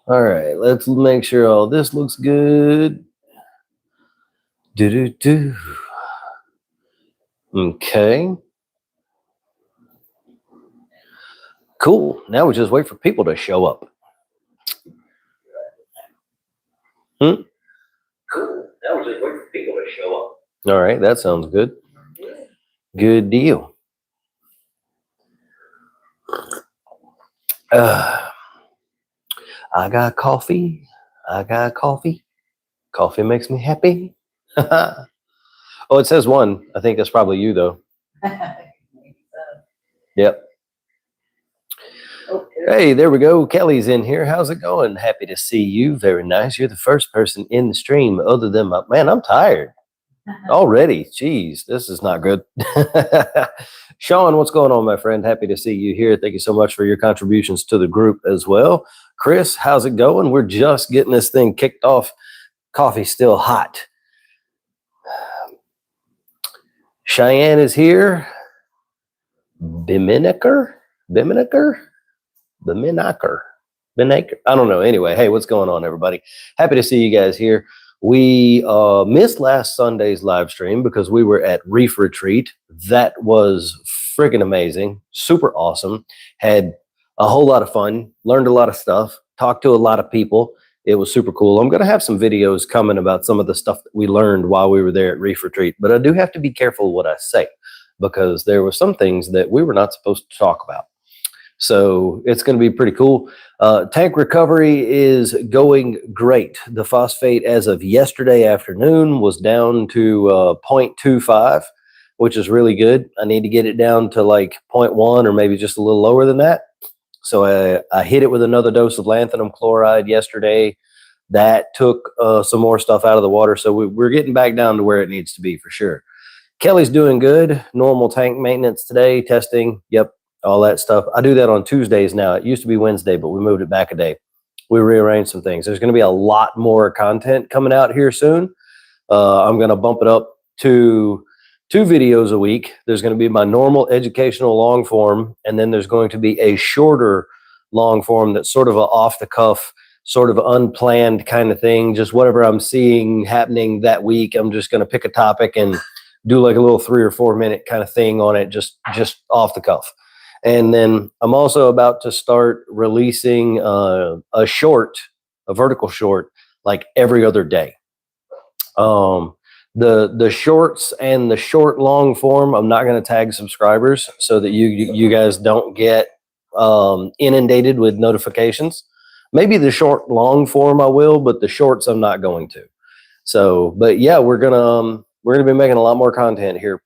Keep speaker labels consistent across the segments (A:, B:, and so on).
A: All right, let's make sure all this looks good. Do. Okay. Cool. Now we just wait for people to show up. Cool. Now we just wait for people to show up. All right, that sounds good. Good deal. I got coffee. I got coffee. Coffee makes me happy. Oh, it says one. I think that's probably you, though. Yep. Okay. Hey, there we go. Kelly's in here. How's it going? Happy to see you. Very nice. You're the first person in the stream other than my man. I'm tired already. Jeez, this is not good. Sean, what's going on, my friend? Happy to see you here. Thank you so much for your contributions to the group as well. Chris, how's it going? We're just getting this thing kicked off. Coffee's still hot. Cheyenne is here. Biminiker. I don't know. Anyway, hey, what's going on, everybody? Happy to see you guys here. We missed last Sunday's live stream because we were at Reef Retreat. That was freaking amazing. Super awesome. Had a whole lot of fun. Learned a lot of stuff. Talked to a lot of people. It was super cool. I'm going to have some videos coming about some of the stuff that we learned while we were there at Reef Retreat. But I do have to be careful what I say because there were some things that we were not supposed to talk about. So it's going to be pretty cool. Tank recovery is going great. The phosphate as of yesterday afternoon was down to 0.25, which is really good. I need to get it down to like 0.1 or maybe just a little lower than that. So I hit it with another dose of lanthanum chloride yesterday. That took some more stuff out of the water. So we're getting back down to where it needs to be for sure. Kelly's doing good. Normal tank maintenance today, testing. Yep. All that stuff. I do that on Tuesdays now. It used to be Wednesday, but we moved it back a day. We rearranged some things. There's going to be a lot more content coming out here soon. I'm going to bump it up to 2 videos a week. There's going to be my normal educational long form, and then there's going to be a shorter long form that's sort of an off the cuff, sort of unplanned kind of thing. Just whatever I'm seeing happening that week, I'm just going to pick a topic and do like a little 3 or 4 minute kind of thing on it, just off the cuff. And then I'm also about to start releasing a vertical short, like every other day. The shorts and the short long form, I'm not going to tag subscribers so that you guys don't get inundated with notifications. Maybe the short long form I will, but the shorts I'm not going to. So, but yeah, we're gonna be making a lot more content here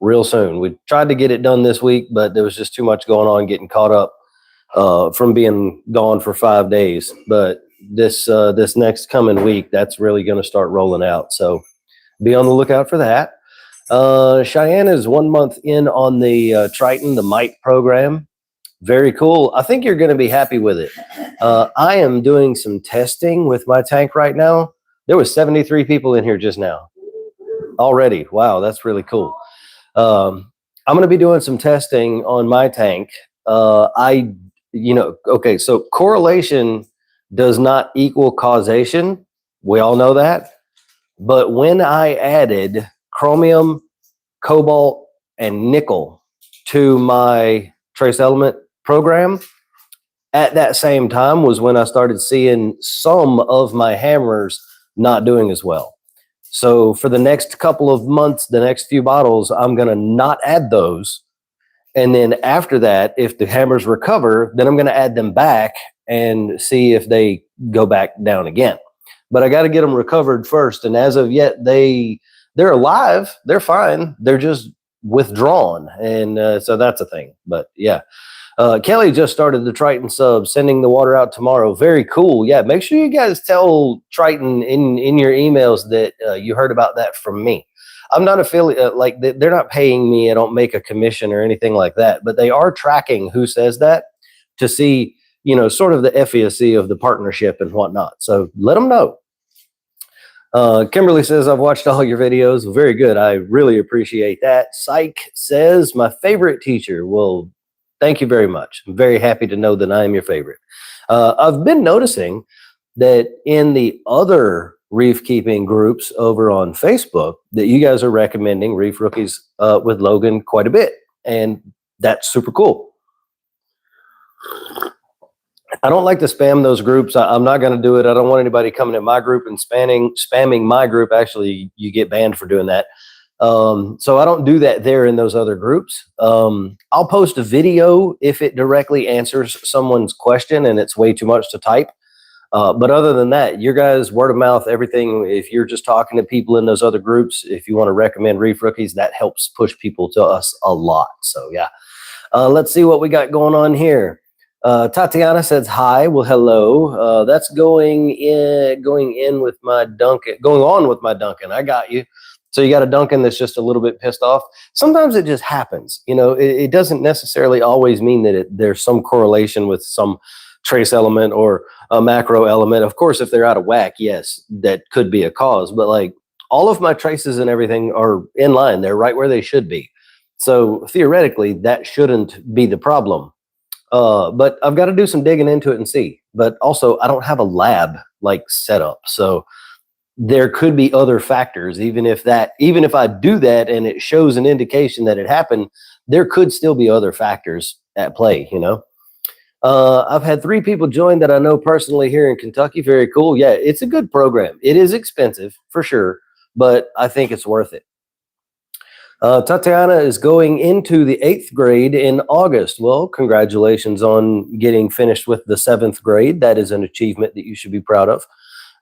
A: real soon. We tried to get it done this week, but there was just too much going on, getting caught up from being gone for 5 days. But this next coming week, that's really going to start rolling out. So be on the lookout for that. Cheyenne is 1 month in on the Triton, the MITE program. Very cool. I think you're going to be happy with it. I am doing some testing with my tank right now. There was 73 people in here just now already. Wow, that's really cool. I'm going to be doing some testing on my tank. Okay, so correlation does not equal causation. We all know that. But when I added chromium, cobalt, and nickel to my trace element program, at that same time was when I started seeing some of my hammers not doing as well. So for the next couple of months, the next few bottles, I'm going to not add those. And then after that, if the hammers recover, then I'm going to add them back and see if they go back down again. But I got to get them recovered first. And as of yet, they're alive. They're fine. They're just withdrawn. And so that's a thing. But yeah. Kelly just started the Triton sub, sending the water out tomorrow. Very cool. Yeah, make sure you guys tell Triton in your emails that you heard about that from me. I'm not affiliate, like they're not paying me. I don't make a commission or anything like that, but they are tracking who says that to see, sort of the efficacy of the partnership and whatnot. So let them know. Kimberly says, I've watched all your videos. Very good. I really appreciate that. Psych says, my favorite teacher. Well, thank you very much. I'm very happy to know that I am your favorite. I've been noticing that in the other reef keeping groups over on Facebook that you guys are recommending Reef Rookies with Logan quite a bit. And that's super cool. I don't like to spam those groups. I'm not going to do it. I don't want anybody coming in my group and spamming my group. Actually, you get banned for doing that. So I don't do that there in those other groups. I'll post a video if it directly answers someone's question and it's way too much to type. But other than that, your guys' word of mouth, everything, if you're just talking to people in those other groups, if you want to recommend Reef Rookies, that helps push people to us a lot. So yeah. Let's see what we got going on here. Tatiana says hi. Well, hello. That's going on with my Duncan. I got you. So you got a Duncan that's just a little bit pissed off. Sometimes it just happens. You know, it doesn't necessarily always mean that there's some correlation with some trace element or a macro element. Of course, if they're out of whack, yes, that could be a cause. But like all of my traces and everything are in line. They're right where they should be. So theoretically, that shouldn't be the problem. But I've got to do some digging into it and see. But also, I don't have a lab like set up. So there could be other factors. Even if I do that and it shows an indication that it happened, there could still be other factors at play, you know. I've had 3 people join that I know personally here in Kentucky. Very cool. Yeah, it's a good program. It is expensive for sure, but I think it's worth it. Tatiana is going into the 8th grade in August. Well, congratulations on getting finished with the 7th grade. That is an achievement that you should be proud of.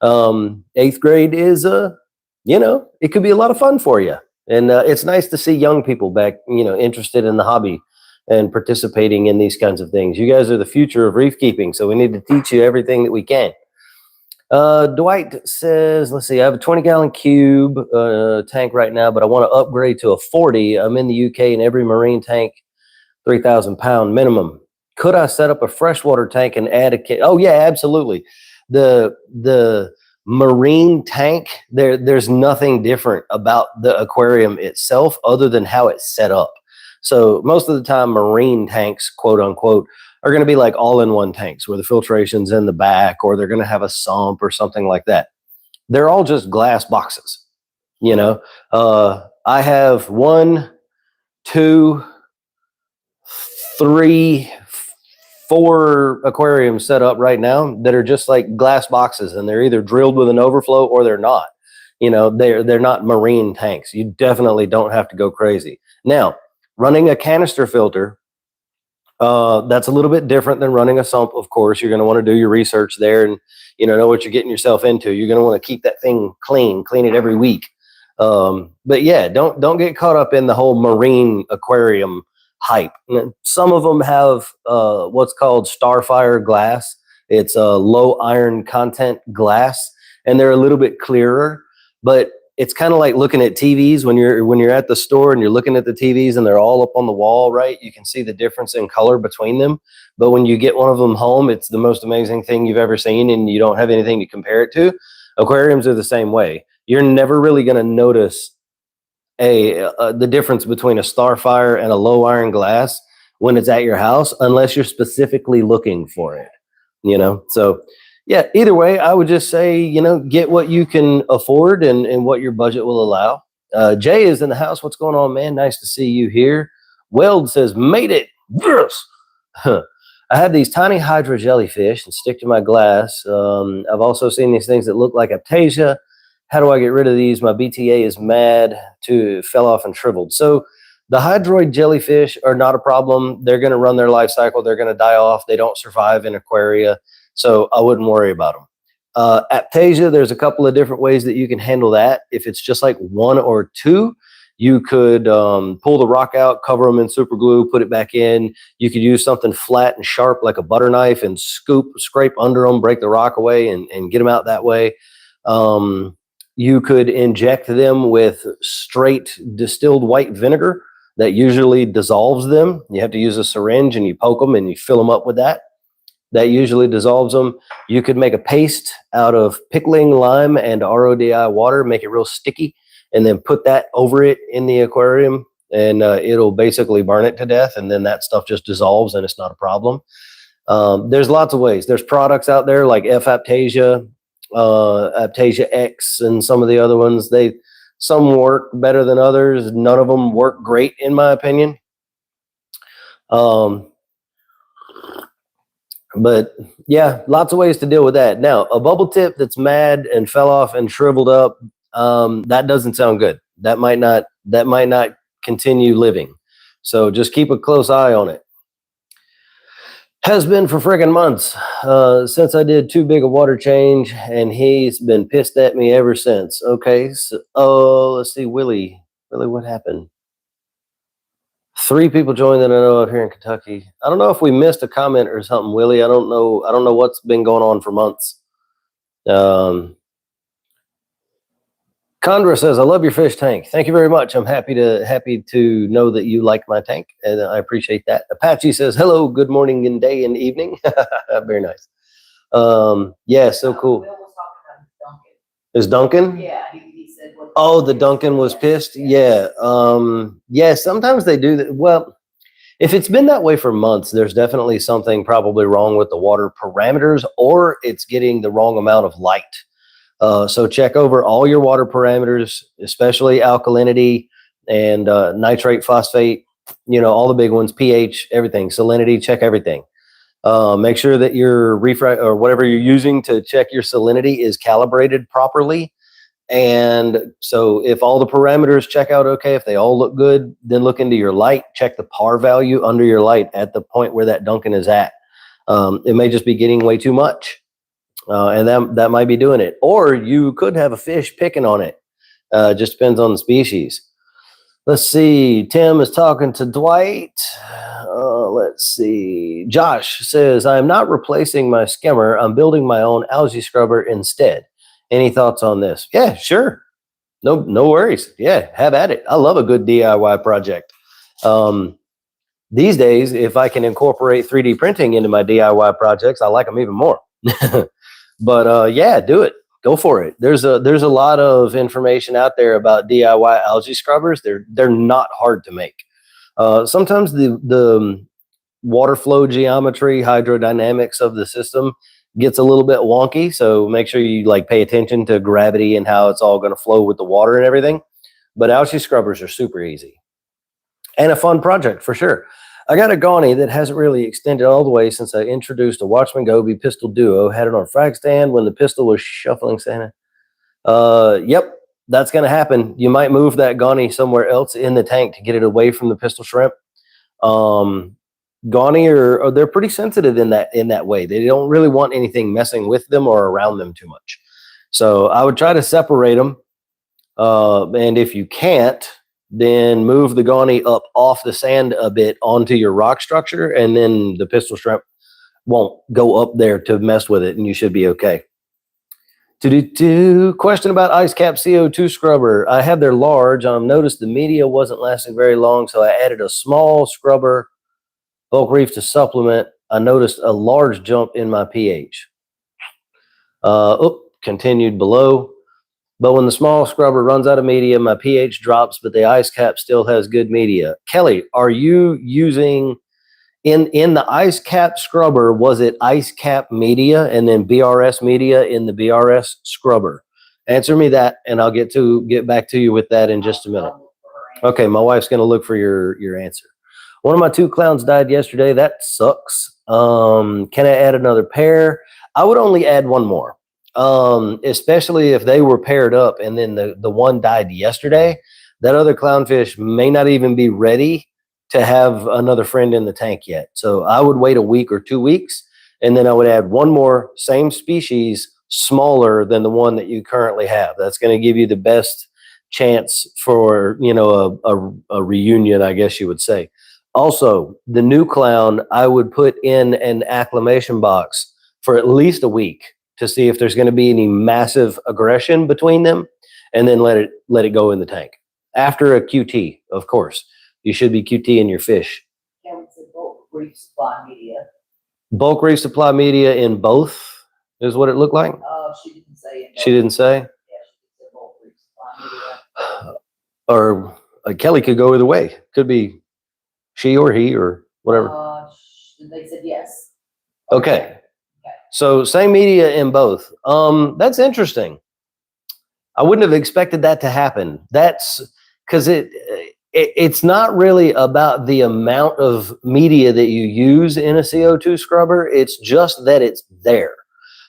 A: 8th grade is, it could be a lot of fun for you. And it's nice to see young people back, interested in the hobby and participating in these kinds of things. You guys are the future of reef keeping, so we need to teach you everything that we can. Dwight says, let's see, I have a 20-gallon cube tank right now, but I want to upgrade to a 40. I'm in the UK and every marine tank, 3,000 pound minimum. Could I set up a freshwater tank and add a Oh yeah, absolutely. The marine tank, there's nothing different about the aquarium itself other than how it's set up. So most of the time, marine tanks, quote unquote, are going to be like all-in-one tanks where the filtration's in the back, or they're going to have a sump or something like that. They're all just glass boxes. I have 1, 2, 3, 4 aquariums set up right now that are just like glass boxes, and they're either drilled with an overflow or they're not. They're not marine tanks. You definitely don't have to go crazy. Now, running a canister filter, that's a little bit different than running a sump. Of course, you're going to want to do your research there and know what you're getting yourself into. You're going to want to keep that thing clean it every week. But yeah, don't get caught up in the whole marine aquarium hype. Some of them have what's called Starfire glass. It's a low iron content glass, and they're a little bit clearer, but it's kind of like looking at TVs when you're at the store and you're looking at the TVs and they're all up on the wall, right? You can see the difference in color between them. But when you get one of them home, it's the most amazing thing you've ever seen, and you don't have anything to compare it to. Aquariums are the same way. You're never really going to notice the difference between a Starfire and a low iron glass when it's at your house, unless you're specifically looking for it, So yeah, either way, I would just say, get what you can afford and what your budget will allow. Jay is in the house. What's going on, man? Nice to see you here. Weld says, made it. Yes. I have these tiny hydro jellyfish and stick to my glass. I've also seen these things that look like Aptasia. How do I get rid of these? My BTA is mad fell off and shriveled. So the hydroid jellyfish are not a problem. They're going to run their life cycle. They're going to die off. They don't survive in aquaria. So I wouldn't worry about them. Aptasia, there's a couple of different ways that you can handle that. If it's just like 1 or 2, you could pull the rock out, cover them in super glue, put it back in. You could use something flat and sharp like a butter knife and scrape under them, break the rock away and get them out that way. You could inject them with straight distilled white vinegar that usually dissolves them. You have to use a syringe and you poke them and you fill them up with that. That usually dissolves them. You could make a paste out of pickling lime and RODI water, make it real sticky, and then put that over it in the aquarium, and it'll basically burn it to death, and then that stuff just dissolves and it's not a problem. There's lots of ways. There's products out there like F-Aptasia, Aptasia X, and some of the other ones. Some work better than others. None of them work great, in my opinion. But yeah, lots of ways to deal with that. Now, a bubble tip that's mad and fell off and shriveled up, that doesn't sound good. That might not continue living. So just keep a close eye on it. Has been for friggin' months since I did too big a water change, and he's been pissed at me ever since. Okay, so let's see, Willie, what happened? 3 people joined that I know of here in Kentucky. I don't know if we missed a comment or something, Willie. I don't know what's been going on for months. Condra says, "I love your fish tank. Thank you very much. I'm happy to know that you like my tank, and I appreciate that." Apache says, "Hello, good morning and day and evening." Very nice. Yeah, so cool.
B: Bill was talking about Duncan.
A: Is Duncan?
B: Yeah, he said.
A: Oh, the Duncan was pissed. Yeah. Yeah. Sometimes they do that. Well, if it's been that way for months, there's definitely something probably wrong with the water parameters, or it's getting the wrong amount of light. So check over all your water parameters, especially alkalinity and nitrate, phosphate, all the big ones, pH, everything, salinity, check everything. Make sure that your Reef or whatever you're using to check your salinity is calibrated properly. And so if all the parameters check out okay, if they all look good, then look into your light, check the par value under your light at the point where that Duncan is at. It may just be getting way too much. And that might be doing it. Or you could have a fish picking on it. Just depends on the species. Let's see. Tim is talking to Dwight. Let's see. Josh says, "I am not replacing my skimmer. I'm building my own algae scrubber instead. Any thoughts on this?" Yeah, sure. No worries. Yeah, have at it. I love a good DIY project. These days, if I can incorporate 3D printing into my DIY projects, I like them even more. But yeah, do it. Go for it. There's a lot of information out there about DIY algae scrubbers. They're not hard to make. Sometimes the water flow geometry, hydrodynamics of the system gets a little bit wonky. So make sure you pay attention to gravity and how it's all going to flow with the water and everything. But algae scrubbers are super easy and a fun project for sure. I got a Gawney that hasn't really extended all the way since I introduced a Watchman Goby pistol duo. Had it on a frag stand when the pistol was shuffling Santa. Yep, that's going to happen. You might move that Gawney somewhere else in the tank to get it away from the pistol shrimp. Gawney are they're pretty sensitive in that way. They don't really want anything messing with them or around them too much. So I would try to separate them. And if you can't, then move the Gawney up off the sand a bit onto your rock structure, and then the pistol shrimp won't go up there to mess with it, and you should be okay. Question about ice cap CO2 scrubber. I have their large. Noticed the media wasn't lasting very long, so I added a small scrubber, bulk reef to supplement. I noticed a large jump in my pH. Continued below. But when the small scrubber runs out of media, my pH drops, but the ice cap still has good media. Kelly, are you using in the ice cap scrubber, was it ice cap media and then BRS media in the BRS scrubber? Answer me that, and I'll get back to you with that in just a minute. Okay, my wife's going to look for your answer. One of my 2 clowns died yesterday. That sucks. Can I add another pair? I would only add one more. Especially if they were paired up and then the one died yesterday, that other clownfish may not even be ready to have another friend in the tank yet. So I would wait a week or 2 weeks, and then I would add one more, same species, smaller than the one that you currently have. That's going to give you the best chance for, a reunion, I guess you would say. Also, the new clown, I would put in an acclimation box for at least a week to see if there's going to be any massive aggression between them, and then let it go in the tank. After a QT, of course. You should be QT in your fish.
B: Yeah, it's a bulk reef supply media.
A: Bulk reef supply media in both is what it looked like?
B: She didn't say.
A: She didn't say?
B: Yeah, she said bulk reef supply media.
A: Or Kelly could go either way. Could be she or he or whatever.
B: They said yes.
A: Okay. So same media in both. That's interesting. I wouldn't have expected that to happen. That's because it's not really about the amount of media that you use in a CO2 scrubber. It's just that it's there.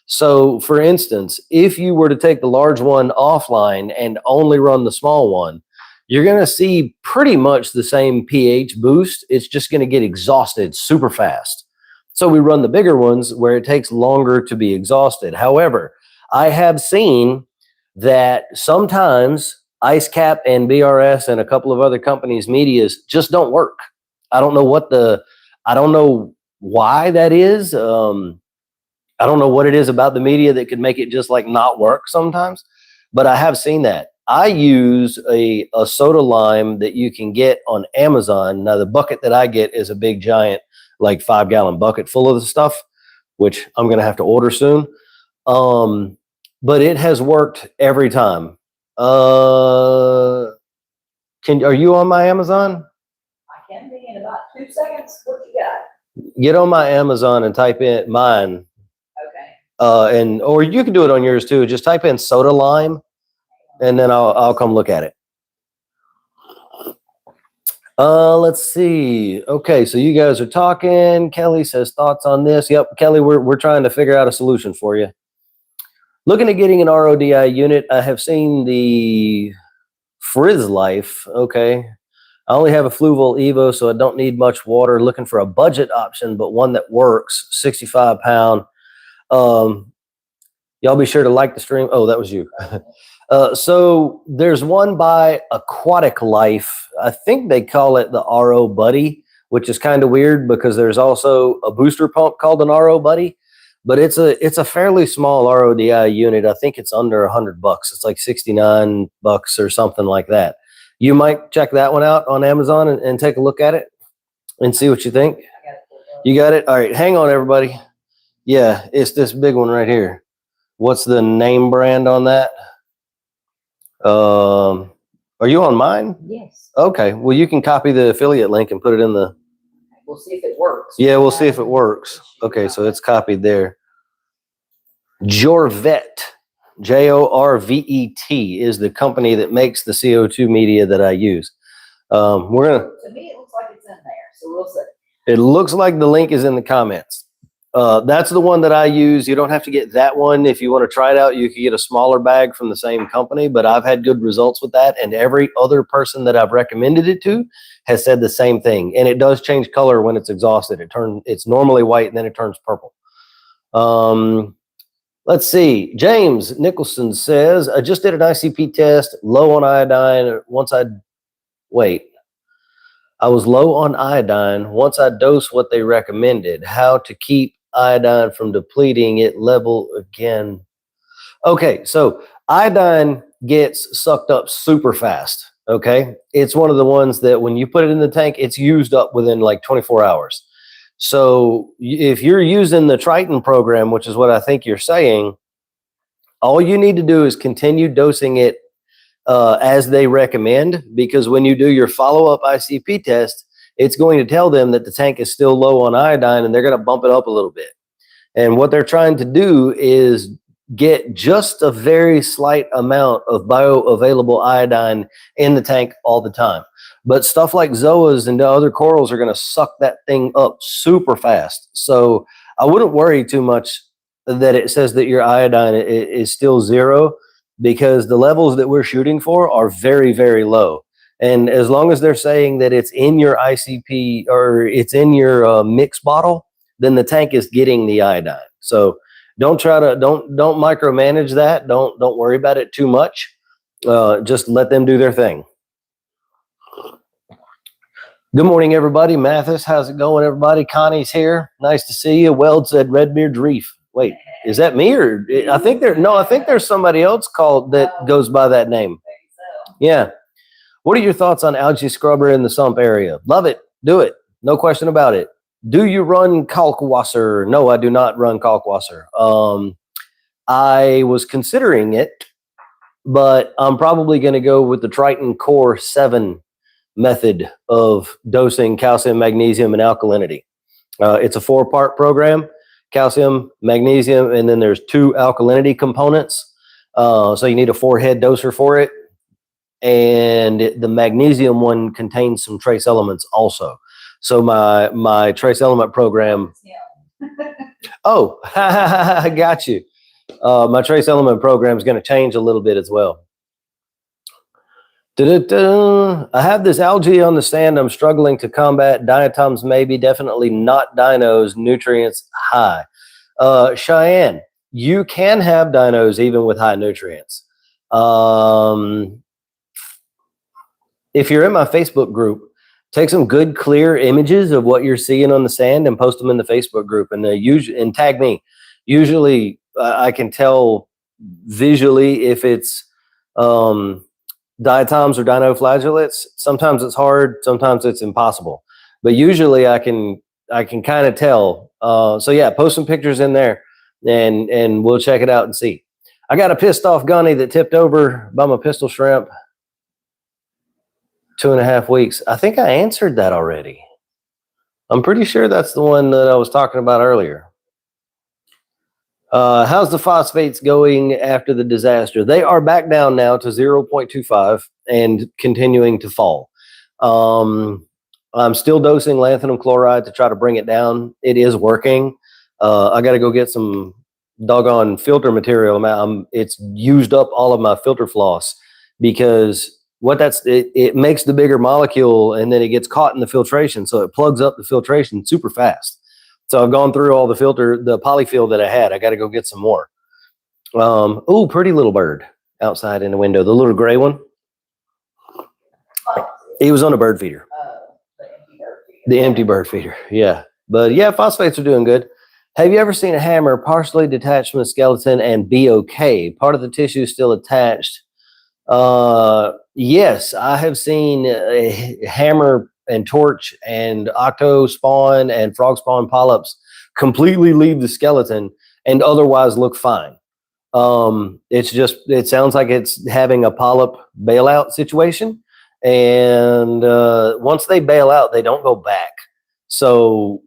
A: So, for instance, if you were to take the large one offline and only run the small one, you're going to see pretty much the same pH boost. It's just going to get exhausted super fast. So we run the bigger ones where it takes longer to be exhausted. However, I have seen that sometimes Ice Cap and BRS and a couple of other companies' medias just don't work. I don't know I don't know why that is. I don't know what it is about the media that could make it just like not work sometimes, but I have seen that. I use a soda lime that you can get on Amazon. Now, the bucket that I get is a big giant, like 5-gallon bucket full of the stuff, which I'm going to have to order soon. But it has worked every time. Are you on my Amazon?
B: I can be in about 2 seconds. What you got?
A: Get on my Amazon and type in mine.
B: Okay.
A: Or you can do it on yours too. Just type in soda lime, and then I'll come look at it. Let's see. Okay, so you guys are talking. Kelly says thoughts on this. Yep, Kelly, we're trying to figure out a solution for you. Looking at getting an RODI unit. I have seen the Frizz Life. Okay. I only have a Fluval Evo, so I don't need much water. Looking for a budget option, but one that works. 65 pound. Y'all be sure to like the stream. Oh, that was you. So there's one by Aquatic Life. I think they call it the RO Buddy, which is kind of weird because there's also a booster pump called an RO Buddy, but it's a fairly small RODI unit. I think it's under $100. It's like $69 or something like that. You might check that one out on Amazon and take a look at it and see what you think. You got it? All right, hang on, everybody. Yeah, it's this big one right here. What's the name brand on that? Are you on mine?
B: Yes.
A: Okay, well, you can copy the affiliate link and put it in the...
B: We'll see if it works.
A: Yeah, we'll see if it works. Okay, so it's copied there. Jorvet, Jorvet is the company that makes the CO2 media that I use. We're gonna...
B: To me, it looks like it's in there, so we'll see.
A: It looks like the link is in the comments. That's the one that I use. You don't have to get that one. If you want to try it out, you can get a smaller bag from the same company, but I've had good results with that. And every other person that I've recommended it to has said the same thing. And it does change color when it's exhausted. It's normally white and then it turns purple. Let's see. James Nicholson says, I just did an ICP test, low on iodine. I was low on iodine once I dosed what they recommended. How to keep iodine from depleting it level again. Okay, so iodine gets sucked up super fast. Okay, it's one of the ones that when you put it in the tank, it's used up within like 24 hours. So if you're using the Triton program, which is what I think you're saying, all you need to do is continue dosing it as they recommend, because when you do your follow-up ICP test, it's going to tell them that the tank is still low on iodine and they're going to bump it up a little bit. And what they're trying to do is get just a very slight amount of bioavailable iodine in the tank all the time. But stuff like zoas and other corals are going to suck that thing up super fast. So I wouldn't worry too much that it says that your iodine is still 0, because the levels that we're shooting for are very, very low. And as long as they're saying that it's in your ICP or it's in your mix bottle, then the tank is getting the iodine. So don't micromanage that. Don't worry about it too much. Just let them do their thing. Good morning, everybody. Mathis, how's it going, everybody? Connie's here. Nice to see you. Weld said Redbeard's Reef. Wait, is that me or I think there's somebody else called that goes by that name. Yeah. What are your thoughts on algae scrubber in the sump area? Love it. Do it. No question about it. Do you run Kalkwasser? No, I do not run Kalkwasser. I was considering it, but I'm probably going to go with the Triton Core 7 method of dosing calcium, magnesium, and alkalinity. It's a 4-part program. calcium, magnesium, and then there's 2 alkalinity components. So you need a 4-head doser for it. And the magnesium one contains some trace elements also. So my trace element program. Oh, I got you. My trace element program is going to change a little bit as well. I have this algae on the stand I'm struggling to combat. Diatoms maybe, definitely not dinos. Nutrients high. Cheyenne, you can have dinos even with high nutrients. If you're in my Facebook group, take some good, clear images of what you're seeing on the sand and post them in the Facebook group, and and tag me. Usually, I can tell visually if it's diatoms or dinoflagellates. Sometimes it's hard, sometimes it's impossible, but usually I can kind of tell. So yeah, post some pictures in there, and we'll check it out and see. I got a pissed off gunny that tipped over by my pistol shrimp. 2.5 weeks. I think I answered that already. I'm pretty sure that's the one that I was talking about earlier. How's the phosphates going after the disaster? They are back down now to 0.25 and continuing to fall. I'm still dosing lanthanum chloride to try to bring it down. It is working. I got to go get some doggone filter material. It's used up all of my filter floss because it makes the bigger molecule and then it gets caught in the filtration. So it plugs up the filtration super fast. So I've gone through all the polyfill that I had. I got to go get some more. Oh, pretty little bird outside in the window. The little gray one. He was on a bird feeder. The empty bird feeder. Yeah. But yeah, phosphates are doing good. Have you ever seen a hammer partially detached from the skeleton and be okay? Part of the tissue is still attached. Yes, I have seen a hammer and torch and octo spawn and frog spawn polyps completely leave the skeleton and otherwise look fine. It sounds like it's having a polyp bailout situation. And once they bail out, they don't go back. So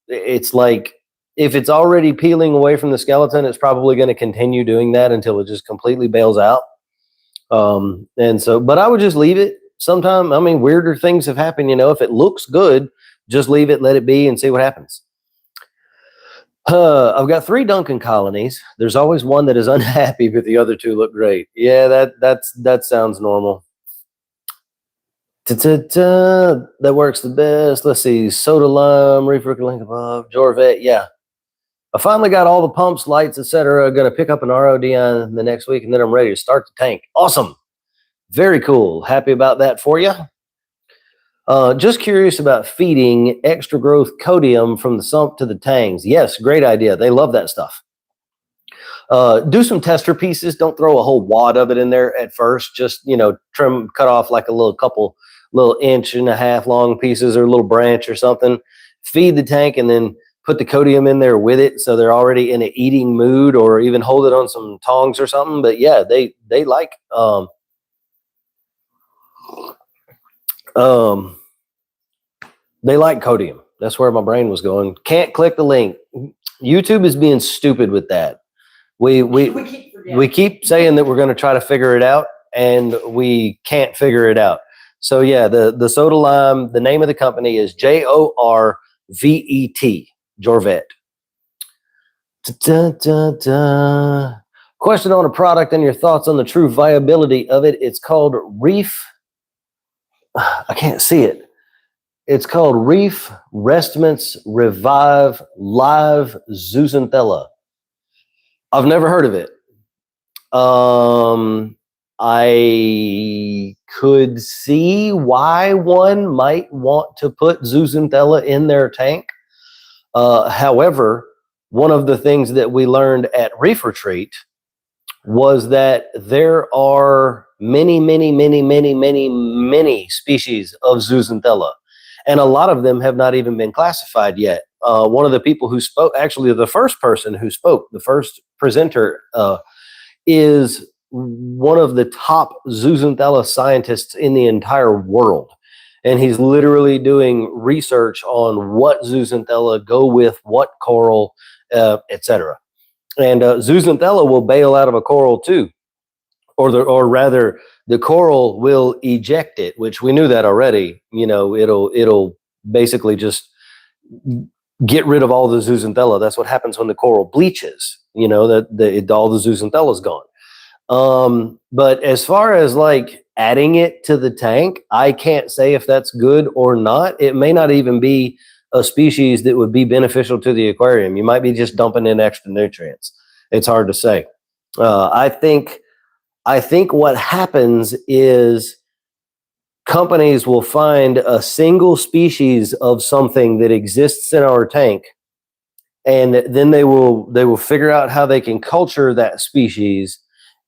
A: it's like, if it's already peeling away from the skeleton, it's probably going to continue doing that until it just completely bails out. But I would just leave it. Sometime, weirder things have happened. If it looks good, just leave it, let it be, and see what happens. I've got 3 Duncan colonies. There's always one that is unhappy, but the other 2 look great. Yeah, that sounds normal. That works the best. Let's see. Soda lime, Reef link above, Jorvet. Yeah. I finally got all the pumps, lights, etc. Going to pick up an ROD the next week, and then I'm ready to start the tank. Awesome. Very cool. Happy about that for you. Just curious about feeding extra growth codium from the sump to the tangs. Yes, great idea. They love that stuff. Do some tester pieces. Don't throw a whole wad of it in there at first. Just, cut off like a little 1.5-inch long pieces or a little branch or something. Feed the tank and then put the codium in there with it, so they're already in an eating mood, or even hold it on some tongs or something. But yeah, they like they like codium. That's where my brain was going. Can't click the link. YouTube is being stupid with that. We keep saying that we're going to try to figure it out, and we can't figure it out. So yeah, the soda lime. The name of the company is JORVET. Jorvet. Question on a product and your thoughts on the true viability of it. It's called Reef. I can't see it. It's called Reef Restments Revive Live Zooxanthella. I've never heard of it. I could see why one might want to put Zooxanthella in their tank. However, one of the things that we learned at Reef Retreat was that there are many species of Zooxanthella, and a lot of them have not even been classified yet. One of the people who spoke, actually the first person who spoke, the first presenter, is one of the top Zooxanthella scientists in the entire world. and he's literally doing research on what zooxanthella go with what coral, etc. And zooxanthella will bail out of a coral too, or rather, the coral will eject it, which we knew that already. You know, it'll basically just get rid of all the zooxanthella. That's what happens when the coral bleaches. You know, that all the zooxanthella is gone. But as far as like adding it to the tank, I can't say if that's good or not. It may not even be a species that would be beneficial to the aquarium. You might be just dumping in extra nutrients. It's hard to say. I think what happens is companies will find a single species of something that exists in our tank, and then they will figure out how they can culture that species,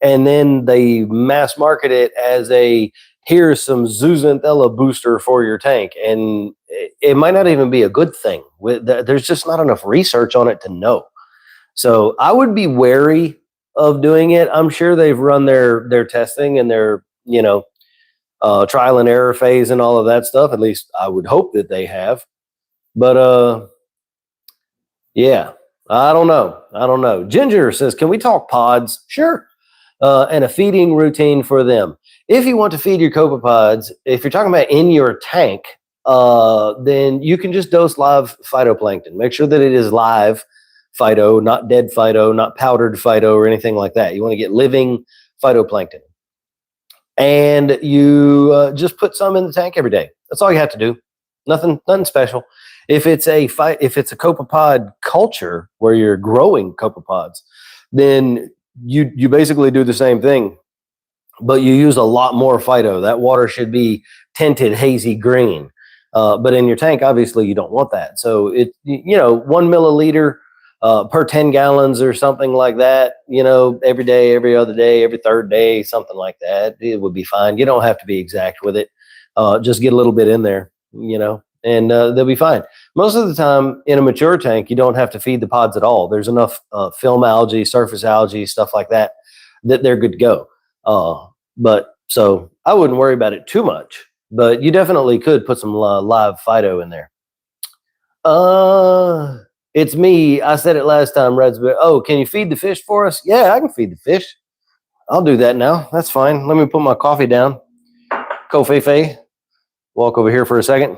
A: and then they mass market it as a, here's some zooxanthella booster for your tank. And it might not even be a good thing. There's just not enough research on it to know. So I would be wary of doing it. I'm sure they've run their testing and their, you know, trial and error phase and all of that stuff. At least I would hope that they have. But yeah, I don't know. Ginger says, can we talk pods? Sure. And a feeding routine for them. If you want to feed your copepods, if you're talking about in your tank, then you can just dose live phytoplankton. Make sure that it is live phyto, not dead phyto, not powdered phyto or anything like that. You want to get living phytoplankton. And you just put some in the tank every day. That's all you have to do. Nothing special. If it's a copepod culture where you're growing copepods, then you basically do the same thing, but you use a lot more phyto. That water should be tinted hazy green. But in your tank, obviously you don't want that. So 1 milliliter per 10 gallons or something like that, every day, every other day, every third day, something like that, it would be fine. You don't have to be exact with it. Just get a little bit in there, and they'll be fine. Most of the time in a mature tank, you don't have to feed the pods at all. There's enough film algae, surface algae, stuff like that they're good to go. But so I wouldn't worry about it too much, but you definitely could put some live phyto in there. It's me. I said it last time, Reds, but can you feed the fish for us? Yeah, I can feed the fish. I'll do that now. That's fine. Let me put my coffee down. Kofi, walk over here for a second.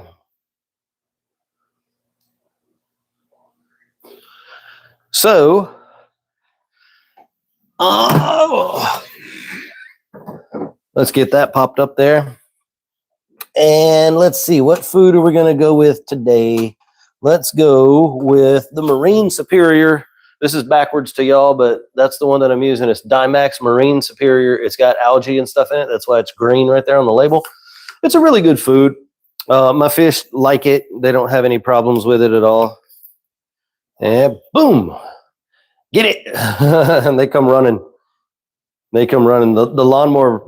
A: So, let's get that popped up there. And let's see, what food are we going to go with today? Let's go with the Marine Superior. This is backwards to y'all, but that's the one that I'm using. It's Dimax Marine Superior. It's got algae and stuff in it. That's why it's green right there on the label. It's a really good food. My fish like it. They don't have any problems with it at all. And boom, get it. And they come running. The lawnmower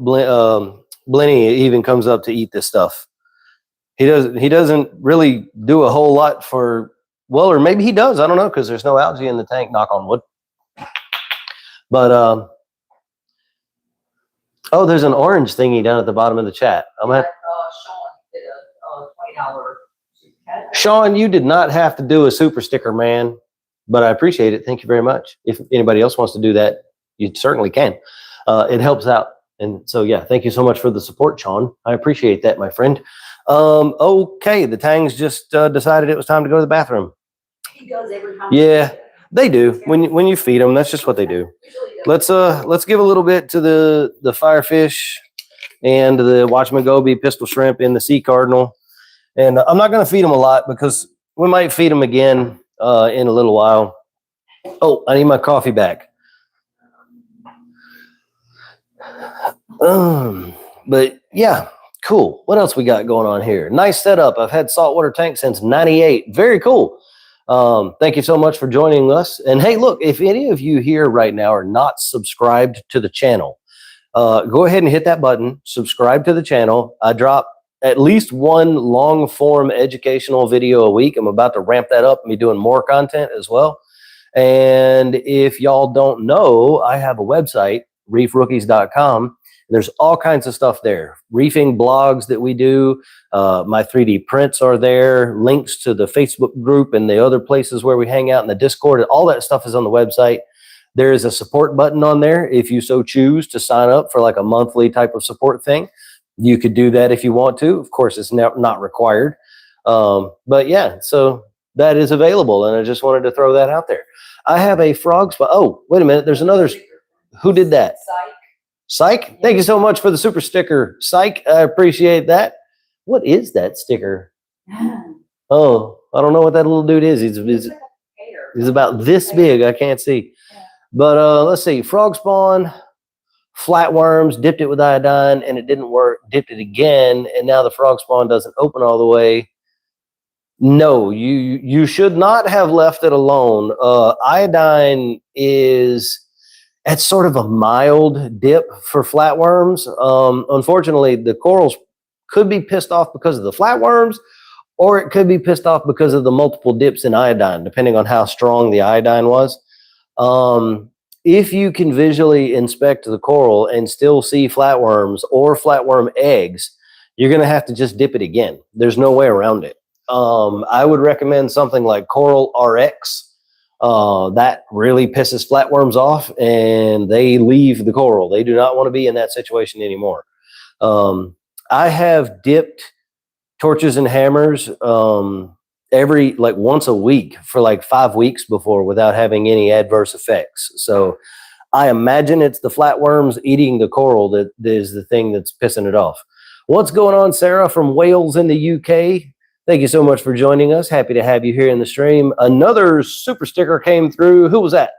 A: Blenny even comes up to eat this stuff. He doesn't really do a whole lot for, well, or maybe he does. I don't know, because there's no algae in the tank, knock on wood. But there's an orange thingy down at the bottom of the chat. I'm gonna
B: Sean did a $20
A: Sean, you did not have to do a super sticker, man, but I appreciate it. Thank you very much. If anybody else wants to do that, you certainly can. It helps out. And so, yeah, thank you so much for the support, Sean. I appreciate that, my friend. Okay, the Tangs just decided it was time to go to the bathroom.
B: He goes every time.
A: Yeah, they do. When you feed them, that's just what they do. Let's give a little bit to the firefish and the Watchman Goby, pistol shrimp, and the sea cardinal. And I'm not going to feed them a lot because we might feed them again in a little while. Oh, I need my coffee back. But yeah, cool. What else we got going on here? Nice setup. I've had saltwater tank since '98. Very cool. Thank you so much for joining us. And hey, look, if any of you here right now are not subscribed to the channel, go ahead and hit that button, subscribe to the channel. I drop at least one long form educational video a week. I'm about to ramp that up and be doing more content as well. And if y'all don't know, I have a website, reefrookies.com. there's all kinds of stuff there. Reefing blogs that we do. My 3D prints are there. Links to the Facebook group and the other places where we hang out in the Discord. All that stuff is on the website. There is a support button on there if you so choose to sign up for like a monthly type of support thing. You could do that if you want to. Of course, it's not required. But yeah, so that is available, and I just wanted to throw that out there. I have a frog spot. Oh, wait a minute. There's another. Who did that? Psych. Thank you so much for the super sticker. Psych. I appreciate that. What is that sticker? Oh, I don't know what that little dude is. He's about this big. I can't see. But let's see. Frog spawn, flatworms, dipped it with iodine, and it didn't work. Dipped it again, and now the frog spawn doesn't open all the way. No, you should not have left it alone. Iodine is at sort of a mild dip for flatworms. Unfortunately, the corals could be pissed off because of the flatworms, or it could be pissed off because of the multiple dips in iodine, depending on how strong the iodine was. If you can visually inspect the coral and still see flatworms or flatworm eggs, you're going to have to just dip it again. There's no way around it. I would recommend something like Coral RX. That really pisses flatworms off, and they leave the coral. They do not want to be in that situation anymore. I have dipped torches and hammers every like once a week for like 5 weeks before without having any adverse effects. So I imagine it's the flatworms eating the coral that is the thing that's pissing it off. What's going on, Sarah from Wales in the UK? Thank you so much for joining us. Happy to have you here in the stream. Another super sticker came through. Who was that?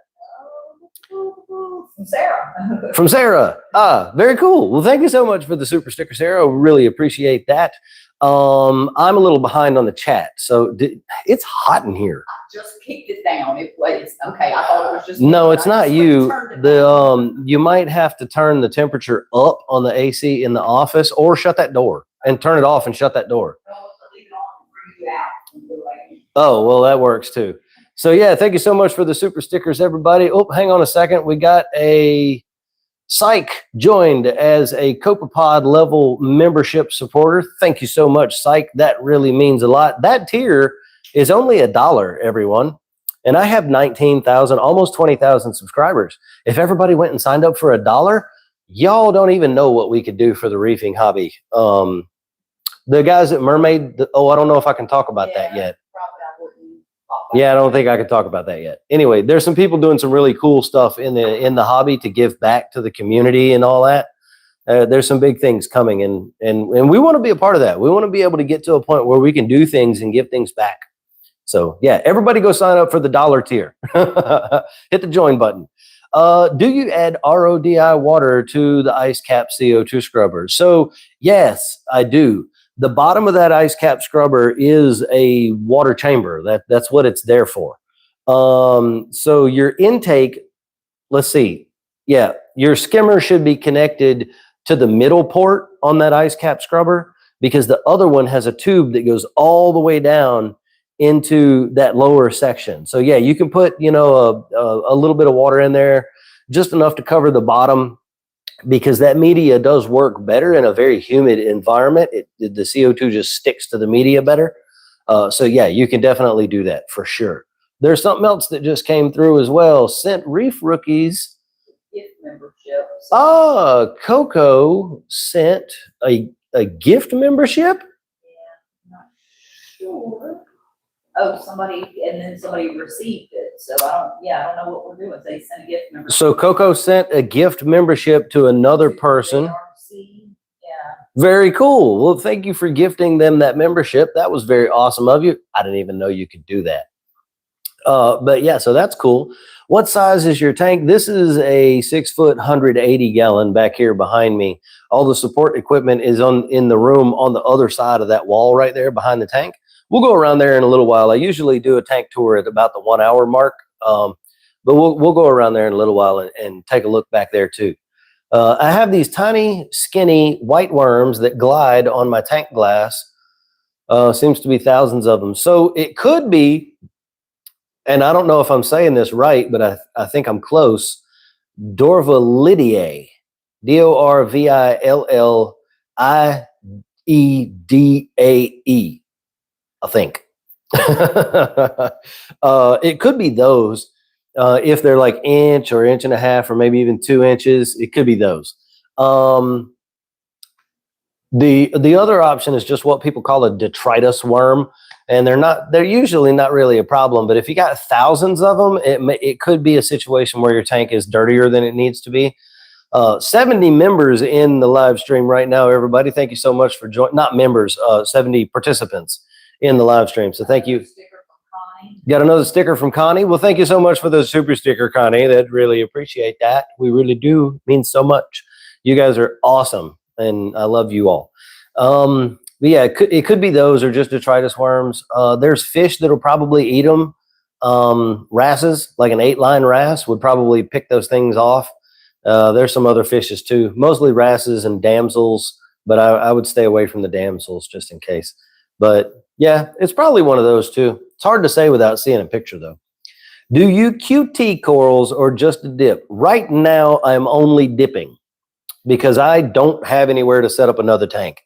B: From Sarah.
A: From Sarah. Ah, very cool. Well, thank you so much for the super sticker, Sarah. Really appreciate that. I'm a little behind on the chat, so it's hot in here.
B: I just kicked it down. It was okay. I thought it was just
A: no. It's not you. You might have to turn the temperature up on the AC in the office, or shut that door and turn it off and shut that door. Oh, well, that works too. So yeah, thank you so much for the super stickers, everybody. Oh, hang on a second. We got a Psych joined as a Copepod level membership supporter. Thank you so much, Psych. That really means a lot. That tier is only $1, everyone. And I have 19,000, almost 20,000 subscribers. If everybody went and signed up for $1, y'all don't even know what we could do for the reefing hobby. The guys at Mermaid, I don't know if I can talk about that yet. Yeah, I don't think I can talk about that yet. Anyway, there's some people doing some really cool stuff in the hobby to give back to the community and all that. There's some big things coming, and we want to be a part of that. We want to be able to get to a point where we can do things and give things back. So yeah, everybody go sign up for the $1 tier. Hit the join button. Do you add RODI water to the ice cap CO2 scrubber? So yes, I do. The bottom of that ice cap scrubber is a water chamber. That's what it's there for. So your intake, let's see. Yeah, your skimmer should be connected to the middle port on that ice cap scrubber, because the other one has a tube that goes all the way down into that lower section. So yeah, you can put, a little bit of water in there, just enough to cover the bottom, because that media does work better in a very humid environment. The CO2 just sticks to the media better. So yeah, you can definitely do that for sure. There's something else that just came through as well. Sent Reef Rookies
B: gift membership.
A: Coco sent a gift membership?
B: Yeah, not sure. Oh, somebody received it. So I don't know what we're doing. They sent a gift membership.
A: So Coco sent a gift membership to another person.
B: Yeah.
A: Very cool. Well, thank you for gifting them that membership. That was very awesome of you. I didn't even know you could do that. But yeah, so that's cool. What size is your tank? This is a 6 foot, 180 gallon back here behind me. All the support equipment is in the room on the other side of that wall right there behind the tank. We'll go around there in a little while. I usually do a tank tour at about the 1 hour mark. But we'll go around there in a little while and take a look back there too. I have these tiny, skinny white worms that glide on my tank glass. Seems to be thousands of them. So it could be, and I don't know if I'm saying this right, but I think I'm close, Dorvalidae. Dorvillidae, I think. It could be those. If they're like inch or inch and a half, or maybe even 2 inches, it could be those. The other option is just what people call a detritus worm, and they're usually not really a problem. But if you got thousands of them, it could be a situation where your tank is dirtier than it needs to be. 70 members in the live stream right now, everybody. Thank you so much for joining. Not members, 70 participants in the live stream. So thank you. Got another sticker from Connie. Well, thank you so much for the super sticker, Connie. That really appreciate that. We really do. Mean so much. You guys are awesome, and I love you all. But yeah, it could be those or just detritus worms. There's fish that'll probably eat them. Wrasses, like an 8-line wrasse, would probably pick those things off. There's some other fishes too, mostly wrasses and damsels, but I would stay away from the damsels just in case. But yeah, it's probably one of those too. It's hard to say without seeing a picture though. Do you QT corals or just a dip? Right now, I'm only dipping because I don't have anywhere to set up another tank.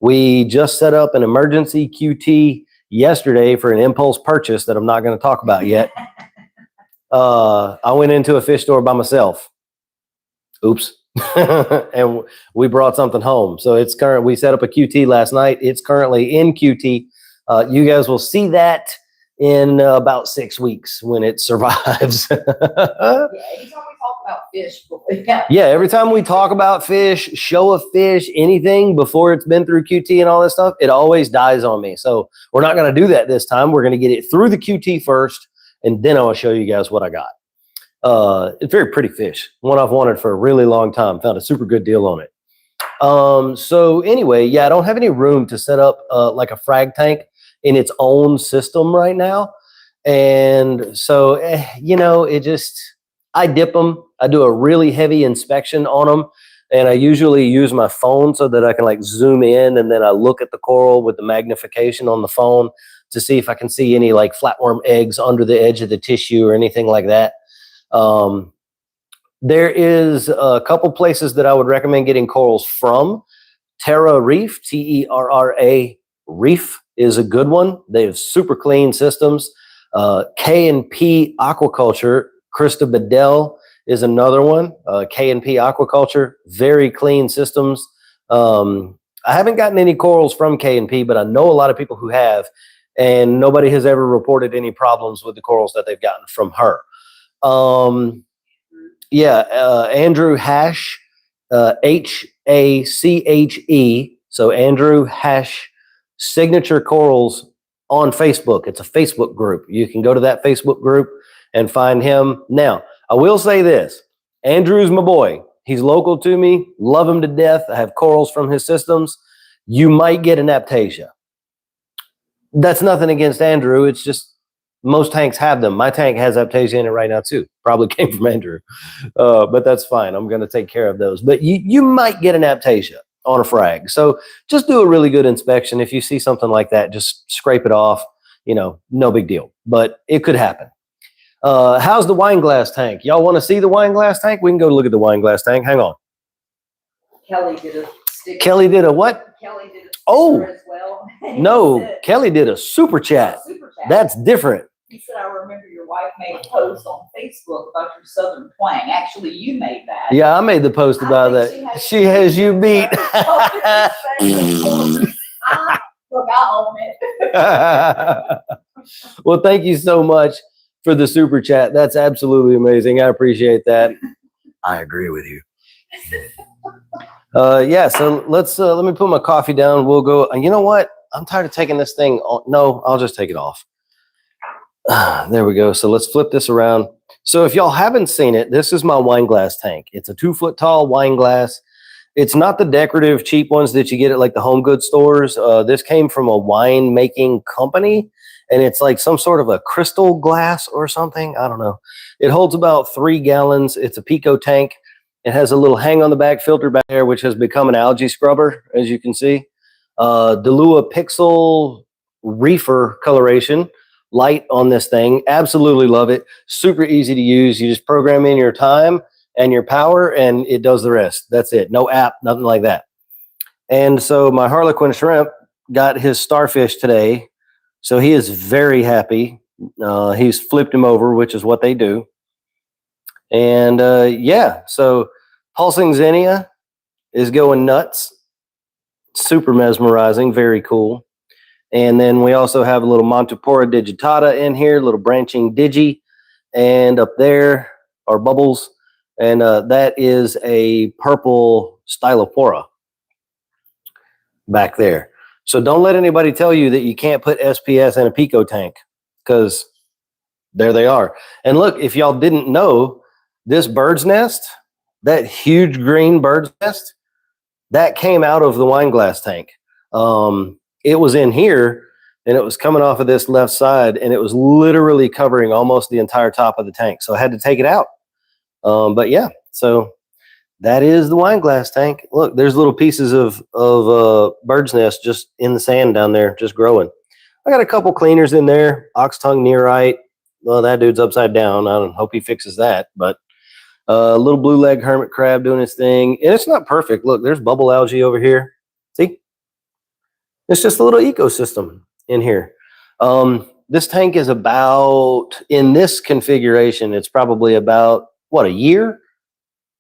A: We just set up an emergency QT yesterday for an impulse purchase that I'm not going to talk about yet. I went into a fish store by myself. Oops. And we brought something home. So it's current. We set up a QT last night. It's currently in QT. You guys will see that in about 6 weeks when it survives. Yeah, every time we talk about fish, show a fish, anything before it's been through QT and all this stuff, it always dies on me. So we're not going to do that this time. We're going to get it through the QT first, and then I'll show you guys what I got. It's very pretty fish. One I've wanted for a really long time. Found a super good deal on it. So anyway, yeah, I don't have any room to set up like a frag tank in its own system right now. And so, I dip them. I do a really heavy inspection on them. And I usually use my phone so that I can like zoom in, and then I look at the coral with the magnification on the phone to see if I can see any like flatworm eggs under the edge of the tissue or anything like that. There is a couple places that I would recommend getting corals from. Terra Reef, Terra Reef is a good one. They have super clean systems. K&P Aquaculture, Krista Bedell is another one. K&P Aquaculture, very clean systems. I haven't gotten any corals from K&P, but I know a lot of people who have, and nobody has ever reported any problems with the corals that they've gotten from her. Andrew Hash, Hache. So Andrew Hash Signature Corals on Facebook. It's a Facebook group. You can go to that Facebook group and find him. Now, I will say this. Andrew's my boy. He's local to me. Love him to death. I have corals from his systems. You might get an aptasia. That's nothing against Andrew. It's just most tanks have them. My tank has aptasia in it right now too. Probably came from Andrew. But that's fine. I'm going to take care of those. But you might get an aptasia on a frag. So just do a really good inspection. If you see something like that, just scrape it off. No big deal. But it could happen. How's the wine glass tank? Y'all want to see the wine glass tank? We can go look at the wine glass tank. Hang on.
B: Kelly did a sticker.
A: Kelly did a what?
B: Kelly did a sticker as well.
A: No, Kelly did a super chat. That's different.
B: He said, I remember your wife made a post on Facebook about your Southern twang. Actually, you made that.
A: Yeah, I made the post about that. She has you beat.
B: Look, I own it.
A: Well, thank you so much for the super chat. That's absolutely amazing. I appreciate that. I agree with you. So let me put my coffee down. We'll go. You know what? I'm tired of taking this thing on. No, I'll just take it off. There we go. So let's flip this around. So if y'all haven't seen it, this is my wine glass tank. It's a 2-foot tall wine glass. It's not the decorative cheap ones that you get at like the home goods stores. This came from a wine making company, and it's like some sort of a crystal glass or something. I don't know. It holds about 3 gallons. It's a Pico tank. It has a little hang on the back filter back there, which has become an algae scrubber, as you can see. Delua Pixel Reefer coloration light on this thing. Absolutely love it. Super easy to use. You just program in your time, and your power, and it does the rest. That's it. No app, nothing like that. And so my Harlequin shrimp got his starfish today. So he is very happy. He's flipped him over, which is what they do. And yeah, so pulsing zinnia is going nuts. Super mesmerizing, very cool. And then we also have a little Montipora digitata in here, little branching digi. And up there are bubbles. And that is a purple Stylopora back there. So don't let anybody tell you that you can't put SPS in a Pico tank, because there they are. And look, if y'all didn't know, this bird's nest, that huge green bird's nest, that came out of the wine glass tank. It was in here, and it was coming off of this left side, and it was literally covering almost the entire top of the tank. So I had to take it out. But yeah, so that is the wine glass tank. Look, there's little pieces of bird's nest just in the sand down there, just growing. I got a couple cleaners in there. Ox tongue nearite. Well, that dude's upside down. I don't hope he fixes that. But little blue leg hermit crab doing its thing. And it's not perfect. Look, there's bubble algae over here. See? It's just a little ecosystem in here. This tank is about, in this configuration, it's probably about, what, a year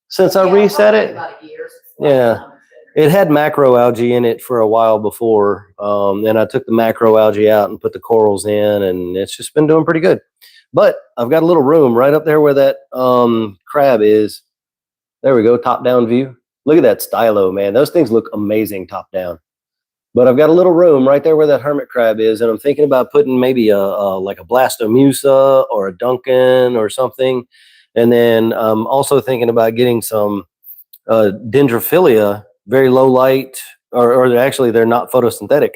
A: since I reset it?
B: About a year.
A: Yeah. It had macroalgae in it for a while before. Then I took the macroalgae out and put the corals in, and it's just been doing pretty good. But I've got a little room right up there where that crab is. There we go, top down view. Look at that stylo, man. Those things look amazing top down. But I've got a little room right there where that hermit crab is, and I'm thinking about putting maybe like a blastomusa or a Duncan or something. And then I'm also thinking about getting some dendrophilia, very low light, or actually they're not photosynthetic.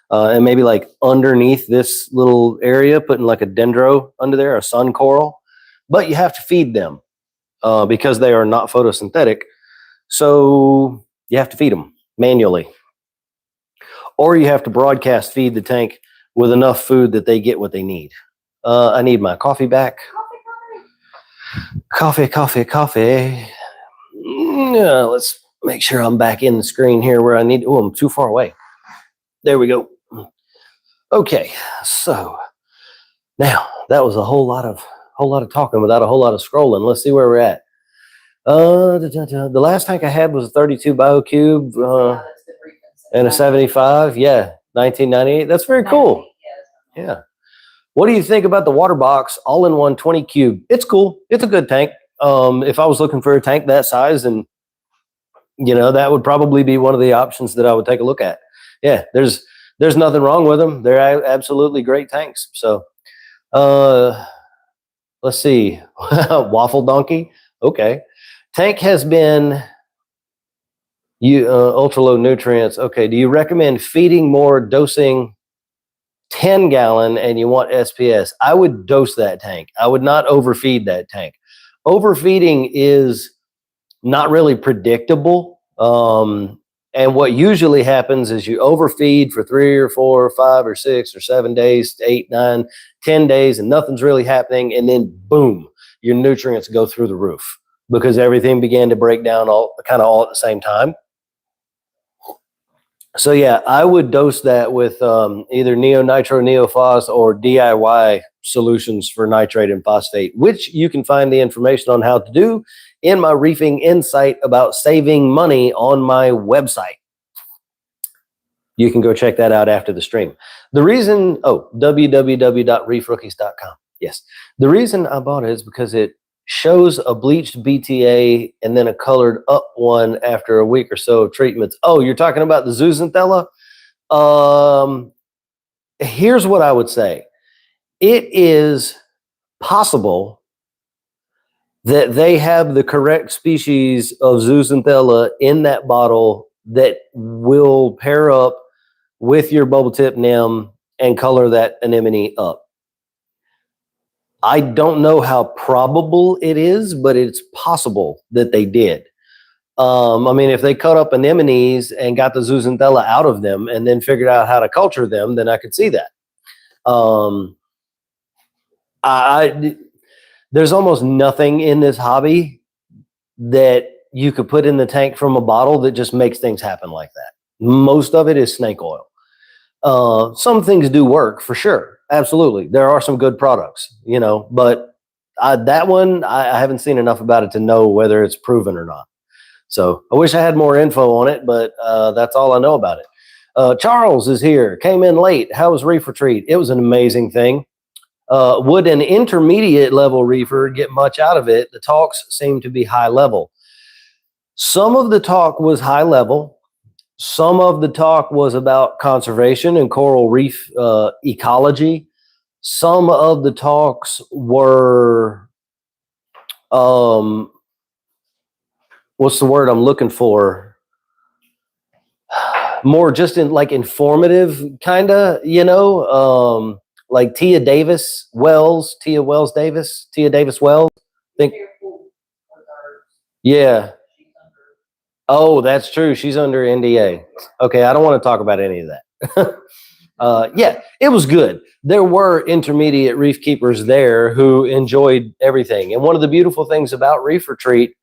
A: And maybe like underneath this little area, putting like a dendro under there, a sun coral. But you have to feed them because they are not photosynthetic. So you have to feed them manually. Or you have to broadcast feed the tank with enough food that they get what they need. I need my coffee back. Coffee. Let's make sure I'm back in the screen here where I need. Oh, I'm too far away. There we go. Okay, so now that was a whole lot of talking without a whole lot of scrolling. Let's see where we're at. The last tank I had was a 32 BioCube and a 75. Yeah, 1998. That's very cool. Yeah. What do you think about the water box all-in-one 20 cube? It's cool. It's a good tank. If I was looking for a tank that size, and that would probably be one of the options that I would take a look at. Yeah, there's nothing wrong with them. They're absolutely great tanks. So, let's see. Waffle donkey. Okay. Tank has been ultra low nutrients. Okay. Do you recommend feeding more, dosing 10 gallon, and you want SPS? I would dose that tank. I would not overfeed that tank. Overfeeding is not really predictable. And what usually happens is you overfeed for 3 or 4 or 5 or 6 or 7 days, 8, 9, 10 days, and nothing's really happening. And then boom, your nutrients go through the roof because everything began to break down all at the same time. So yeah, I would dose that with either nitro, neophos, or DIY solutions for nitrate and phosphate, which you can find the information on how to do in my Reefing Insight about saving money on my website. You can go check that out after the stream. The reason, www.reefrookies.com. Yes. The reason I bought it is because it shows a bleached BTA and then a colored up one after a week or so of treatments. Oh, you're talking about the zooxanthella? Here's what I would say. It is possible that they have the correct species of zooxanthella in that bottle that will pair up with your bubble tip NEM and color that anemone up. I don't know how probable it is, but it's possible that they did. If they cut up anemones and got the zooxanthella out of them and then figured out how to culture them, then I could see that. There's almost nothing in this hobby that you could put in the tank from a bottle that just makes things happen like that. Most of it is snake oil. Some things do work for sure. Absolutely. There are some good products, you know, but that one, I haven't seen enough about it to know whether it's proven or not. So I wish I had more info on it, but that's all I know about it. Charles is here, came in late. How was Reef Retreat? It was an amazing thing. Would an intermediate level reefer get much out of it? The talks seem to be high level. Some of the talk was high level. Some of the talk was about conservation and coral reef ecology. Some of the talks were, what's the word I'm looking for? More just in like informative kind of, you know, like Tia Davis Wells. Think, yeah. Oh, that's true. She's under NDA. Okay, I don't want to talk about any of that. Yeah, it was good. There were intermediate reef keepers there who enjoyed everything. And one of the beautiful things about Reef Retreat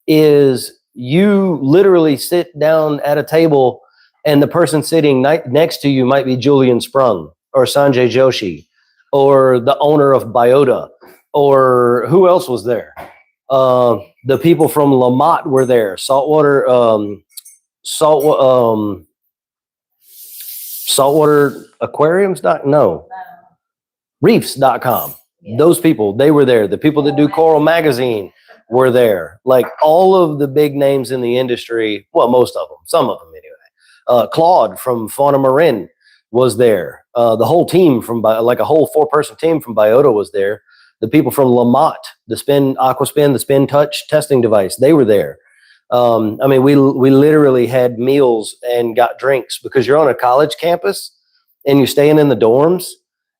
A: is you literally sit down at a table and the person sitting next to you might be Julian Sprung or Sanjay Joshi or the owner of Biota or who else was there? The people from Lamont were there. Saltwater Aquariums. No. Reefs.com.
B: Yeah.
A: Those people, they were there. The people that do Coral Magazine were there. Like all of the big names in the industry. Well, most of them. Some of them anyway. Claude from Fauna Marin was there. The whole team from like a whole 4-person team from Biota was there. The people from Lamont, the Aquaspin, the Spin Touch testing device, they were there. I mean, we literally had meals and got drinks because you're on a college campus and you're staying in the dorms.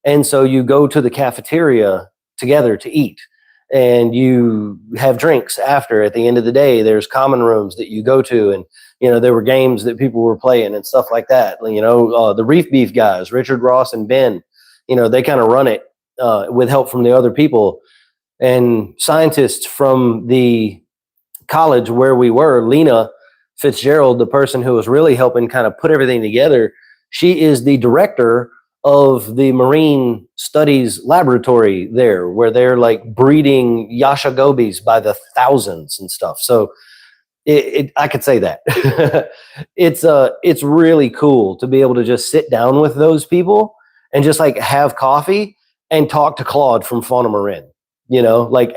A: And so you go to the cafeteria together to eat and you have drinks after. At the end of the day, there's common rooms that you go to. And, you know, there were games that people were playing and stuff like that. You know, the Reef Beef guys, Richard Ross and Ben, you know, they kind of run it with help from the other people. And scientists from the college where we were, Lena Fitzgerald, the person who was really helping kind of put everything together, she is the director of the marine studies laboratory there, where they're like breeding yasha gobies by the thousands and stuff. So I could say that it's really cool to be able to just sit down with those people and just like have coffee and talk to Claude from Fauna Marin, you know, like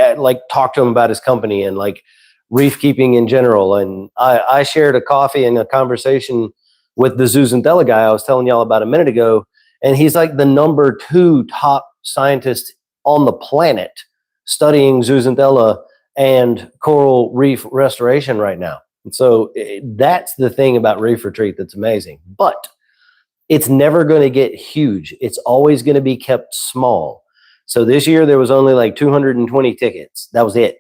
A: talk to him about his company and like reef keeping in general. And I shared a coffee and a conversation with the Zooxanthella guy I was telling y'all about a minute ago. And he's like the number 2 top scientist on the planet studying Zooxanthella and coral reef restoration right now. And so that's the thing about Reef Retreat that's amazing. But it's never going to get huge. It's always going to be kept small. So this year there was only like 220 tickets. That was it.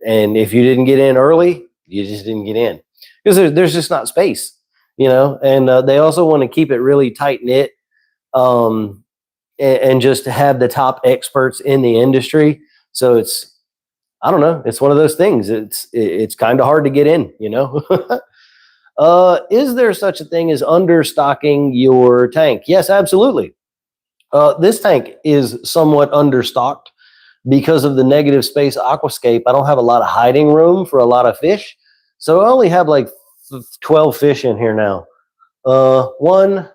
A: And if you didn't get in early, you just didn't get in because there's just not space, you know. And they also want to keep it really tight knit, and just have the top experts in the industry. So it's, I don't know, it's one of those things. It's kind of hard to get in, you know. Is there such a thing as understocking your tank? Yes, absolutely. This tank is somewhat understocked because of the negative space aquascape. I don't have a lot of hiding room for a lot of fish. So I only have like 12 fish in here now. 1,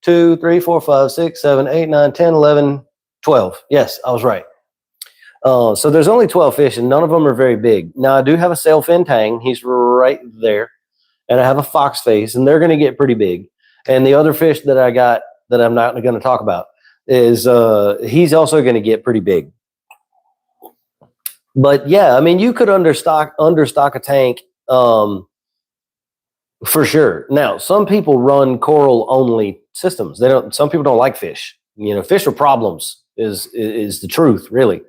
A: 2, 3, 4, 5, 6, 7, 8, 9, 10, 11, 12. Yes, I was right. So there's only 12 fish and none of them are very big. Now I do have a sailfin tang. He's right there. And I have a fox face and they're going to get pretty big. And the other fish that I got that I'm not going to talk about is he's also going to get pretty big. But yeah, I mean, you could understock a tank for sure. Now, some people run coral only systems. Some people don't like fish. You know, fish are problems is the truth, really.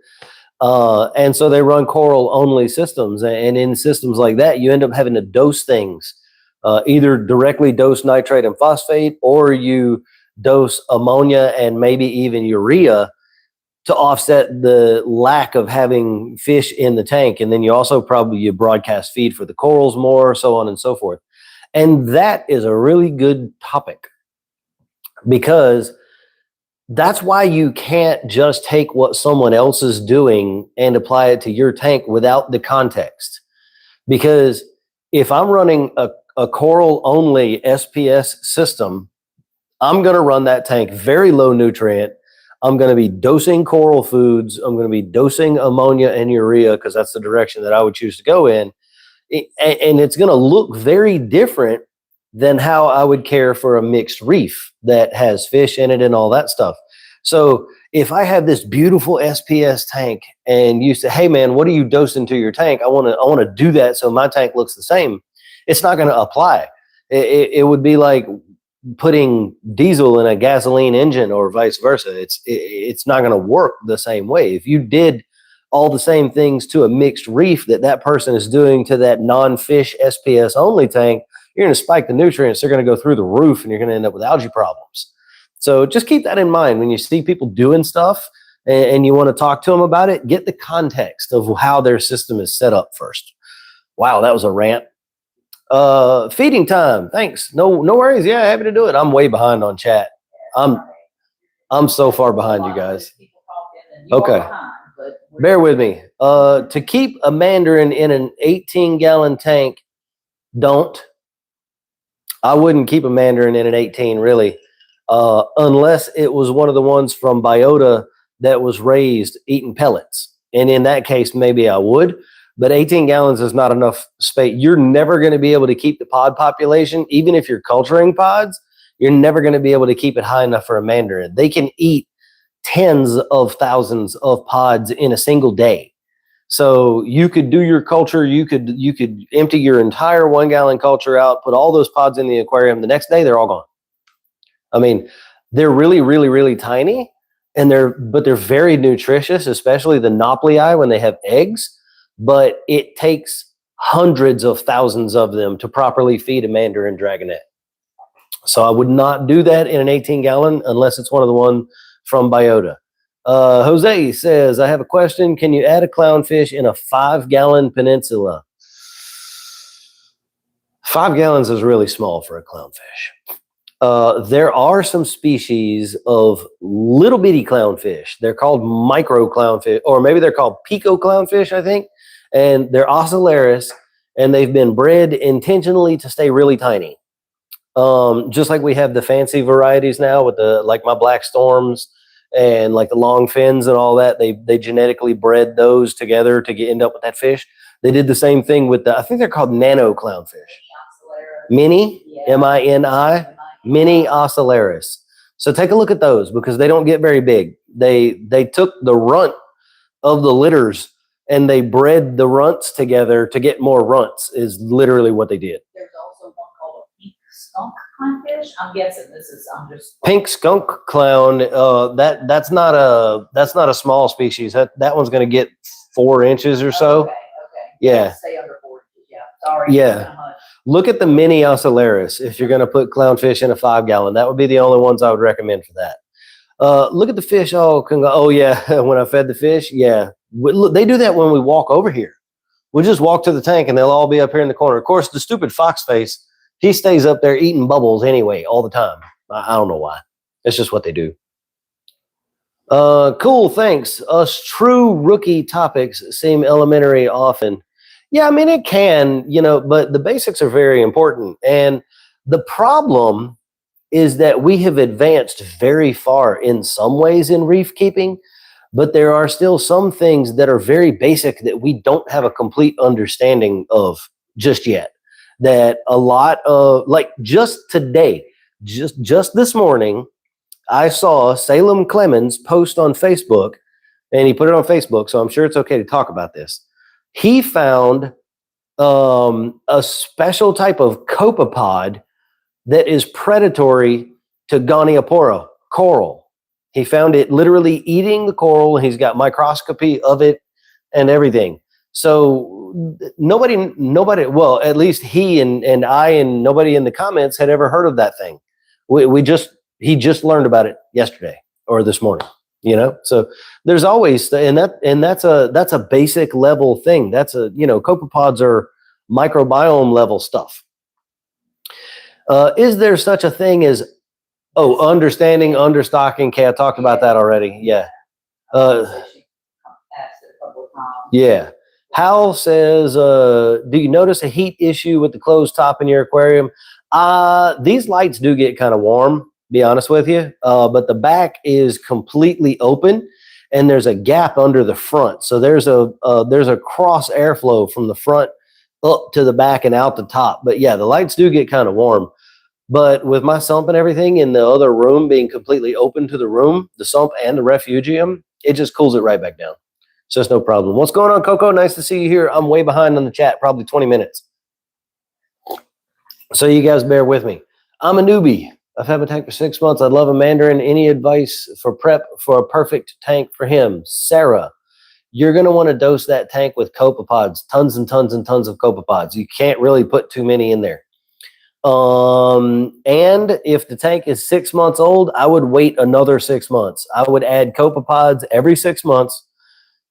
A: And so they run coral only systems. And in systems like that, you end up having to dose things, either directly dose nitrate and phosphate, or you dose ammonia and maybe even urea to offset the lack of having fish in the tank. And then you also probably you broadcast feed for the corals more, so on and so forth. And that is a really good topic, because that's why you can't just take what someone else is doing and apply it to your tank without the context. Because if I'm running a coral only SPS system, I'm going to run that tank very low nutrient. I'm going to be dosing coral foods. I'm going to be dosing ammonia and urea, because that's the direction that I would choose to go in. And it's going to look very different than how I would care for a mixed reef that has fish in it and all that stuff. So if I have this beautiful SPS tank and you say, hey man, what are you dosing to your tank? I want to do that so my tank looks the same. It's not going to apply. It would be like putting diesel in a gasoline engine or vice versa. It's not going to work the same way. If you did all the same things to a mixed reef that person is doing to that non-fish SPS only tank, you're going to spike the nutrients. They're going to go through the roof, and you're going to end up with algae problems. So just keep that in mind when you see people doing stuff and you want to talk to them about it. Get the context of how their system is set up first. Wow, that was a rant. Feeding time. Thanks. No worries. Yeah, happy to do it. I'm way behind on chat. I'm so far behind you guys. Okay. Bear with me. To keep a mandarin in an 18-gallon tank, I wouldn't keep a mandarin in an 18 really, unless it was one of the ones from biota that was raised eating pellets. And in that case, maybe I would. But 18 gallons is not enough space. You're never going to be able to keep the pod population, even if you're culturing pods, you're never going to be able to keep it high enough for a mandarin. They can eat tens of thousands of pods in a single day. So you could do your culture, you could empty your entire 1 gallon culture out, put all those pods in the aquarium. The next day, they're all gone. I mean, they're really, really, really tiny, but they're very nutritious, especially the nauplii when they have eggs. But it takes hundreds of thousands of them to properly feed a mandarin dragonet. So I would not do that in an 18 gallon unless it's one of the one from biota. Jose says, I have a question. Can you add a clownfish in a 5-gallon peninsula? 5 gallons is really small for a clownfish. There are some species of little bitty clownfish. They're called micro clownfish, or maybe they're called pico clownfish, I think. And they're ocellaris, and they've been bred intentionally to stay really tiny. Just like we have the fancy varieties now with like my black storms and like the long fins and all that. They genetically bred those together to end up with that fish. They did the same thing with I think they're called nano clownfish. Mini, yeah. M-I-N-I, mini ocellaris. So take a look at those, because they don't get very big. They took the runt of the litters and they bred the runts together to get more runts, is literally what they did.
B: There's also one called a pink skunk clownfish. I'm guessing I'm just
A: pink skunk clown. That's not a small species. That one's going to get 4 inches or so.
B: Okay.
A: Yeah.
B: Stay under 4 inches. Yeah. Sorry.
A: Yeah. Look at the mini ocellaris if you're going to put clownfish in a 5 gallon. That would be the only ones I would recommend for that. Look at the fish. Oh yeah. When I fed the fish, yeah. Look, they do that when we walk over here. We'll just walk to the tank and they'll all be up here in the corner. Of course, the stupid fox face, he stays up there eating bubbles anyway all the time. I don't know why. It's just what they do. Cool, thanks. Us true rookie topics seem elementary often. Yeah, I mean, it can, but the basics are very important. And the problem is that we have advanced very far in some ways in reef keeping, but there are still some things that are very basic that we don't have a complete understanding of just yet. That a lot of, like just today, just this morning, I saw Salem Clemens post on Facebook, and he put it on Facebook, so I'm sure it's okay to talk about this. He found a special type of copepod that is predatory to Goniopora coral. He found it literally eating the coral. He's got microscopy of it and everything. So nobody, well, at least he and I and nobody in the comments had ever heard of that thing. He just learned about it yesterday or this morning. you know. So there's always, and that's a basic level thing. That's a, you know, copepods are microbiome level stuff. Is there such a thing as, understanding understocking? Okay, I talked about that already. Yeah.
B: Asked it a couple of times.
A: Yeah. Hal says, do you notice a heat issue with the closed top in your aquarium? These lights do get kind of warm, be honest with you. But the back is completely open and there's a gap under the front. So there's a cross airflow from the front up to the back and out the top. But yeah, the lights do get kind of warm. But with my sump and everything in the other room being completely open to the room, the sump and the refugium, it just cools it right back down. So it's no problem. What's going on, Coco? Nice to see you here. I'm way behind on the chat, probably 20 minutes. So you guys bear with me. I'm a newbie. I've had my tank for 6 months. I'd love a Mandarin. Any advice for prep for a perfect tank for him? Sarah, you're going to want to dose that tank with copepods, tons and tons and tons of copepods. You can't really put too many in there. And if the tank is 6 months old, I would wait another 6 months. I would add copepods every 6 months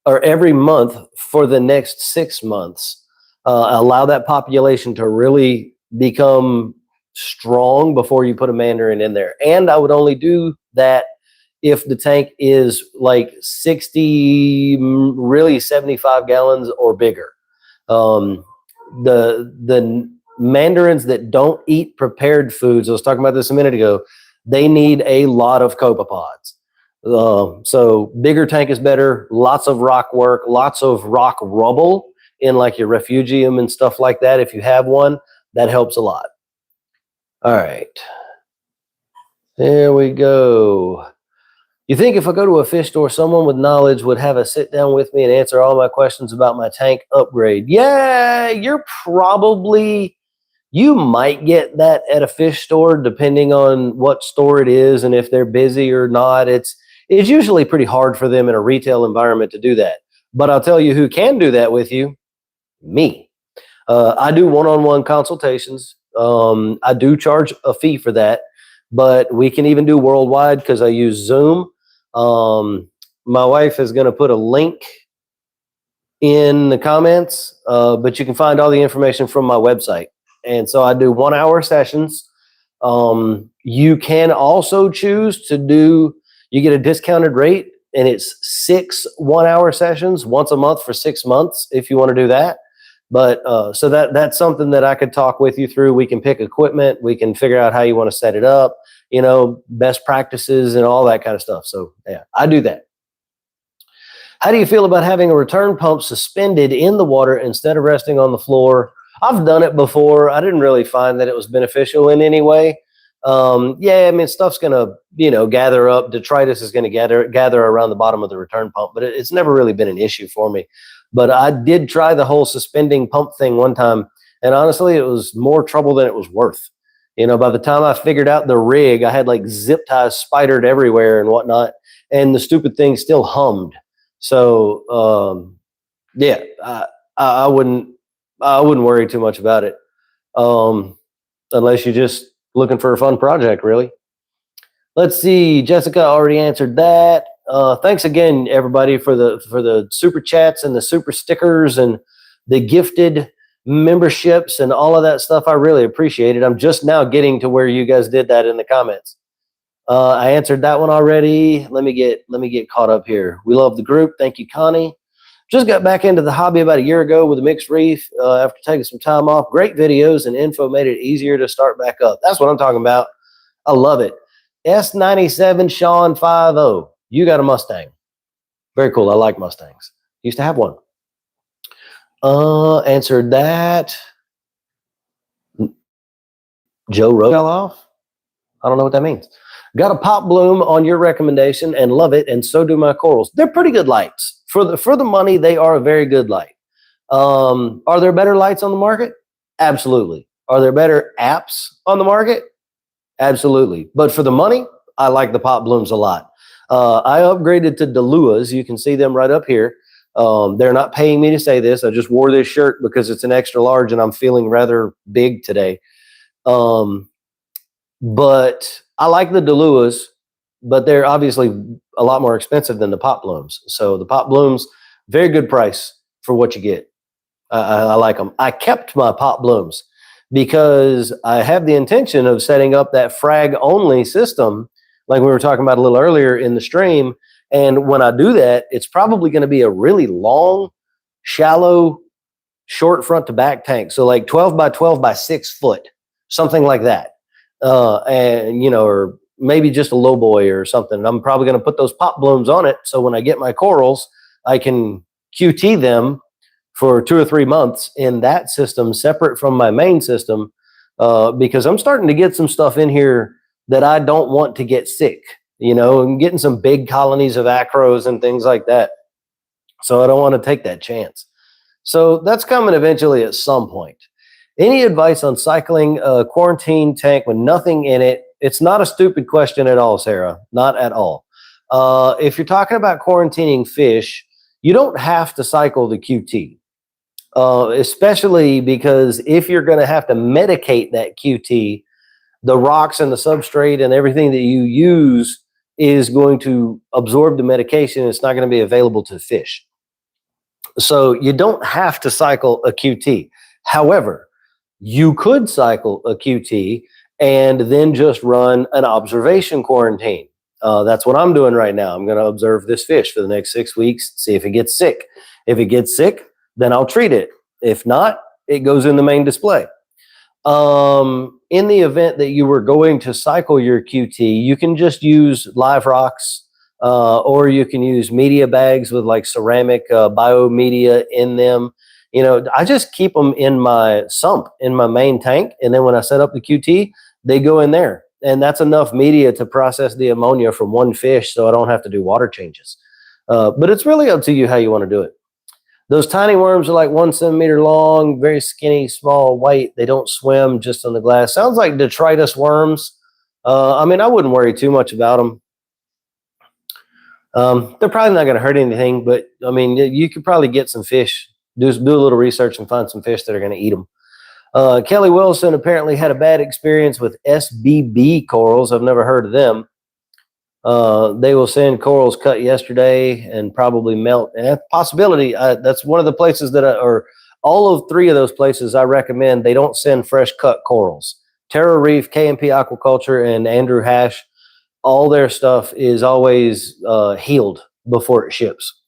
A: or every month for the next 6 months. Allow that population to really become strong before you put a Mandarin in there. And I would only do that if the tank is like 60, really 75 gallons or bigger. The Mandarins that don't eat prepared foods, I was talking about this a minute ago, they need a lot of copepods. So bigger tank is better, lots of rock work, lots of rock rubble in like your refugium and stuff like that. If you have one, that helps a lot. All right. There we go. You think if I go to a fish store, someone with knowledge would have a sit down with me and answer all my questions about my tank upgrade? Yeah, you might get that at a fish store, depending on what store it is and if they're busy or not. It's usually pretty hard for them in a retail environment to do that. But I'll tell you who can do that with you, me. I do one-on-one consultations. I do charge a fee for that, but we can even do worldwide because I use Zoom. My wife is going to put a link in the comments, but you can find all the information from my website. And so I do 1 hour sessions. You can also choose to do, you get a discounted rate and it's 6 1 hour sessions once a month for 6 months if you want to do that. But so that's something that I could talk with you through. We can pick equipment. We can figure out how you want to set it up, you know, best practices and all that kind of stuff. So yeah, I do that. How do you feel about having a return pump suspended in the water instead of resting on the floor? I've done it before. I didn't really find that it was beneficial in any way. Yeah, I mean, stuff's going to, you know, gather up. Detritus is going to gather around the bottom of the return pump, but it's never really been an issue for me. But I did try the whole suspending pump thing one time, and honestly, it was more trouble than it was worth. You know, by the time I figured out the rig, I had like zip ties spidered everywhere and whatnot, and the stupid thing still hummed. So, yeah, I wouldn't worry too much about it, unless you're just looking for a fun project, really. Let's see. Jessica already answered that. Thanks again, everybody, for the super chats and the super stickers and the gifted memberships and all of that stuff. I really appreciate it. I'm just now getting to where you guys did that in the comments. I answered that one already. Let me get caught up here. We love the group. Thank you, Connie. Just got back into the hobby about a year ago with a mixed reef after taking some time off. Great videos and info made it easier to start back up. That's what I'm talking about. I love it. S97 Sean 50. You got a Mustang. Very cool. I like Mustangs. Used to have one. Answered that. Joe Rogan fell off. I don't know what that means. Got a pop bloom on your recommendation and love it, and so do my corals. They're pretty good lights. For the money, they are a very good light. Are there better lights on the market? Absolutely. Are there better apps on the market? Absolutely. But for the money, I like the pop blooms a lot. I upgraded to Deluas. You can see them right up here. They're not paying me to say this. I just wore this shirt because it's an extra large and I'm feeling rather big today. But I like the Deluas. but they're obviously a lot more expensive than the pop blooms. So the pop blooms, very good price for what you get. I like them. I kept my pop blooms because I have the intention of setting up that frag only system, like we were talking about a little earlier in the stream. And when I do that, it's probably going to be a really long, shallow, short front to back tank. So like 12 by 12 by 6 foot, something like that. And, or maybe just a low boy or something. I'm probably going to put those pop blooms on it. So when I get my corals, I can QT them for 2 or 3 months in that system, separate from my main system, because I'm starting to get some stuff in here that I don't want to get sick. I'm getting some big colonies of acros and things like that. So I don't want to take that chance. So that's coming eventually at some point. Any advice on cycling a quarantine tank with nothing in it? It's not a stupid question at all, Sarah. Not at all. If you're talking about quarantining fish, you don't have to cycle the QT, especially because if you're going to have to medicate that QT, the rocks and the substrate and everything that you use is going to absorb the medication. It's not going to be available to fish. So you don't have to cycle a QT. However, you could cycle a QT and then just run an observation quarantine. That's what I'm doing right now. I'm going to observe this fish for the next 6 weeks, see if it gets sick. If it gets sick, then I'll treat it. If not, it goes in the main display. In the event that you were going to cycle your QT, you can just use live rocks, or you can use media bags with like ceramic biomedia in them. I just keep them in my sump in my main tank, and then when I set up the QT, they go in there, and that's enough media to process the ammonia from one fish, so I don't have to do water changes. But it's really up to you how you want to do it. Those tiny worms are like 1 centimeter long, very skinny, small, white. They don't swim, just on the glass. Sounds like detritus worms. I wouldn't worry too much about them. They're probably not going to hurt anything, but you could probably get some fish. Do a little research and find some fish that are going to eat them. Kelly Wilson apparently had a bad experience with SBB corals. I've never heard of them. They will send corals cut yesterday and probably melt. And possibility, that's one of the places or all of 3 of those places I recommend they don't send fresh cut corals. Terra Reef, KMP Aquaculture, and Andrew Hash, all their stuff is always healed before it ships.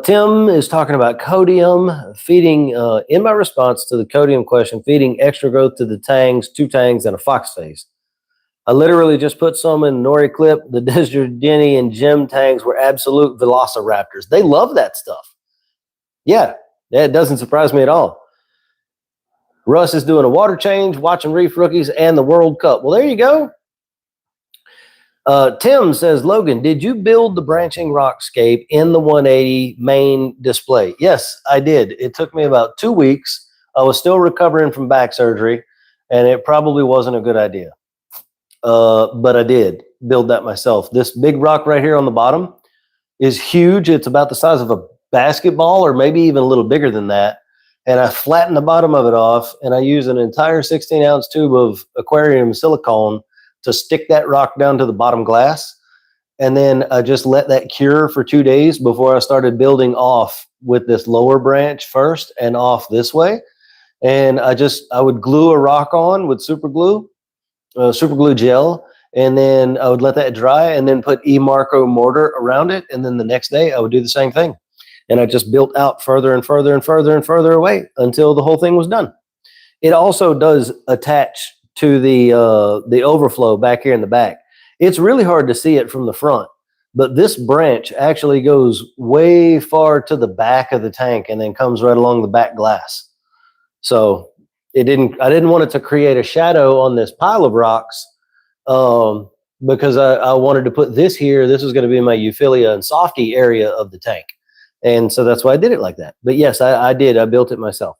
A: Tim is talking about codium feeding. In my response to the codium question, feeding extra growth to the tangs, 2 tangs, and a fox phase. I literally just put some in Nori Clip. The Desert Denny and Gem tangs were absolute velociraptors. They love that stuff. Yeah, it doesn't surprise me at all. Russ is doing a water change, watching Reef Rookies and the World Cup. Well, there you go. Tim says, Logan, did you build the branching rockscape in the 180 main display? Yes, I did. It took me about 2 weeks. I was still recovering from back surgery, and it probably wasn't a good idea. But I did build that myself. This big rock right here on the bottom is huge. It's about the size of a basketball, or maybe even a little bigger than that. And I flattened the bottom of it off, and I used an entire 16-ounce tube of aquarium silicone to stick that rock down to the bottom glass. And then I just let that cure for 2 days before I started building off with this lower branch first and off this way. And I would glue a rock on with super glue gel, and then I would let that dry and then put E-Marco mortar around it. And then the next day I would do the same thing. And I just built out further and further and further and further away until the whole thing was done. It also does attach to the overflow back here in the back. It's really hard to see it from the front, but this branch actually goes way far to the back of the tank and then comes right along the back glass. So I didn't want it to create a shadow on this pile of rocks, because I wanted to put this here. This was going to be my Euphilia and Softy area of the tank. And so that's why I did it like that. But yes, I did. I built it myself.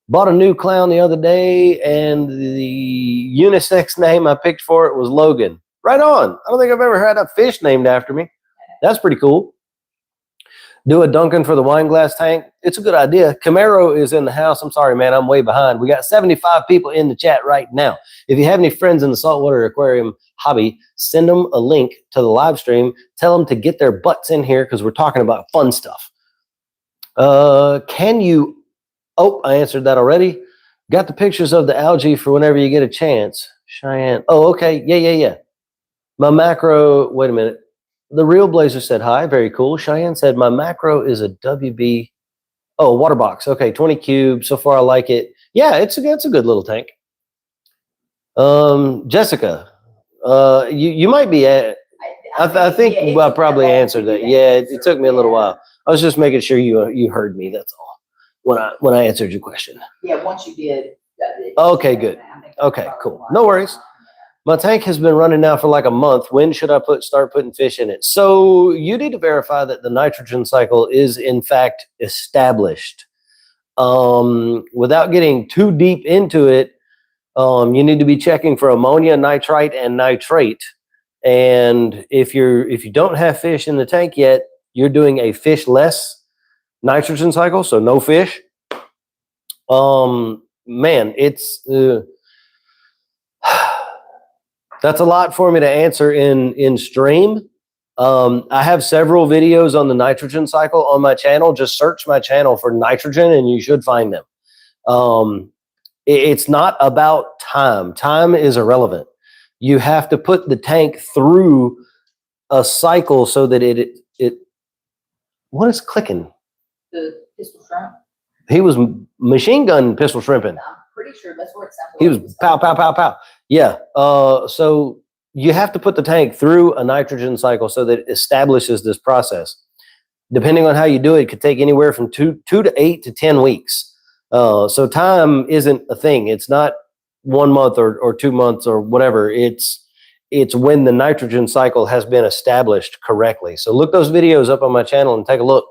A: Bought a new clown the other day, and the unisex name I picked for it was Logan. Right on. I don't think I've ever had a fish named after me. That's pretty cool. Do a Duncan for the wine glass tank. It's a good idea. Camaro is in the house. I'm sorry, man. I'm way behind. We got 75 people in the chat right now. If you have any friends in the saltwater aquarium hobby, send them a link to the live stream. Tell them to get their butts in here because we're talking about fun stuff. Can you? Oh, I answered that already. Got the pictures of the algae for whenever you get a chance. Cheyenne. Oh, okay. Yeah. My macro. Wait a minute. The Real Blazer said hi. Very cool. Cheyenne said my macro is a WB. Oh, water box. Okay, 20 cubes. So far, I like it. Yeah, it's a good little tank. Jessica, you might be at. I think I probably answered that. Yeah, it took me a little while. I was just making sure you heard me. That's all. When I answered your question.
B: Yeah, once you did.
A: Okay, good. Okay, cool. No worries. My tank has been running now for like a month. When should I start putting fish in it? So you need to verify that the nitrogen cycle is in fact established. Without getting too deep into it, you need to be checking for ammonia, nitrite, and nitrate. And if you don't have fish in the tank yet, you're doing a fish-less nitrogen cycle, so no fish. Man, it's that's a lot for me to answer in stream. I have several videos on the nitrogen cycle on my channel. Just search my channel for nitrogen and you should find them. It's not about time. Time is irrelevant. You have to put the tank through a cycle so that it what is clicking?
B: The pistol shrimp.
A: He was machine gun pistol shrimping.
B: I'm pretty sure that's where it sounded.
A: He was pow, pow, pow, pow. Yeah. So you have to put the tank through a nitrogen cycle so that it establishes this process. Depending on how you do it, it could take anywhere from 2 to 8 to 10 weeks. So time isn't a thing. It's not 1 month or 2 months or whatever. It's when the nitrogen cycle has been established correctly. So look those videos up on my channel and take a look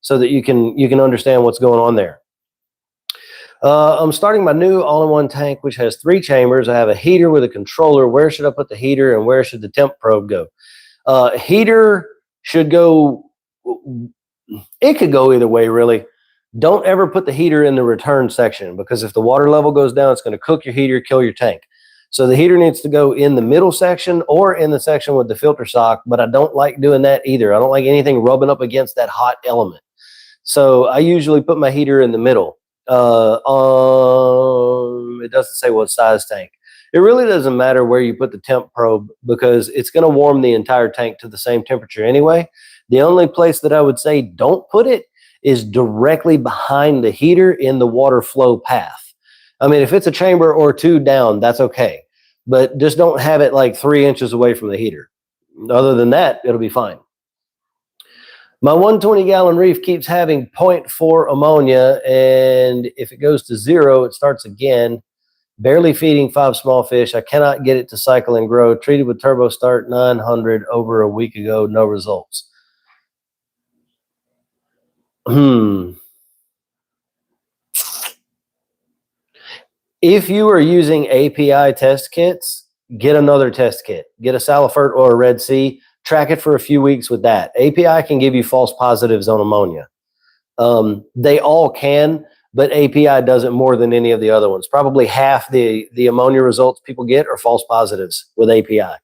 A: so that you can understand what's going on there. I'm starting my new all-in-one tank, which has 3 chambers. I have a heater with a controller. Where should I put the heater and where should the temp probe go? Heater should go, it could go either way, really. Don't ever put the heater in the return section because if the water level goes down, it's going to cook your heater, kill your tank. So the heater needs to go in the middle section or in the section with the filter sock, but I don't like doing that either. I don't like anything rubbing up against that hot element. So I usually put my heater in the middle. It doesn't say what size tank. It really doesn't matter where you put the temp probe because it's going to warm the entire tank to the same temperature anyway. The only place that I would say don't put it is directly behind the heater in the water flow path. I mean, if it's a chamber or 2 down, that's okay. But just don't have it like 3 inches away from the heater. Other than that, it'll be fine. My 120-gallon Reef keeps having 0.4 ammonia, and if it goes to 0, it starts again. Barely feeding 5 small fish. I cannot get it to cycle and grow. Treated with Turbo Start 900 over a week ago. No results. If you are using API test kits, get another test kit. Get a Saltwater or a Red Sea. Track it for a few weeks with that. API can give you false positives on ammonia. They all can, but API does it more than any of the other ones. Probably half the ammonia results people get are false positives with API.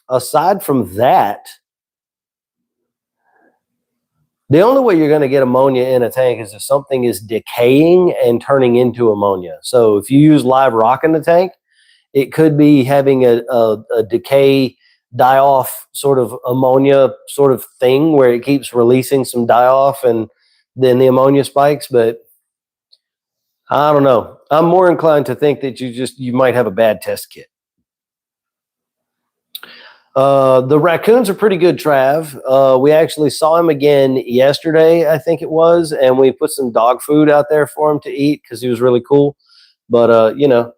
A: Aside from that, the only way you're going to get ammonia in a tank is if something is decaying and turning into ammonia. So if you use live rock in the tank, it could be having a decay die-off sort of ammonia sort of thing where it keeps releasing some die-off and then the ammonia spikes. But I don't know. I'm more inclined to think that you might have a bad test kit. The raccoons are pretty good, Trav. We actually saw him again yesterday, I think it was, and we put some dog food out there for him to eat because he was really cool. But, you know,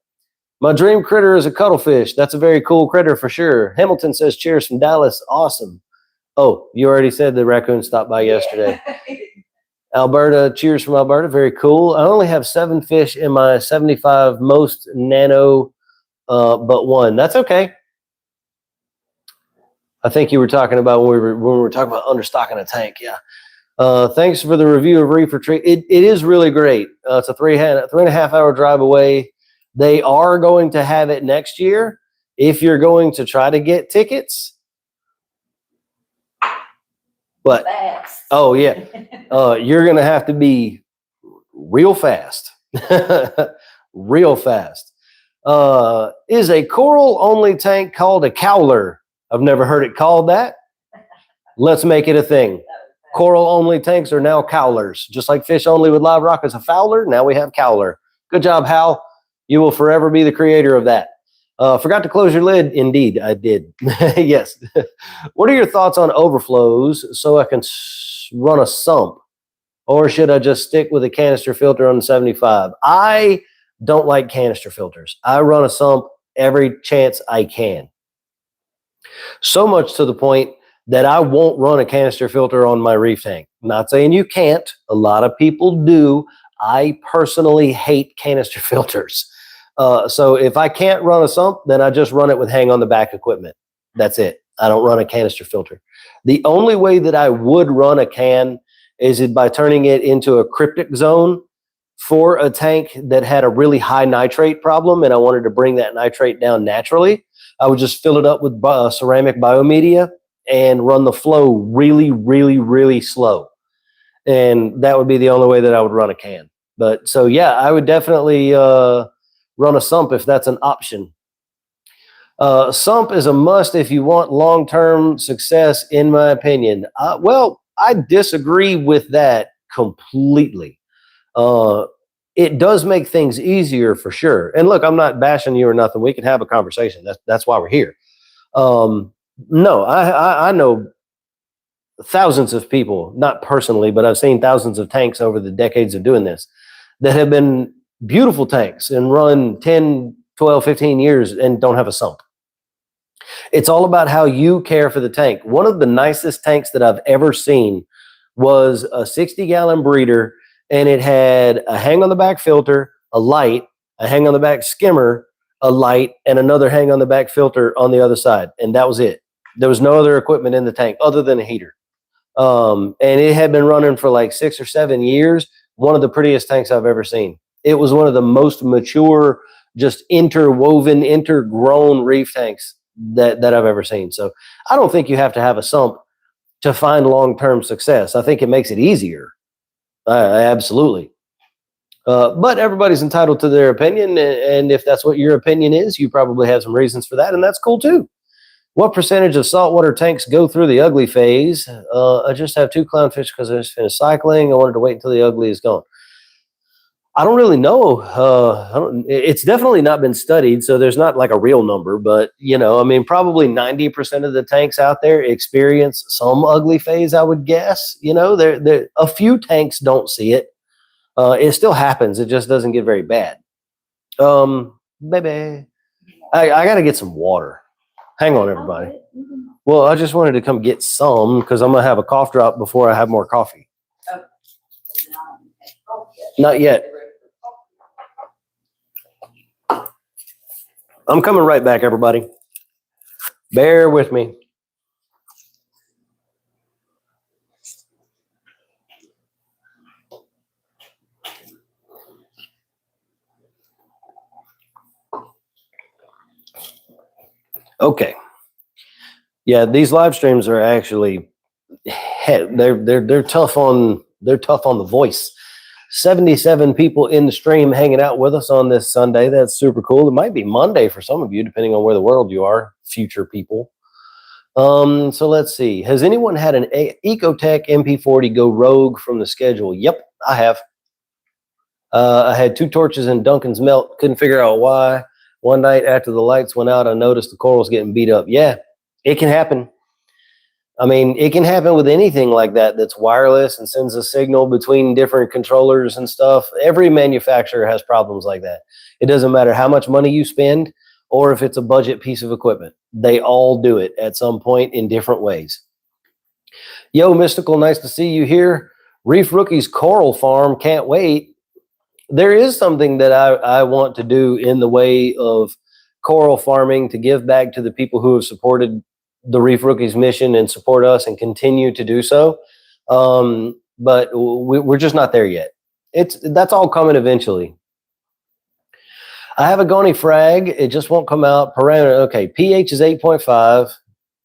A: my dream critter is a cuttlefish. That's a very cool critter for sure. Hamilton says, cheers from Dallas. Awesome. Oh, you already said the raccoon stopped by yesterday. Alberta, cheers from Alberta. Very cool. I only have 7 fish in my 75 most nano, but 1. That's okay. I think you were talking about when we were talking about understocking a tank. Yeah. Thanks for the review of Reef Retreat. It is really great. It's a 3.5 hour drive away. They are going to have it next year. If you're going to try to get tickets, but
B: Fast.
A: oh yeah, you're going to have to be real fast, real fast. Is a coral only tank called a cowler? I've never heard it called that. Let's make it a thing. Coral only tanks are now cowlers, just like fish only with live rock is a fowler. Now we have cowler. Good job, Hal. You will forever be the creator of that. Forgot to close your lid. Indeed, I did. Yes. What are your thoughts on overflows so I can run a sump? Or should I just stick with a canister filter on the 75? I don't like canister filters. I run a sump every chance I can. So much to the point that I won't run a canister filter on my reef tank. I'm not saying you can't. A lot of people do. I personally hate canister filters. So if I can't run a sump, then I just run it with hang on the back equipment. That's it. I don't run a canister filter. The only way that I would run a can is by turning it into a cryptic zone for a tank that had a really high nitrate problem, and I wanted to bring that nitrate down naturally. I would just fill it up with ceramic biomedia and run the flow really, really, really slow. And that would be the only way that I would run a can. But so, yeah, I would definitely run a sump if that's an option. Sump is a must if you want long-term success, in my opinion. Well, I disagree with that completely. It does make things easier for sure. And look, I'm not bashing you or nothing. We can have a conversation. That's why we're here. No, I know thousands of people, not personally, but I've seen thousands of tanks over the decades of doing this that have been beautiful tanks and run 10, 12, 15 years and don't have a sump. It's all about how you care for the tank. One of the nicest tanks that I've ever seen was a 60-gallon breeder, and it had a hang on the back filter, a light, a hang on the back skimmer, a light, and another hang on the back filter on the other side. And that was it. There was no other equipment in the tank other than a heater. And it had been running for like 6 or 7 years. One of the prettiest tanks I've ever seen. It was one of the most mature, just interwoven, intergrown reef tanks that I've ever seen. So I don't think you have to have a sump to find long-term success. I think it makes it easier. Absolutely. But everybody's entitled to their opinion. And if that's what your opinion is, you probably have some reasons for that. And that's cool too. What percentage of saltwater tanks go through the ugly phase? I just have 2 clownfish because I just finished cycling. I wanted to wait until the ugly is gone. I don't really know. It's definitely not been studied, so there's not like a real number. But, you know, I mean, probably 90% of the tanks out there experience some ugly phase, I would guess. You know, a few tanks don't see it. It still happens. It just doesn't get very bad. Baby, I got to get some water. Hang on, everybody. Well, I just wanted to come get some because I'm going to have a cough drop before I have more coffee. Not yet. I'm coming right back, everybody. Bear with me. Okay. Yeah, these live streams are actually they're tough on the voice. 77 people in the stream hanging out with us on this Sunday. That's super cool. It might be Monday for some of you, depending on where the world you are, future people. So let's see. Has anyone had an Ecotech MP40 go rogue from the schedule? Yep, I have. I had 2 torches in Duncan's melt. Couldn't figure out why. One night after the lights went out, I noticed the corals getting beat up. Yeah, it can happen. I mean, it can happen with anything like that that's wireless and sends a signal between different controllers and stuff. Every manufacturer has problems like that. It doesn't matter how much money you spend or if it's a budget piece of equipment. They all do it at some point in different ways. Yo, Mystical, nice to see you here. Reef Rookies Coral Farm, can't wait. There is something that I want to do in the way of coral farming to give back to the people who have supported the Reef Rookies mission and support us and continue to do so. But we're just not there yet. That's all coming eventually. I have a Goni frag. It just won't come out. Parameter, okay. pH is 8.5.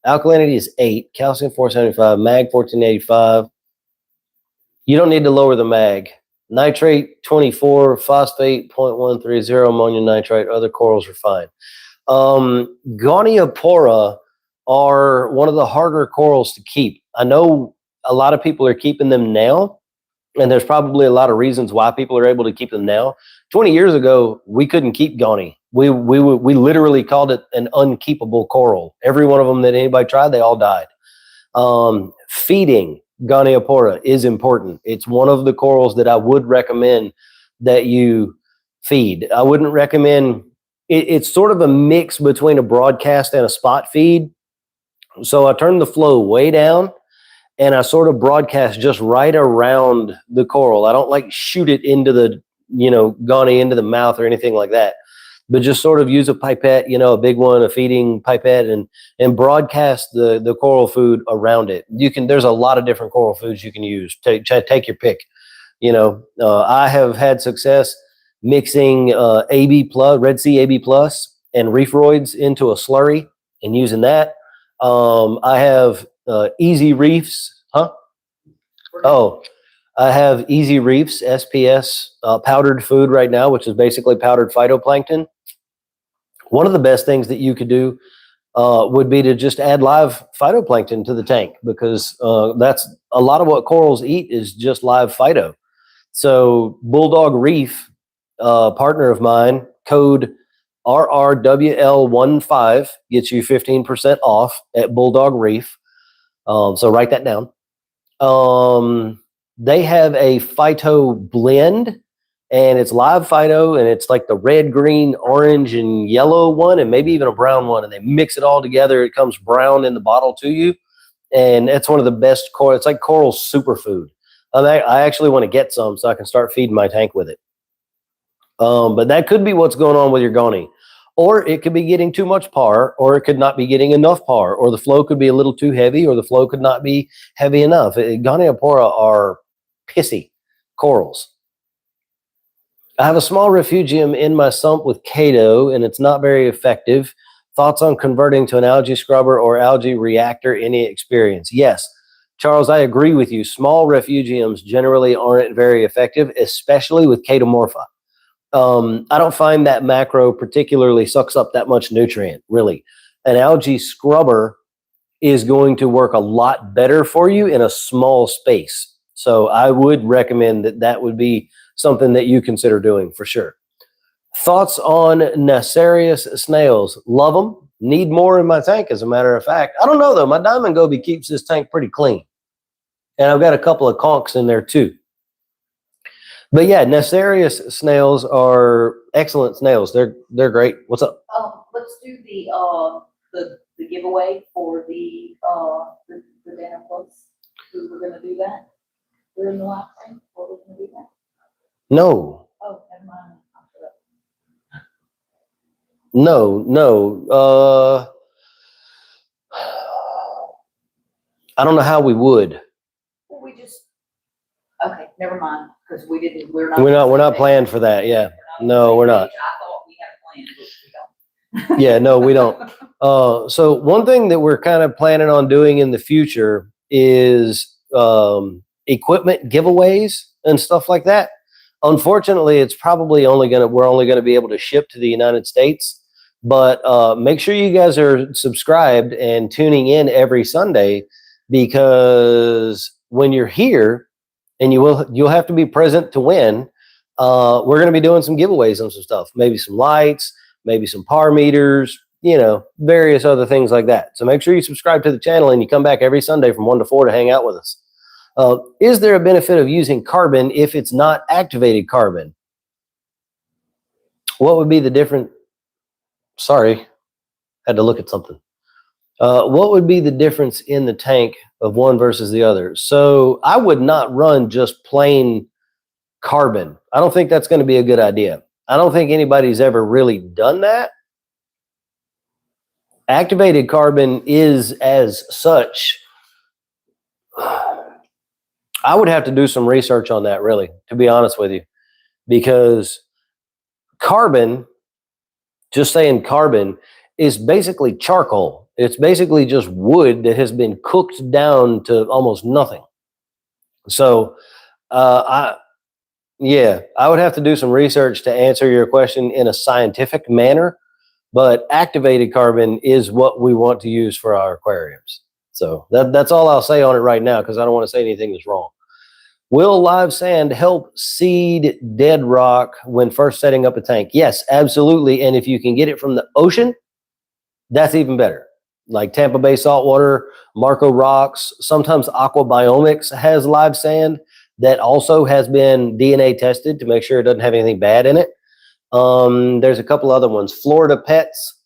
A: Alkalinity is 8. Calcium 475. Mag 1485. You don't need to lower the mag. Nitrate 24. Phosphate 0.130. Ammonia nitrate. Other corals are fine. Goniopora are one of the harder corals to keep. I know a lot of people are keeping them now, and there's probably a lot of reasons why people are able to keep them now. 20 years ago, we couldn't keep Goni. We literally called it an unkeepable coral. Every one of them that anybody tried, they all died. Feeding Goniopora is important. It's one of the corals that I would recommend that you feed. I wouldn't recommend it's sort of a mix between a broadcast and a spot feed. So I turn the flow way down and I sort of broadcast just right around the coral. I don't like shoot it into the, Goni into the mouth or anything like that, but just sort of use a pipette, a big one, a feeding pipette, and broadcast the coral food around it. There's a lot of different coral foods you can use. Take your pick. I have had success mixing AB plus, Red Sea AB plus, and Reefroids into a slurry and using that. I have Easy Reefs, I have Easy Reefs SPS powdered food right now, which is basically powdered phytoplankton. One of the best things that you could do would be to just add live phytoplankton to the tank, because that's a lot of what corals eat is just live phyto. So Bulldog Reef, partner of mine, code RRWL15 gets you 15% off at Bulldog Reef. So write that down. They have a phyto blend, and it's live phyto, and it's like the red, green, orange, and yellow one, and maybe even a brown one, and they mix it all together. It comes brown in the bottle to you, and it's one of the best coral. It's like coral superfood. I actually want to get some so I can start feeding my tank with it. But that could be what's going on with your Goni. Or it could be getting too much par, or it could not be getting enough par, or the flow could be a little too heavy, or the flow could not be heavy enough. Goniopora are pissy corals. I have a small refugium in my sump with Chaeto, and it's not very effective. Thoughts on converting to an algae scrubber or algae reactor? Any experience? Yes. Charles, I agree with you. Small refugiums generally aren't very effective, especially with Chaetomorpha. I don't find that macro particularly sucks up that much nutrient, really. An algae scrubber is going to work a lot better for you in a small space. So I would recommend that would be something that you consider doing for sure. Thoughts on Nacerius snails? Love them. Need more in my tank, as a matter of fact. I don't know, though. My diamond goby keeps this tank pretty clean. And I've got a couple of conchs in there, too. But yeah, Nacerius snails are excellent snails. They're great. What's up?
B: Let's do the giveaway for the dinner plus. We were gonna do that. We're in the live stream. What we're gonna do that?
A: No.
B: Oh, never mind.
A: No. I don't know how we would.
B: Well, okay, never mind, because we're
A: not planned for that. Yeah. No, we're not.
B: I thought we had a plan, but we don't.
A: Yeah, no, we don't. So one thing that we're kind of planning on doing in the future is equipment giveaways and stuff like that. Unfortunately, it's probably we're only gonna be able to ship to the United States. But make sure you guys are subscribed and tuning in every Sunday, because when you're here, and you'll have to be present to win. We're going to be doing some giveaways on some stuff, maybe some lights, maybe some par meters, various other things like that. So make sure you subscribe to the channel and you come back every Sunday from 1 to 4 to hang out with us. Is there a benefit of using carbon if it's not activated carbon? What would be the difference? Sorry, had to look at something. What would be the difference in the tank of one versus the other? So I would not run just plain carbon. I don't think that's going to be a good idea. I don't think anybody's ever really done that. Activated carbon is as such. I would have to do some research on that, really, to be honest with you, because carbon, just saying carbon, is basically charcoal. It's basically just wood that has been cooked down to almost nothing. So, I would have to do some research to answer your question in a scientific manner. But activated carbon is what we want to use for our aquariums. So that's all I'll say on it right now, because I don't want to say anything that's wrong. Will live sand help seed dead rock when first setting up a tank? Yes, absolutely. And if you can get it from the ocean, that's even better. Like Tampa Bay Saltwater, Marco Rocks, sometimes Aquabiomics has live sand that also has been DNA tested to make sure it doesn't have anything bad in it. There's a couple other ones. Florida Pets,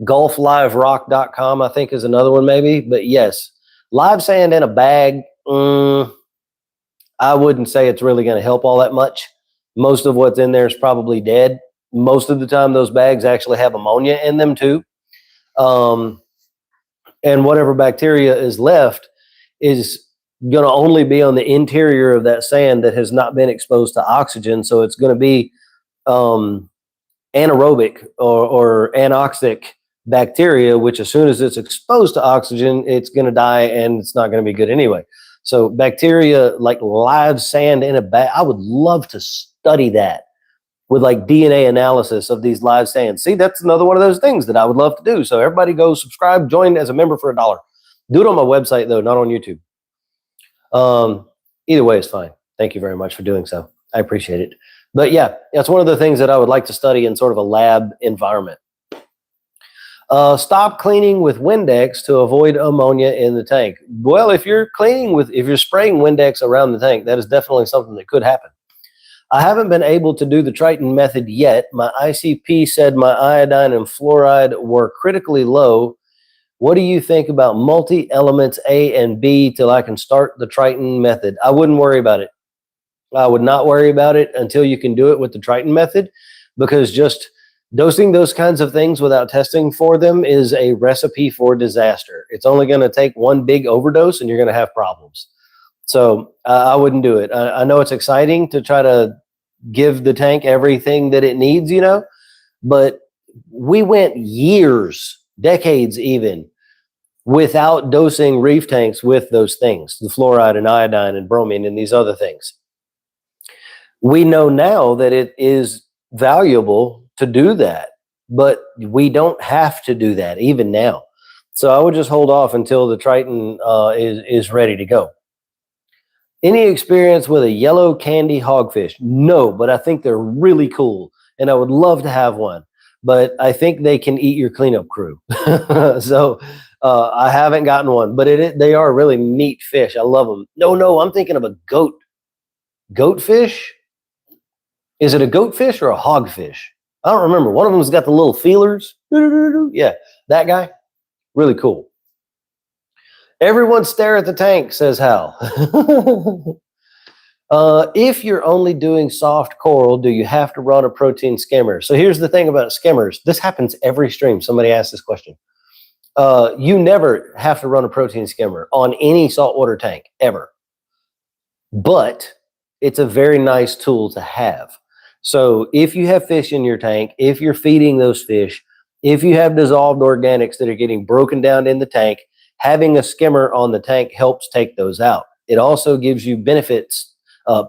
A: golfliverock.com, I think is another one maybe. But yes, live sand in a bag, I wouldn't say it's really going to help all that much. Most of what's in there is probably dead. Most of the time, those bags actually have ammonia in them too. And whatever bacteria is left is going to only be on the interior of that sand that has not been exposed to oxygen. So it's going to be anaerobic or anoxic bacteria, which as soon as it's exposed to oxygen, it's going to die and it's not going to be good anyway. So bacteria like live sand in a bag, I would love to study that with like DNA analysis of these live sands. See, that's another one of those things that I would love to do. So everybody go subscribe, join as a member for $1. Do it on my website though, not on YouTube. Either way is fine. Thank you very much for doing so. I appreciate it. But yeah, that's one of the things that I would like to study in sort of a lab environment. Stop cleaning with Windex to avoid ammonia in the tank. Well, if you're spraying Windex around the tank, that is definitely something that could happen. I haven't been able to do the Triton method yet. My ICP said my iodine and fluoride were critically low. What do you think about multi-elements A and B till I can start the Triton method? I wouldn't worry about it. I would not worry about it until you can do it with the Triton method, because just dosing those kinds of things without testing for them is a recipe for disaster. It's only going to take one big overdose and you're going to have problems. So I wouldn't do it. I know it's exciting to try to give the tank everything that it needs, but we went years, decades even, without dosing reef tanks with those things, the fluoride and iodine and bromine and these other things. We know now that it is valuable to do that, but we don't have to do that even now. So I would just hold off until the Triton is ready to go. Any experience with a yellow candy hogfish? No, but I think they're really cool, and I would love to have one. But I think they can eat your cleanup crew. So I haven't gotten one, but they are really neat fish. I love them. No, I'm thinking of a goatfish. Is it a goatfish or a hogfish? I don't remember. One of them's got the little feelers. Yeah, that guy. Really cool. Everyone stare at the tank, says Hal. If you're only doing soft coral, do you have to run a protein skimmer? So here's the thing about skimmers. This happens every stream. Somebody asked this question. You never have to run a protein skimmer on any saltwater tank, ever. But it's a very nice tool to have. So if you have fish in your tank, if you're feeding those fish, if you have dissolved organics that are getting broken down in the tank, having a skimmer on the tank helps take those out. It also gives you benefits,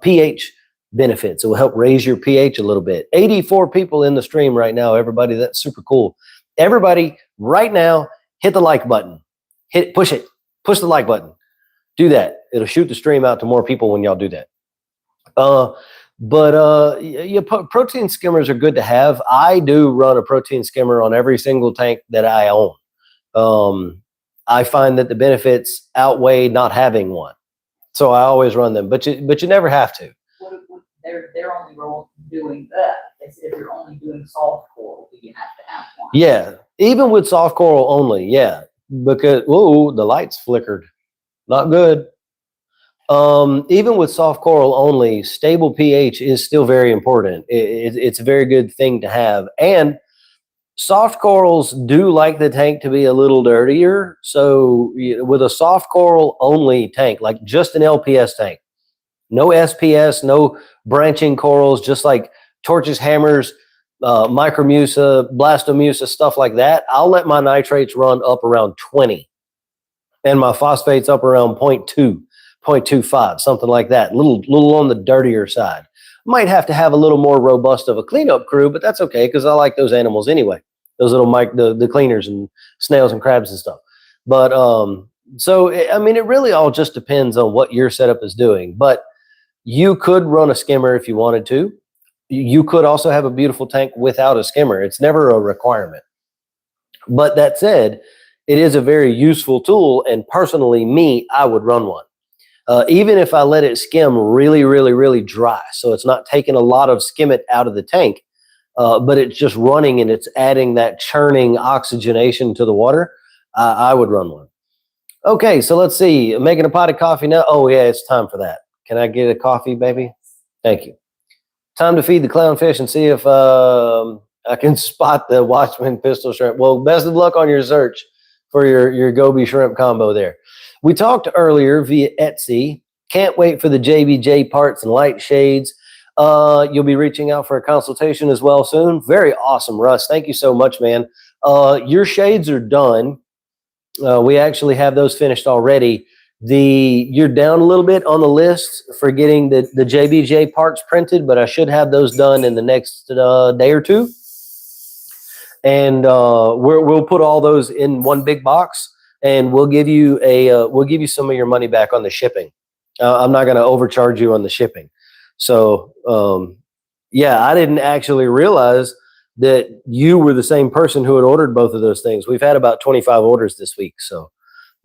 A: pH benefits. It will help raise your pH a little bit. 84 people in the stream right now, everybody. That's super cool. Everybody right now, hit the like button. Push the like button. Do that. It'll shoot the stream out to more people when y'all do that. Protein skimmers are good to have. I do run a protein skimmer on every single tank that I own. I find that the benefits outweigh not having one, so I always run them. But you never have to.
B: They're only doing that. They said if you're only doing soft coral, you have to have one.
A: Yeah, even with soft coral only. Yeah, because the lights flickered. Not good. Even with soft coral only, stable pH is still very important. It's a very good thing to have. And soft corals do like the tank to be a little dirtier. So with a soft coral only tank, like just an LPS tank, no SPS, no branching corals, just like torches, hammers, micromucil, blastomucil, stuff like that, I'll let my nitrates run up around 20 and my phosphates up around 0.2, 0.25, something like that. Little on the dirtier side. Might have to have a little more robust of a cleanup crew, but that's okay because I like those animals anyway. Those little the cleaners and snails and crabs and stuff. But so I mean, it really all just depends on what your setup is doing. But you could run a skimmer if you wanted to. You could also have a beautiful tank without a skimmer. It's never a requirement. But that said, it is a very useful tool. And personally, I would run one. Even if I let it skim really, really, really dry. So it's not taking a lot of skimmit out of the tank, but it's just running and it's adding that churning oxygenation to the water. I would run one. Okay, so let's see. I'm making a pot of coffee now. Oh, yeah, it's time for that. Can I get a coffee, baby? Thank you. Time to feed the clownfish and see if I can spot the Watchman pistol shrimp. Well, best of luck on your search for your goby shrimp combo there. We talked earlier via Etsy. Can't wait for the JBJ parts and light shades. You'll be reaching out for a consultation as well soon. Very awesome, Russ. Thank you so much, man. Your shades are done. We actually have those finished already. You're down a little bit on the list for getting the JBJ parts printed, but I should have those done in the next day or two. And we'll put all those in one big box, and we'll give you some of your money back on the shipping. I'm not going to overcharge you on the shipping. So yeah, I didn't actually realize that you were the same person who had ordered both of those things. We've had about 25 orders this week, so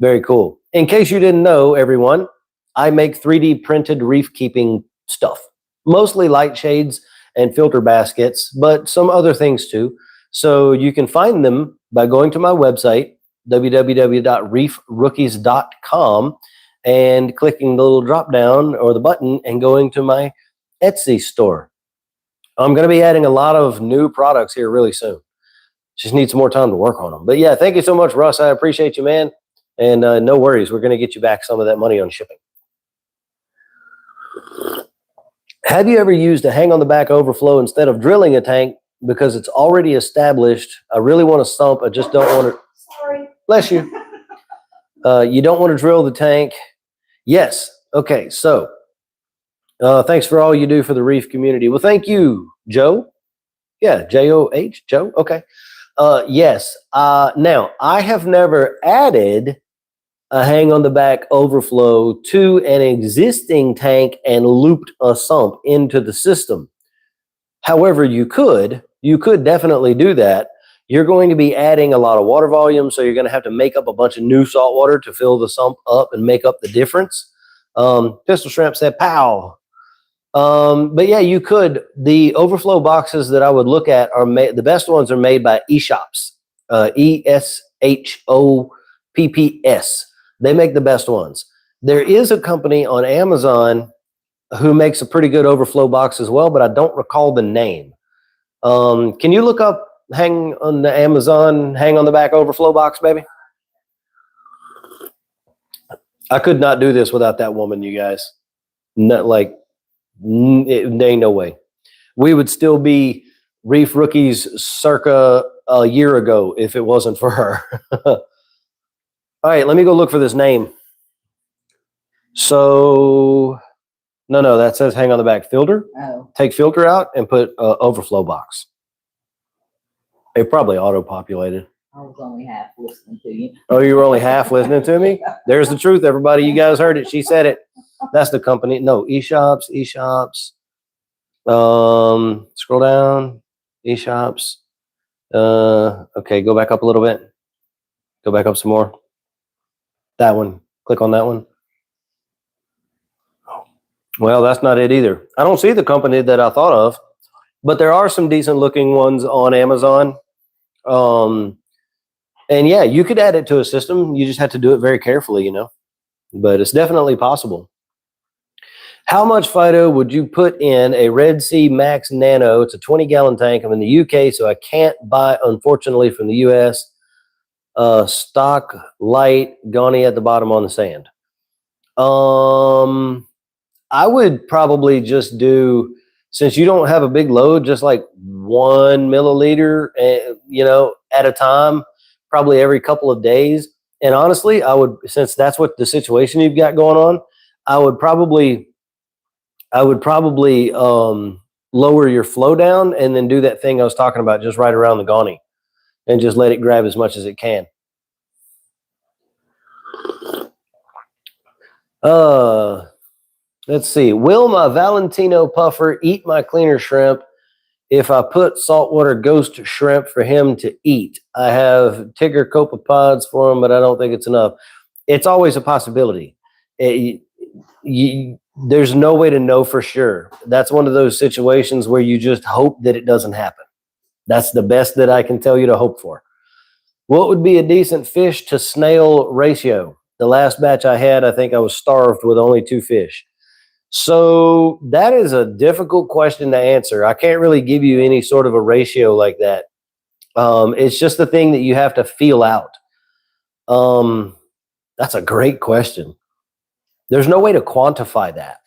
A: very cool. In case you didn't know, everyone, I make 3D printed reef keeping stuff, mostly light shades and filter baskets, but some other things too. So you can find them by going to my website, www.reefrookies.com, and clicking the little drop down or the button and going to my Etsy store. I'm going to be adding a lot of new products here really soon. Just need some more time to work on them. But yeah, thank you so much, Russ. I appreciate you, man. And no worries. We're going to get you back some of that money on shipping. Have you ever used a hang on the back overflow instead of drilling a tank because it's already established? I really want to sump. I just don't want to.
B: Sorry.
A: Bless you. You don't want to drill the tank. Yes. Okay. So thanks for all you do for the reef community. Well, thank you, Joe. Yeah. J-O-H. Joe. Okay. Yes. Now, I have never added a hang on the back overflow to an existing tank and looped a sump into the system. However, you could definitely do that. You're going to be adding a lot of water volume, so you're going to have to make up a bunch of new salt water to fill the sump up and make up the difference. Pistol Shrimp said, pow. But yeah, you could. The overflow boxes that I would look at are made, the best ones are made by eShops, ESHOPPS. They make the best ones. There is a company on Amazon who makes a pretty good overflow box as well, but I don't recall the name. Can you look up hang on the Amazon hang on the back overflow box, baby? I could not do this without that woman, you guys. Not like, there ain't no way. We would still be Reef Rookies circa a year ago if it wasn't for her. All right, let me go look for this name. So, no, that says hang on the back filter.
B: Oh.
A: Take filter out and put overflow box. It probably auto-populated.
B: I was only half listening to you.
A: Oh, you were only half listening to me? There's the truth, everybody. You guys heard it. She said it. That's the company. No, eShops. Scroll down. eShops. Okay, go back up a little bit. Go back up some more. That one. Click on that one. Well, that's not it either. I don't see the company that I thought of, but there are some decent looking ones on Amazon. And yeah, you could add it to a system. You just have to do it very carefully, you know, but it's definitely possible. How much Phyto would you put in a Red Sea Max Nano? It's a 20-gallon tank. I'm in the UK, so I can't buy, unfortunately, from the US. Stock light, Ghani at the bottom on the sand. I would probably just do, since you don't have a big load, just like 1 milliliter, at a time, probably every couple of days. And honestly, I would, since that's what the situation you've got going on, I would probably lower your flow down and then do that thing I was talking about just right around the Ghani and just let it grab as much as it can. Let's see. Will my Valentino puffer eat my cleaner shrimp if I put saltwater ghost shrimp for him to eat? I have Tigger copepods for him, but I don't think it's enough. It's always a possibility. There's no way to know for sure. That's one of those situations where you just hope that it doesn't happen. That's the best that I can tell you to hope for. What would be a decent fish to snail ratio? The last batch I had, I think I was starved with only 2 fish. So that is a difficult question to answer. I can't really give you any sort of a ratio like that. It's just the thing that you have to feel out. That's a great question. There's no way to quantify that.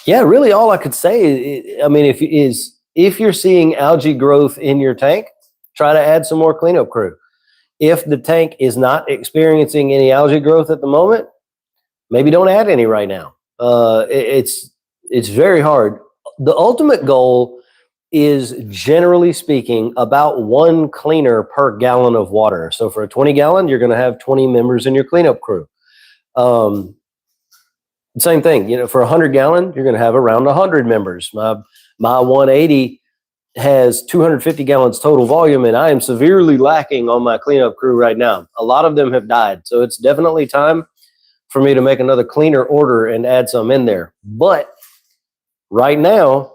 A: Yeah, really all I could say, I mean, if you're seeing algae growth in your tank, try to add some more cleanup crew. If the tank is not experiencing any algae growth at the moment, maybe don't add any right now. It's very hard. The ultimate goal is, generally speaking, about 1 cleaner per gallon of water. So for a 20-gallon, you're going to have 20 members in your cleanup crew. Same thing, for a 100-gallon, you're going to have around 100 members. My 180 has 250 gallons total volume, and I am severely lacking on my cleanup crew right now. A lot of them have died, so it's definitely time for me to make another cleaner order and add some in there. But right now,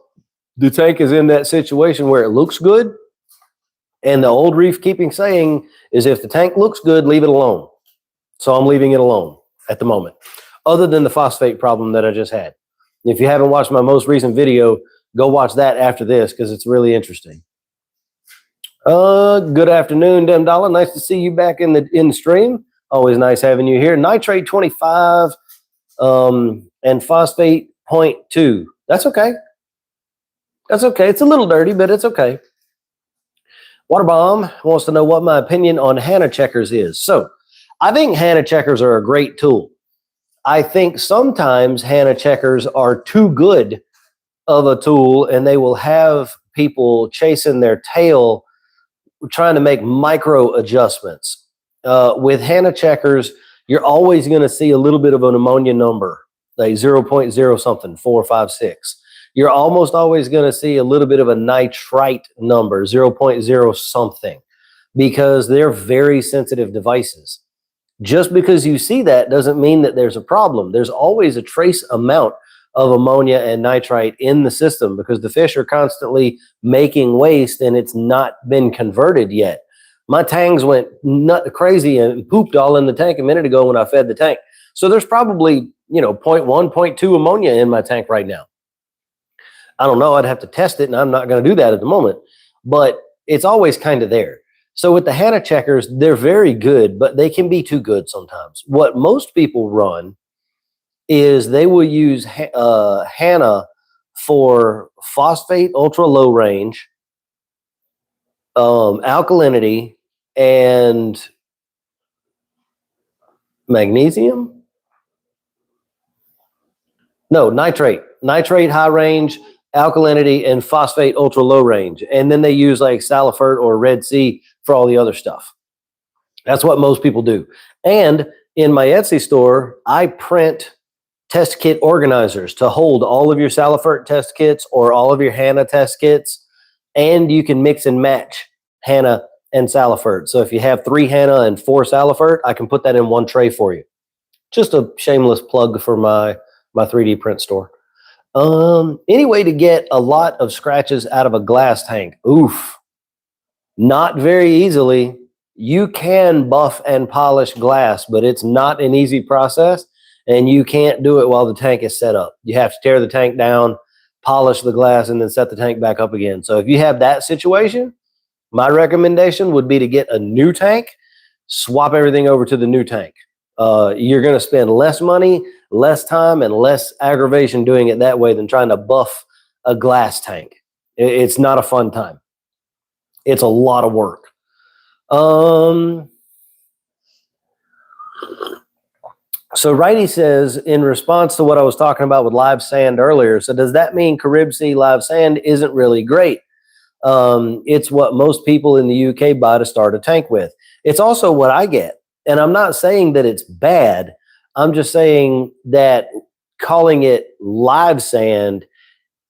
A: the tank is in that situation where it looks good, and the old reef keeping saying is, if the tank looks good, leave it alone. So I'm leaving it alone at the moment, other than the phosphate problem that I just had. If you haven't watched my most recent video, go watch that after this, because it's really interesting. Good afternoon, Dem Dollar. Nice to see you back in the stream. Always nice having you here. Nitrate 25 and phosphate 0.2. That's okay. That's okay. It's a little dirty, but it's okay. Water Bomb wants to know what my opinion on Hannah checkers is. So I think Hannah checkers are a great tool. I think sometimes Hannah checkers are too good of a tool, and they will have people chasing their tail trying to make micro adjustments. With Hannah checkers, you're always going to see a little bit of an ammonia number, like 0.0 something, 4, 5, 6. You're almost always going to see a little bit of a nitrite number, 0.0 something, because they're very sensitive devices. Just because you see that doesn't mean that there's a problem. There's always a trace amount of ammonia and nitrite in the system, because the fish are constantly making waste and it's not been converted yet. My tangs went crazy and pooped all in the tank a minute ago when I fed the tank. So there's probably, 0.1, 0.2 ammonia in my tank right now. I don't know. I'd have to test it, and I'm not going to do that at the moment. But it's always kind of there. So with the Hannah checkers, they're very good, but they can be too good sometimes. What most people run is they will use Hannah for phosphate ultra low range, alkalinity, and magnesium. No, nitrate high range, alkalinity, and phosphate ultra low range. And then they use like Saltwater or Red Sea for all the other stuff. That's what most people do. And in my Etsy store, I print test kit organizers to hold all of your Saltwater test kits or all of your Hannah test kits. And you can mix and match Hannah and Saltwater. So if you have 3 Hannah and 4 Saltwater, I can put that in one tray for you. Just a shameless plug for my 3D print store. Any way to get a lot of scratches out of a glass tank? Oof. Not very easily. You can buff and polish glass, but it's not an easy process, and you can't do it while the tank is set up. You have to tear the tank down, polish the glass, and then set the tank back up again. So if you have that situation, my recommendation would be to get a new tank, swap everything over to the new tank. You're going to spend less money, less time, and less aggravation doing it that way than trying to buff a glass tank. It's not a fun time. It's a lot of work. So Righty says, in response to what I was talking about with live sand earlier, so does that mean Carib Sea live sand isn't really great? It's what most people in the UK buy to start a tank with. It's also what I get. And I'm not saying that it's bad. I'm just saying that calling it live sand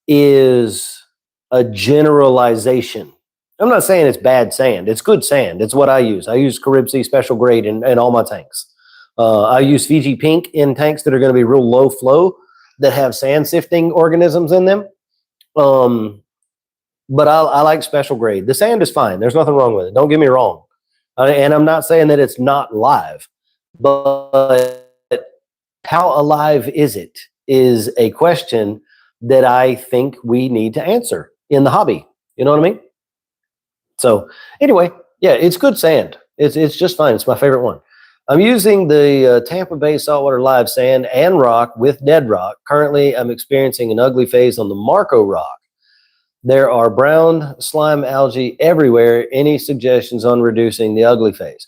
A: is a generalization. I'm not saying it's bad sand. It's good sand. It's what I use. I use Carib Sea special grade in all my tanks. I use Fiji Pink in tanks that are going to be real low flow that have sand sifting organisms in them. But I like special grade. The sand is fine. There's nothing wrong with it. Don't get me wrong. And I'm not saying that it's not live, but how alive is it is a question that I think we need to answer in the hobby. You know what I mean? So anyway, yeah, it's good sand. It's just fine. It's my favorite one. I'm using the Tampa Bay saltwater live sand and rock with dead rock. Currently, I'm experiencing an ugly phase on the Marco rock. There are brown slime algae everywhere. Any suggestions on reducing the ugly phase?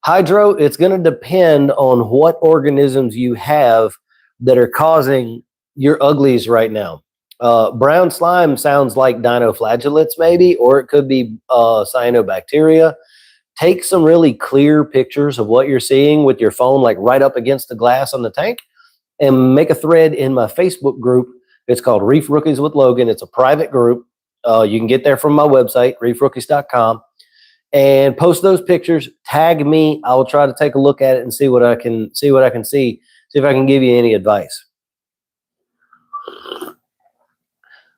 A: Hydro, it's going to depend on what organisms you have that are causing your uglies right now. Brown slime sounds like dinoflagellates maybe, or it could be cyanobacteria. Take some really clear pictures of what you're seeing with your phone, like right up against the glass on the tank, and make a thread in my Facebook group. It's called Reef Rookies with Logan. It's a private group. You can get there from my website, reefrookies.com, and post those pictures. Tag me. I will try to take a look at it and see what I can see. See if I can give you any advice.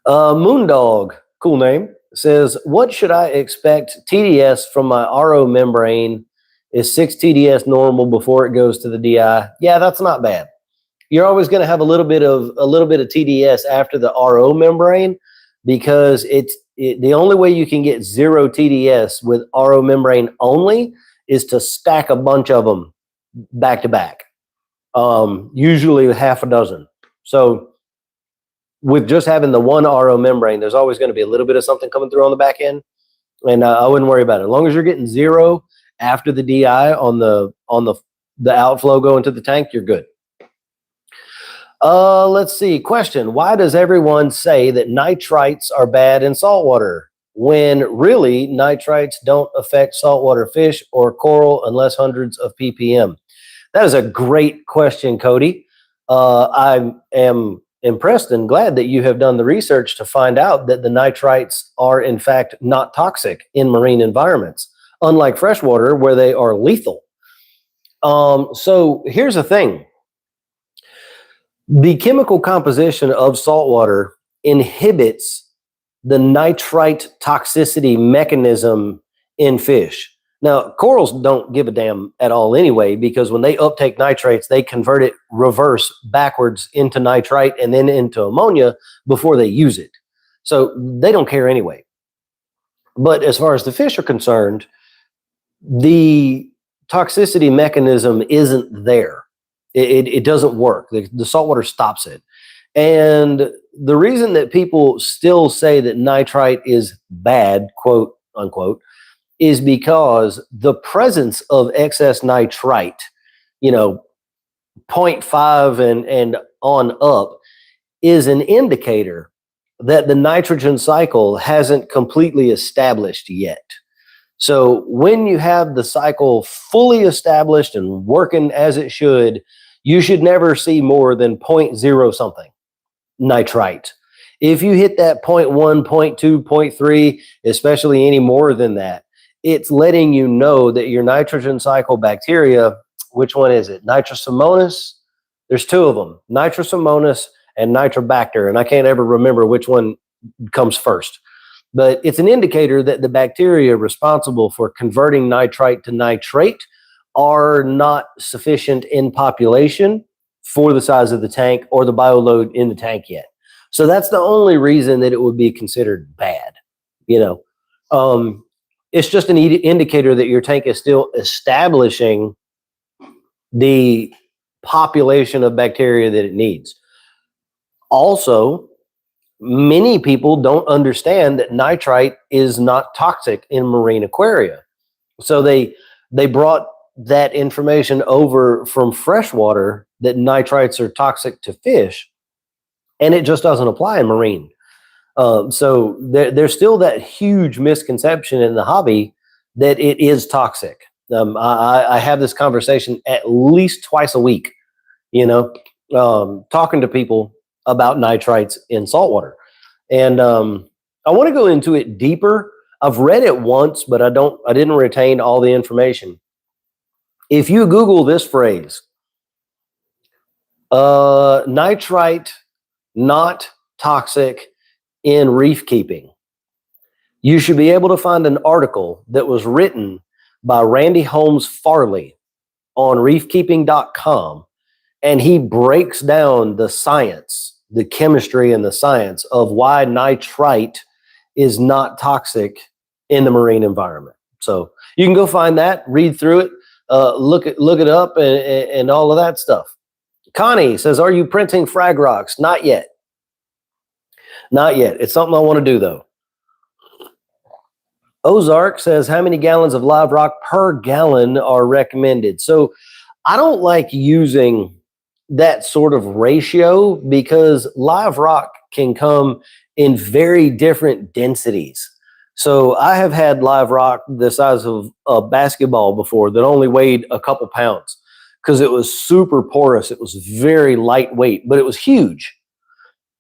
A: Moondog, cool name, says, what should I expect TDS from my RO membrane? Is 6 TDS normal before it goes to the DI? Yeah, that's not bad. You're always going to have a little bit of TDS after the RO membrane, because the only way you can get 0 TDS with RO membrane only is to stack a bunch of them back to back, usually half a dozen. So with just having the one RO membrane, there's always going to be a little bit of something coming through on the back end, and I wouldn't worry about it. As long as you're getting 0 after the DI on the outflow going to the tank, you're good. Let's see. Question. Why does everyone say that nitrites are bad in saltwater when really nitrites don't affect saltwater fish or coral unless hundreds of ppm? That is a great question, Cody. I am impressed and glad that you have done the research to find out that the nitrites are in fact not toxic in marine environments, unlike freshwater where they are lethal. So here's the thing. The chemical composition of saltwater inhibits the nitrite toxicity mechanism in fish. Now, corals don't give a damn at all anyway, because when they uptake nitrates, they convert it reverse backwards into nitrite and then into ammonia before they use it. So they don't care anyway. But as far as the fish are concerned, the toxicity mechanism isn't there. It doesn't work. The saltwater stops it. And the reason that people still say that nitrite is bad, quote unquote, is because the presence of excess nitrite, 0.5 and on up, is an indicator that the nitrogen cycle hasn't completely established yet. So when you have the cycle fully established and working as it should, you should never see more than 0.0 something nitrite. If you hit that 0.1, 0.2, 0.3, especially any more than that, it's letting you know that your nitrogen cycle bacteria, which one is it? Nitrosomonas? There's 2 of them, Nitrosomonas and Nitrobacter, and I can't ever remember which one comes first. but it's an indicator that the bacteria responsible for converting nitrite to nitrate are not sufficient in population for the size of the tank or the bioload in the tank yet. So that's the only reason that it would be considered bad. You know, it's just an indicator that your tank is still establishing the population of bacteria that it needs. Also, many people don't understand that nitrite is not toxic in marine aquaria. So they brought that information over from freshwater that nitrites are toxic to fish, and it just doesn't apply in marine. So there's still that huge misconception in the hobby that it is toxic. I have this conversation at least twice a week, you know, talking to people about nitrites in saltwater. And I want to go into it deeper. I've read it once, but I didn't retain all the information. If you Google this phrase, nitrite not toxic in reef keeping, you should be able to find an article that was written by Randy Holmes Farley on reefkeeping.com, and he breaks down the science, the chemistry and the science of why nitrite is not toxic in the marine environment. So you can go find that, read through it, look it up, and all of that stuff. Connie says, "Are you printing frag rocks?" Not yet. Not yet. It's something I want to do, though. Ozark says, "How many gallons of live rock per gallon are recommended?" So I don't like using that sort of ratio because live rock can come in very different densities. So I have had live rock the size of a basketball before that only weighed a couple pounds because it was super porous. It was very lightweight, but it was huge.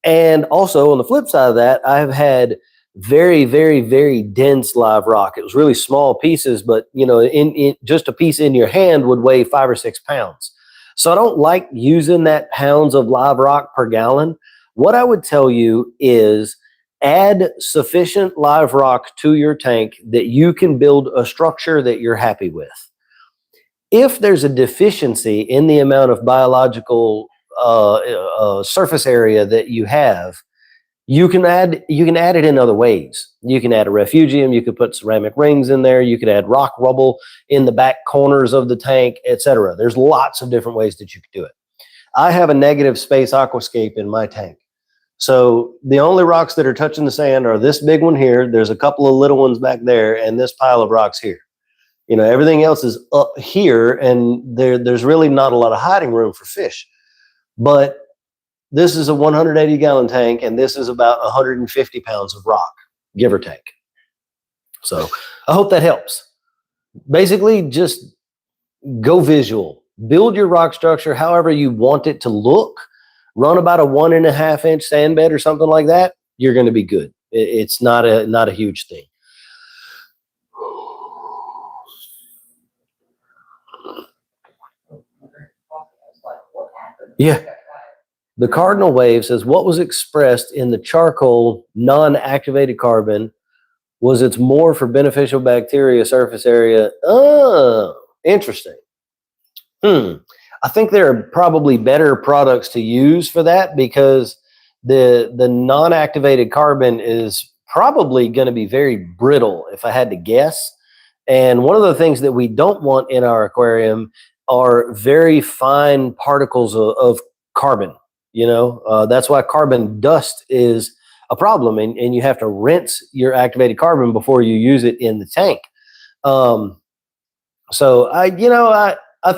A: And also on the flip side of that, I have had very, very, very dense live rock. It was really small pieces, but you know, in just a piece in your hand would weigh 5 or 6 pounds. So I don't like using that pounds of live rock per gallon. What I would tell you is add sufficient live rock to your tank that you can build a structure that you're happy with. If there's a deficiency in the amount of biological surface area that you have, you can add it in other ways. You can add a refugium, you could put ceramic rings in there, you could add rock rubble in the back corners of the tank, etc. There's lots of different ways that you could do it. I have a negative space aquascape in my tank. So the only rocks that are touching the sand are this big one here, there's a couple of little ones back there, and this pile of rocks here. You know, everything else is up here, and there's really not a lot of hiding room for fish. But this is a 180-gallon tank, and this is about 150 pounds of rock, give or take. So I hope that helps. Basically, just go visual. Build your rock structure however you want it to look. Run about a 1.5-inch sand bed or something like that. You're going to be good. It's not a huge thing. Yeah. The Cardinal Wave says, "What was expressed in the charcoal non-activated carbon? Was it more for beneficial bacteria surface area?" Oh, interesting. I think there are probably better products to use for that because the non-activated carbon is probably going to be very brittle, if I had to guess. And one of the things that we don't want in our aquarium are very fine particles of carbon. You know, that's why carbon dust is a problem, and you have to rinse your activated carbon before you use it in the tank. So I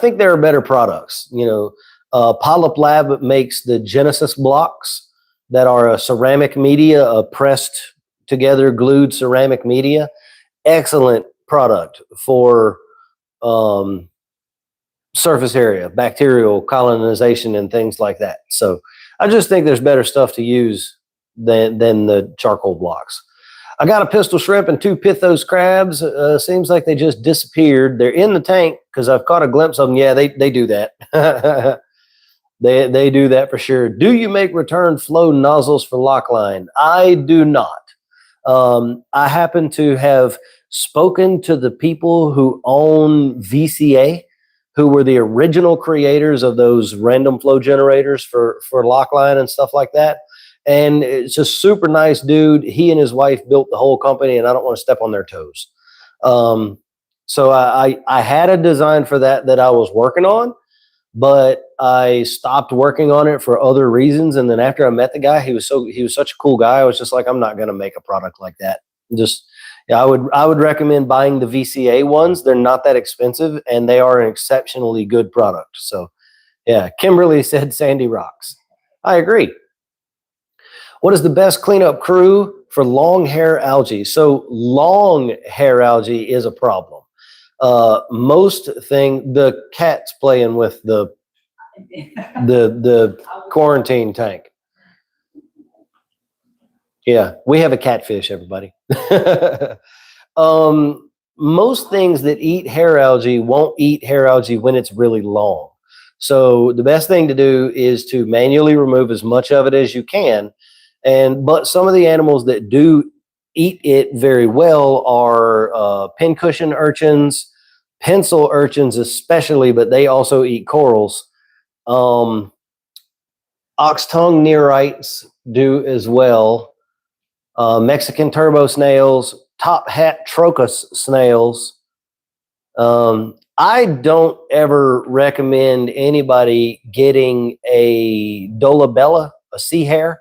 A: think there are better products. You know, Polyp Lab makes the Genesis blocks that are a ceramic media, a pressed together glued ceramic media. Excellent product for surface area, bacterial colonization, and things like that. So I just think there's better stuff to use than the charcoal blocks. I got a pistol shrimp and 2 Pithos crabs. Seems like they just disappeared. They're in the tank because I've caught a glimpse of them. Yeah, they do that. They do that for sure. Do you make return flow nozzles for lock line? I do not. I happen to have spoken to the people who own VCA, who were the original creators of those random flow generators for Lockline and stuff like that. And it's a super nice dude. He and his wife built the whole company, and I don't want to step on their toes. So I had a design for that I was working on, but I stopped working on it for other reasons. And then after I met the guy, he was such a cool guy. I was just like, I'm not going to make a product like that. Yeah, I would recommend buying the VCA ones. They're not that expensive, and they are an exceptionally good product. So yeah, Kimberly said Sandy rocks. I agree. What is the best cleanup crew for long hair algae? So long hair algae is a problem. The cat's playing with the quarantine tank. Yeah, we have a catfish, everybody. Most things that eat hair algae won't eat hair algae when it's really long. So the best thing to do is to manually remove as much of it as you can. But some of the animals that do eat it very well are pincushion urchins, pencil urchins especially, but they also eat corals. Ox tongue neorites do as well. Mexican turbo snails, top hat trochus snails. I don't ever recommend anybody getting a dolabella, a sea hare.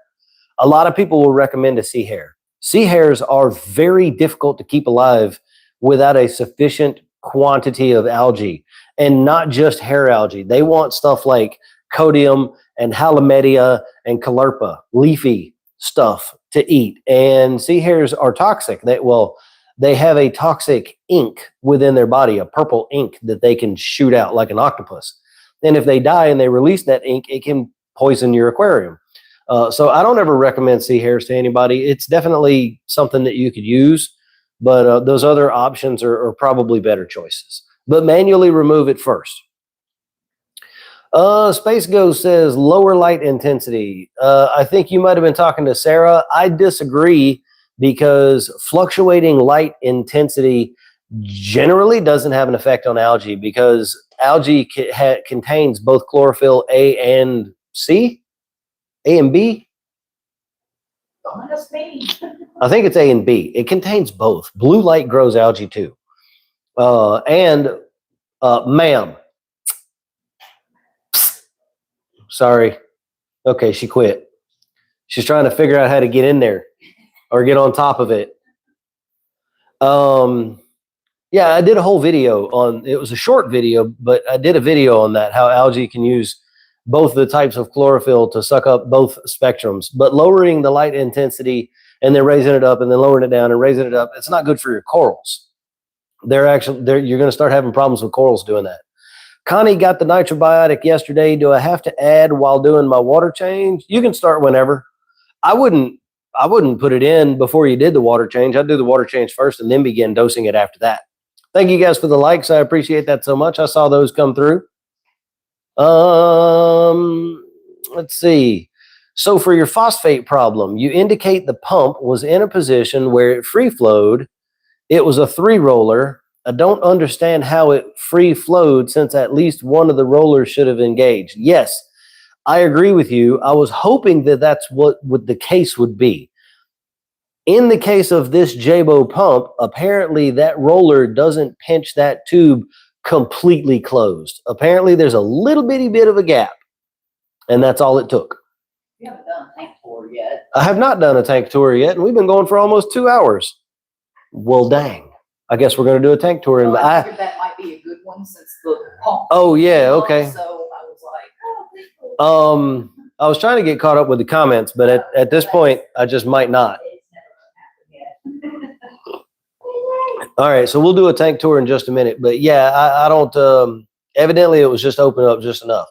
A: A lot of people will recommend a sea hare. Sea hares are very difficult to keep alive without a sufficient quantity of algae, and not just hair algae. They want stuff like codium and halomedia and caulerpa, leafy stuff to eat. And sea hares are toxic. They have a toxic ink within their body, a purple ink that they can shoot out like an octopus. And if they die and they release that ink, it can poison your aquarium. So I don't ever recommend sea hares to anybody. It's definitely something that you could use, but those other options are probably better choices. But manually remove it first. Space Ghost says lower light intensity. I think you might have been talking to Sarah. I disagree, because fluctuating light intensity generally doesn't have an effect on algae, because algae contains both chlorophyll A and C. A and B?
B: Honest me.
A: I think it's A and B. It contains both. Blue light grows algae too. Ma'am. Sorry. Okay, she quit. She's trying to figure out how to get in there or get on top of it. Yeah, I did a whole video on, it was a short video, but I did a video on that, how algae can use both the types of chlorophyll to suck up both spectrums. But lowering the light intensity and then raising it up and then lowering it down and raising it up, it's not good for your corals. You're going to start having problems with corals doing that. Connie got the nitrobiotic yesterday. Do I have to add while doing my water change? You can start whenever. I wouldn't put it in before you did the water change. I'd do the water change first and then begin dosing it after that. Thank you guys for the likes. I appreciate that so much. I saw those come through. Let's see. So for your phosphate problem, you indicate the pump was in a position where it free flowed. It was a 3-roller. I don't understand how it free flowed, since at least one of the rollers should have engaged. Yes, I agree with you. I was hoping that that's what the case would be. In the case of this Jabo pump, apparently that roller doesn't pinch that tube completely closed. Apparently there's a little bitty bit of a gap, and that's all it took.
B: You haven't done a tank tour yet.
A: I have not done a tank tour yet, and we've been going for almost 2 hours. Well, dang. I guess we're going to do a tank tour.
B: Well, I figured that might be a good one, since the pump.
A: Oh, yeah, okay.
B: So I was like, oh,
A: I was trying to get caught up with the comments, but at this point, I just might not. All right, so we'll do a tank tour in just a minute. But yeah, I don't, evidently it was just open up just enough.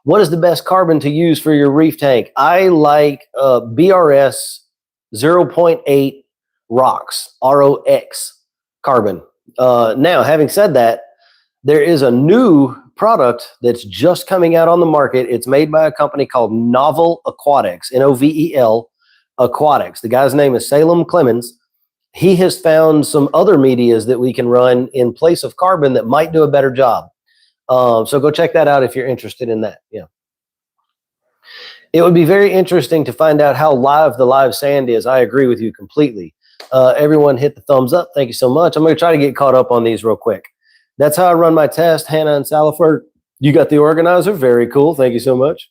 A: What is the best carbon to use for your reef tank? I like BRS 0.8 ROX, ROX carbon. Now, having said that, there is a new product that's just coming out on the market. It's made by a company called Novel Aquatics, Novel Aquatics. The guy's name is Salem Clemens. he has found some other medias that we can run in place of carbon that might do a better job. So go check that out if you're interested in that. Yeah. It would be very interesting to find out how live the live sand is. I agree with you completely. Everyone hit the thumbs up. Thank you so much. I'm going to try to get caught up on these real quick. That's how I run my test. Hannah and Salifert, you got the organizer. Very cool. Thank you so much.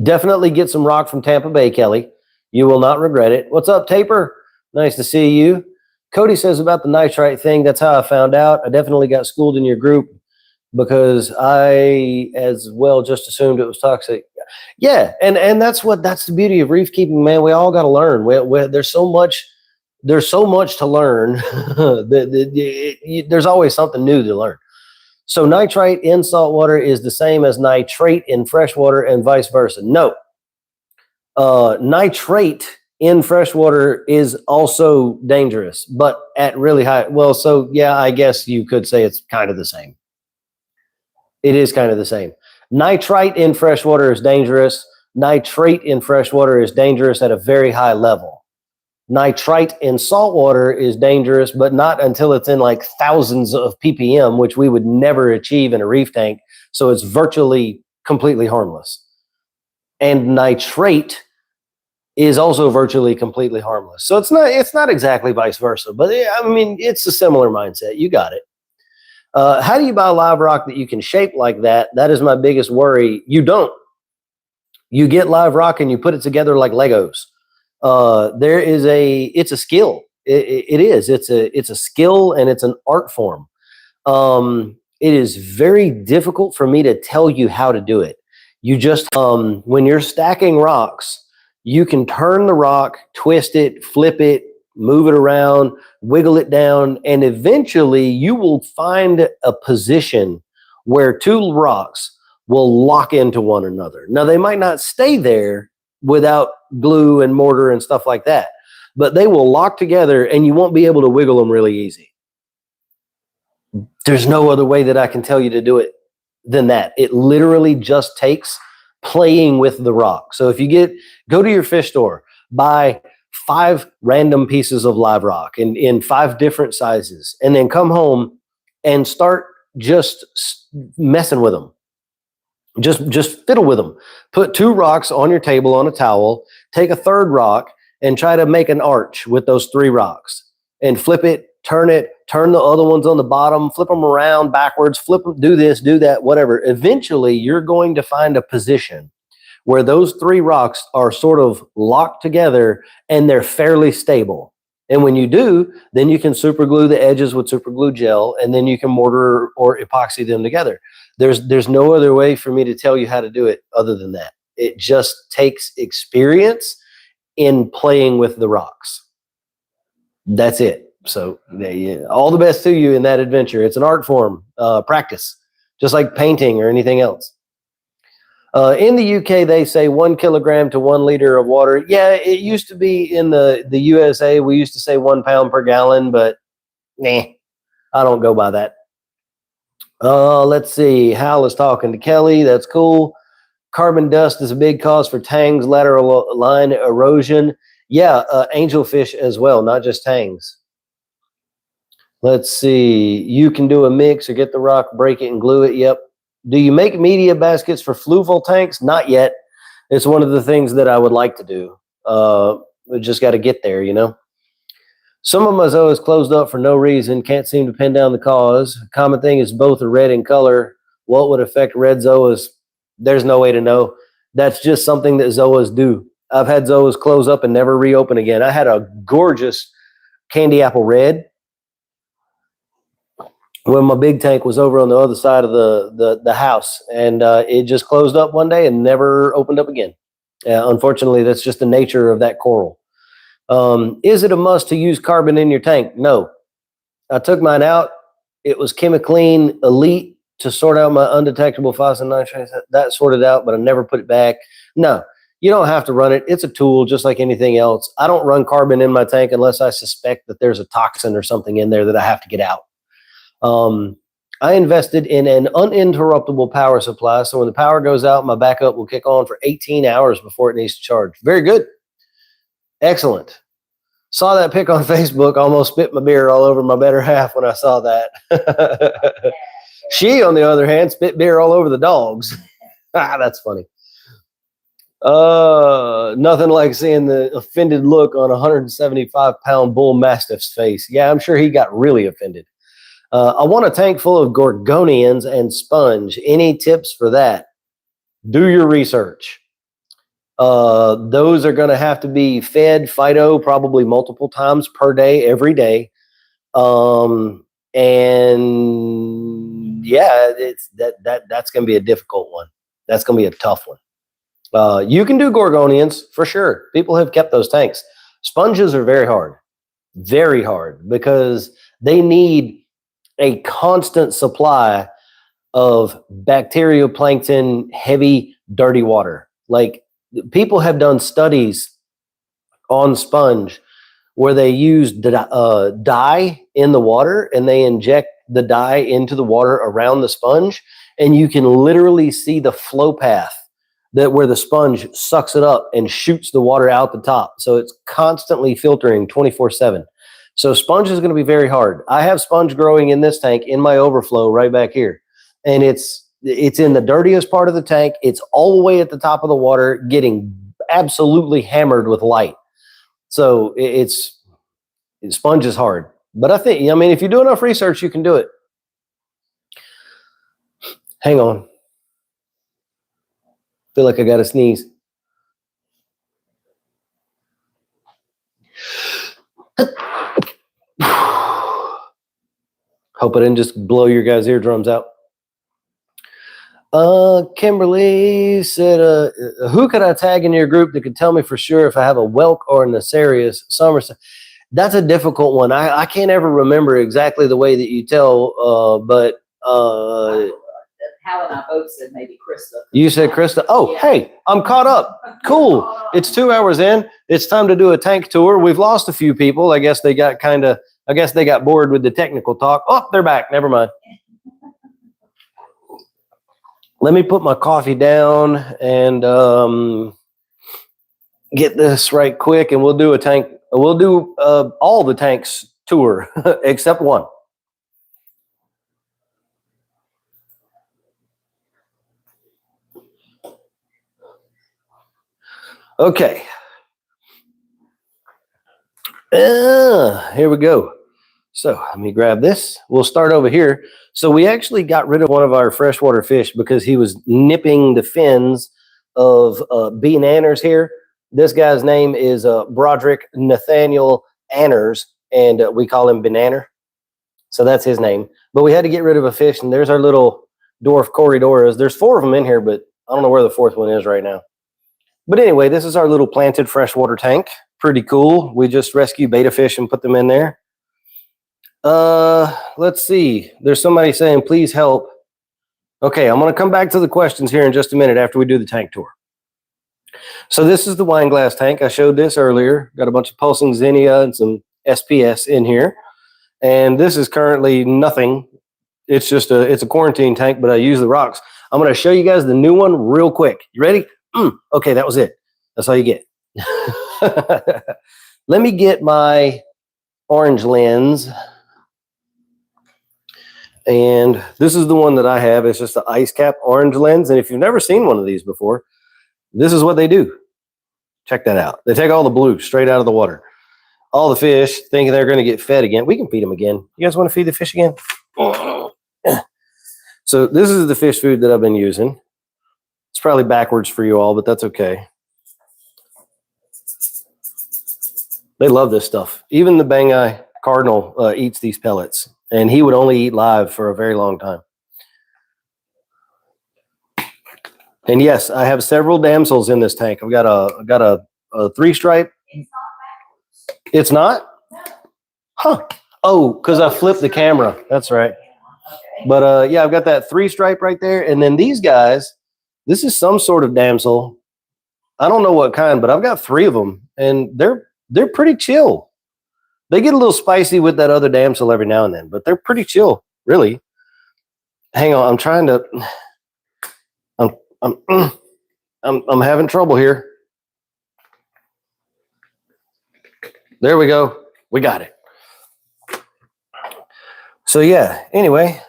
A: Definitely get some rock from Tampa Bay, Kelly. You will not regret it. What's up, Taper? Nice to see you. Cody says about the nitrite thing. That's how I found out. I definitely got schooled in your group because I as well just assumed it was toxic. Yeah, and that's the beauty of reef keeping, man. We all got to learn. There's so much to learn. There's always something new to learn. So nitrite in saltwater is the same as nitrate in freshwater and vice versa. No, nitrate in freshwater is also dangerous, but at really high. Well, so yeah, I guess you could say it's kind of the same. It is kind of the same. Nitrite in freshwater is dangerous. Nitrate in freshwater is dangerous at a very high level. Nitrite in saltwater is dangerous, but not until it's in like thousands of ppm, which we would never achieve in a reef tank. So it's virtually completely harmless. And nitrate is also virtually completely harmless. So it's not exactly vice versa, but I mean, it's a similar mindset. You got it. How do you buy live rock that you can shape like that? That is my biggest worry. You don't. You get live rock and you put it together like Legos. It's a skill. It is. It's a skill and it's an art form. It is very difficult for me to tell you how to do it. You just, when you're stacking rocks, you can turn the rock, twist it, flip it, move it around, wiggle it down, and eventually you will find a position where two rocks will lock into one another. Now, they might not stay there without glue and mortar and stuff like that, but they will lock together and you won't be able to wiggle them really easy. There's no other way that I can tell you to do it than that. It literally just takes playing with the rock. So if you go to your fish store, buy 5 random pieces of live rock in 5 different sizes, and then come home and start just messing with them. Just fiddle with them. Put 2 rocks on your table on a towel, take a third rock and try to make an arch with those 3 rocks and flip it, turn the other ones on the bottom, flip them around backwards, flip them, do this, do that, whatever. Eventually, you're going to find a position where those 3 rocks are sort of locked together and they're fairly stable. And when you do, then you can super glue the edges with super glue gel, and then you can mortar or epoxy them together. There's no other way for me to tell you how to do it other than that. It just takes experience in playing with the rocks. That's it. So all the best to you in that adventure. It's an art form, practice, just like painting or anything else. In the UK, they say 1 kilogram to 1 liter of water. Yeah, it used to be in the USA. We used to say 1 pound per gallon, but nah, I don't go by that. Let's see. Hal is talking to Kelly. That's cool. Carbon dust is a big cause for tangs, lateral line erosion. Yeah, angelfish as well, not just tangs. Let's see. You can do a mix or get the rock, break it, and glue it. Yep. Do you make media baskets for fluval tanks? Not yet. It's one of the things that I would like to do. We just got to get there, you know. Some of my zoas closed up for no reason. Can't seem to pin down the cause. Common thing is both are red in color. What would affect red zoas? There's no way to know. That's just something that zoas do. I've had zoas close up and never reopen again. I had a gorgeous candy apple red when my big tank was over on the other side of the house, and it just closed up one day and never opened up again. Unfortunately, that's just the nature of that coral. Is it a must to use carbon in your tank? No. I took mine out. It was Chemiclean Elite to sort out my undetectable phosphate nitrates. That sorted out, but I never put it back. No, you don't have to run it. It's a tool just like anything else. I don't run carbon in my tank unless I suspect that there's a toxin or something in there that I have to get out. I invested in an uninterruptible power supply, so when the power goes out, my backup will kick on for 18 hours before it needs to charge. Very good. Excellent. Saw that pic on Facebook, almost spit my beer all over my better half when I saw that. She, on the other hand, spit beer all over the dogs. That's funny. Nothing like seeing the offended look on a 175-pound bull mastiff's face. Yeah, I'm sure he got really offended. I want a tank full of gorgonians and sponge. Any tips for that? Do your research. Those are going to have to be fed phyto probably multiple times per day, every day. And yeah, that's going to be a difficult one. That's going to be a tough one. You can do gorgonians for sure. People have kept those tanks. Sponges are very hard because they need a constant supply of bacterioplankton, heavy, dirty water. Like, people have done studies on sponge where they use dye in the water, and they inject the dye into the water around the sponge, and you can literally see the flow path where the sponge sucks it up and shoots the water out the top. So it's constantly filtering 24/7. So sponge is going to be very hard. I have sponge growing in this tank in my overflow right back here. And it's in the dirtiest part of the tank. It's all the way at the top of the water, getting absolutely hammered with light. So sponge is hard. But I mean, if you do enough research, you can do it. Hang on. Feel like I got to sneeze. Hope I didn't just blow your guys' eardrums out. Kimberly said, who could I tag in your group that could tell me for sure if I have a whelk or a Nacerius Somerset? That's a difficult one. I can't ever remember exactly the way that you tell, but
B: Hal and I both said maybe Krista.
A: You said Krista. Oh, yeah. Hey, I'm caught up. Cool. It's 2 hours in. It's time to do a tank tour. We've lost a few people. I guess they got bored with the technical talk. Oh, they're back. Never mind. Let me put my coffee down and get this right quick, and we'll do a tank. We'll do all the tanks tour except one. Okay. Here we go. So let me grab this. We'll start over here. So we actually got rid of one of our freshwater fish because he was nipping the fins of B. nanners here. This guy's name is Broderick Nathaniel Anners, and we call him Banana. So that's his name. But we had to get rid of a fish, and there's our little dwarf Corridoras. There's 4 of them in here, but I don't know where the 4th one is right now. But anyway, this is our little planted freshwater tank. Pretty cool. We just rescue betta fish and put them in there. Let's see. There's somebody saying, please help. Okay, I'm going to come back to the questions here in just a minute after we do the tank tour. So this is the wine glass tank. I showed this earlier. Got a bunch of pulsing zinnia and some SPS in here. And this is currently nothing. It's just it's a quarantine tank, but I use the rocks. I'm going to show you guys the new one real quick. You ready? Okay, that was it. That's all you get. Let me get my orange lens. And this is the one that I have. It's just an ice cap orange lens. And if you've never seen one of these before, this is what they do. Check that out. They take all the blue straight out of the water. All the fish thinking they're going to get fed again. We can feed them again. You guys want to feed the fish again? So this is the fish food that I've been using. It's probably backwards for you all, but that's okay. They love this stuff. Even the Bangui cardinal eats these pellets, and he would only eat live for a very long time. And yes, I have several damsels in this tank. I've got a 3-stripe. It's not? Huh. Oh, because I flipped the camera. That's right. But yeah, I've got that 3-stripe right there. And then these guys, this is some sort of damsel. I don't know what kind, but I've got 3 of them, and they're pretty chill. They get a little spicy with that other damsel every now and then, but they're pretty chill, really. Hang on, I'm trying to. I'm having trouble here. There we go. We got it. So yeah, anyway,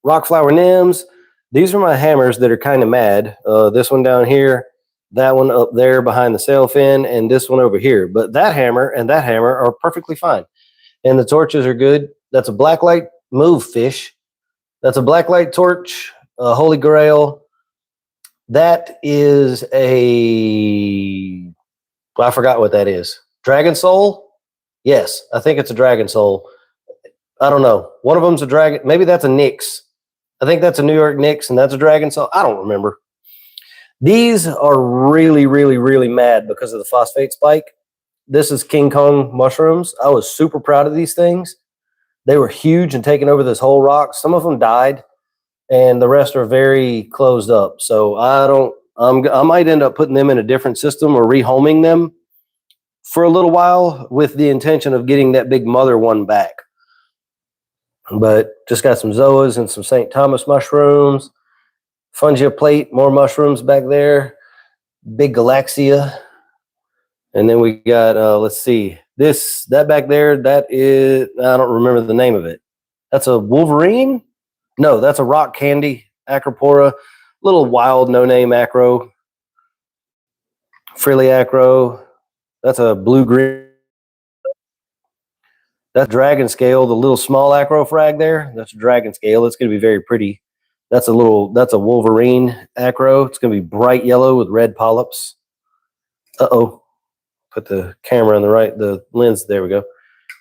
A: rock flower nems. These are my hammers that are kind of mad. This one down here, that one up there behind the sail fin, and this one over here. But that hammer and that hammer are perfectly fine. And the torches are good. That's a blacklight move fish. That's a blacklight torch, a Holy Grail. That is a, well, I forgot what that is. Dragon Soul? Yes, I think it's a Dragon Soul. I don't know. One of them's a dragon. Maybe that's a Nyx. I think that's a New York Nyx, and that's a Dragon Soul. I don't remember. These are really, really, really mad because of the phosphate spike. This is King Kong mushrooms. I was super proud of these things. They were huge and taking over this whole rock. Some of them died, and the rest are very closed up. So I might end up putting them in a different system or rehoming them for a little while with the intention of getting that big mother one back. But just got some Zoas and some St. Thomas mushrooms, Fungia plate, more mushrooms back there, big Galaxia. And then we got, let's see, that back there, that is, I don't remember the name of it. That's a Wolverine? No, that's a rock candy, Acropora, little wild no-name acro, frilly acro. That's a blue-green. That's dragon scale, the little small acro frag there. That's a dragon scale. It's going to be very pretty. That's a Wolverine acro. It's going to be bright yellow with red polyps. Uh-oh. Put the camera on the lens. There we go.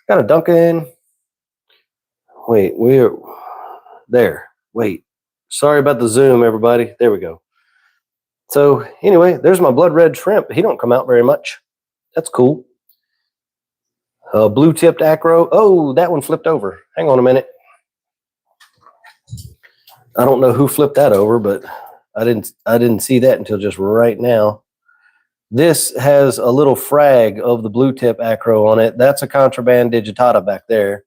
A: Got a Duncan. Wait, we're there. Wait. Sorry about the zoom, everybody. There we go. So anyway, there's my blood red shrimp. He don't come out very much. That's cool. Blue tipped acro. Oh, that one flipped over. Hang on a minute. I don't know who flipped that over, but I didn't see that until just right now. This has a little frag of the blue tip acro on it. That's a contraband digitata back there.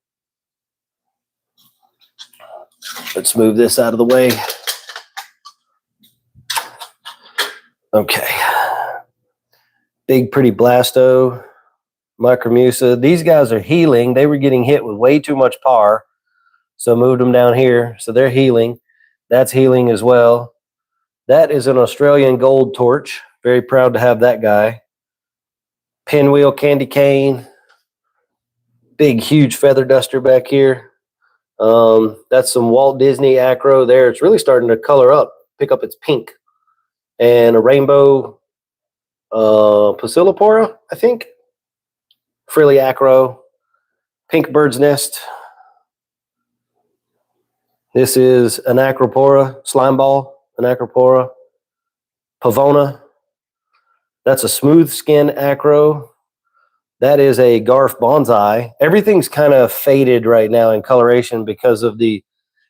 A: Let's move this out of the way. Okay. Big pretty blasto. Micromusa. These guys are healing. They were getting hit with way too much par, so moved them down here. So they're healing. That's healing as well. That is an Australian gold torch. Very proud to have that guy. Pinwheel candy cane. Big, huge feather duster back here. That's some Walt Disney acro there. It's really starting to color up, pick up its pink. And a rainbow Pasillipora, I think. Frilly acro, pink bird's nest. This is an Acropora, slime ball, an Acropora. Pavona. That's a smooth skin acro. That is a Garf bonsai. Everything's kind of faded right now in coloration because of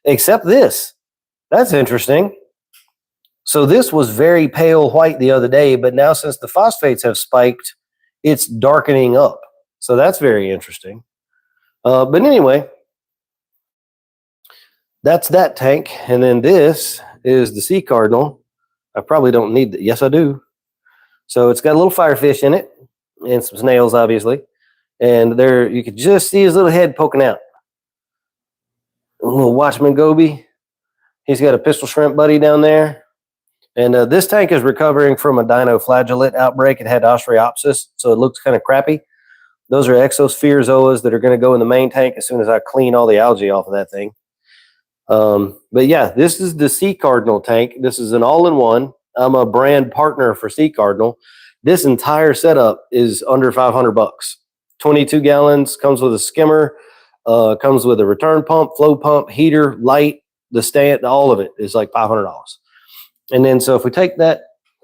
A: except this. That's interesting. So this was very pale white the other day, but now since the phosphates have spiked, it's darkening up. So that's very interesting. But anyway, that's that tank. And then this is the sea cardinal. I probably don't need that. Yes, I do. So it's got a little firefish in it and some snails, obviously. And there you could just see his little head poking out. A little watchman goby. He's got a pistol shrimp buddy down there. And this tank is recovering from a dinoflagellate outbreak. It had Ostreopsis, so it looks kind of crappy. Those are exosphere zoas that are going to go in the main tank as soon as I clean all the algae off of that thing. But yeah, this is the Sea Cardinal tank. This is an all-in-one. I'm a brand partner for Sea Cardinal. This entire setup is under $500. 22 gallons, comes with a skimmer, comes with a return pump, flow pump, heater, light, the stand, all of it is like $500. And then so if we take that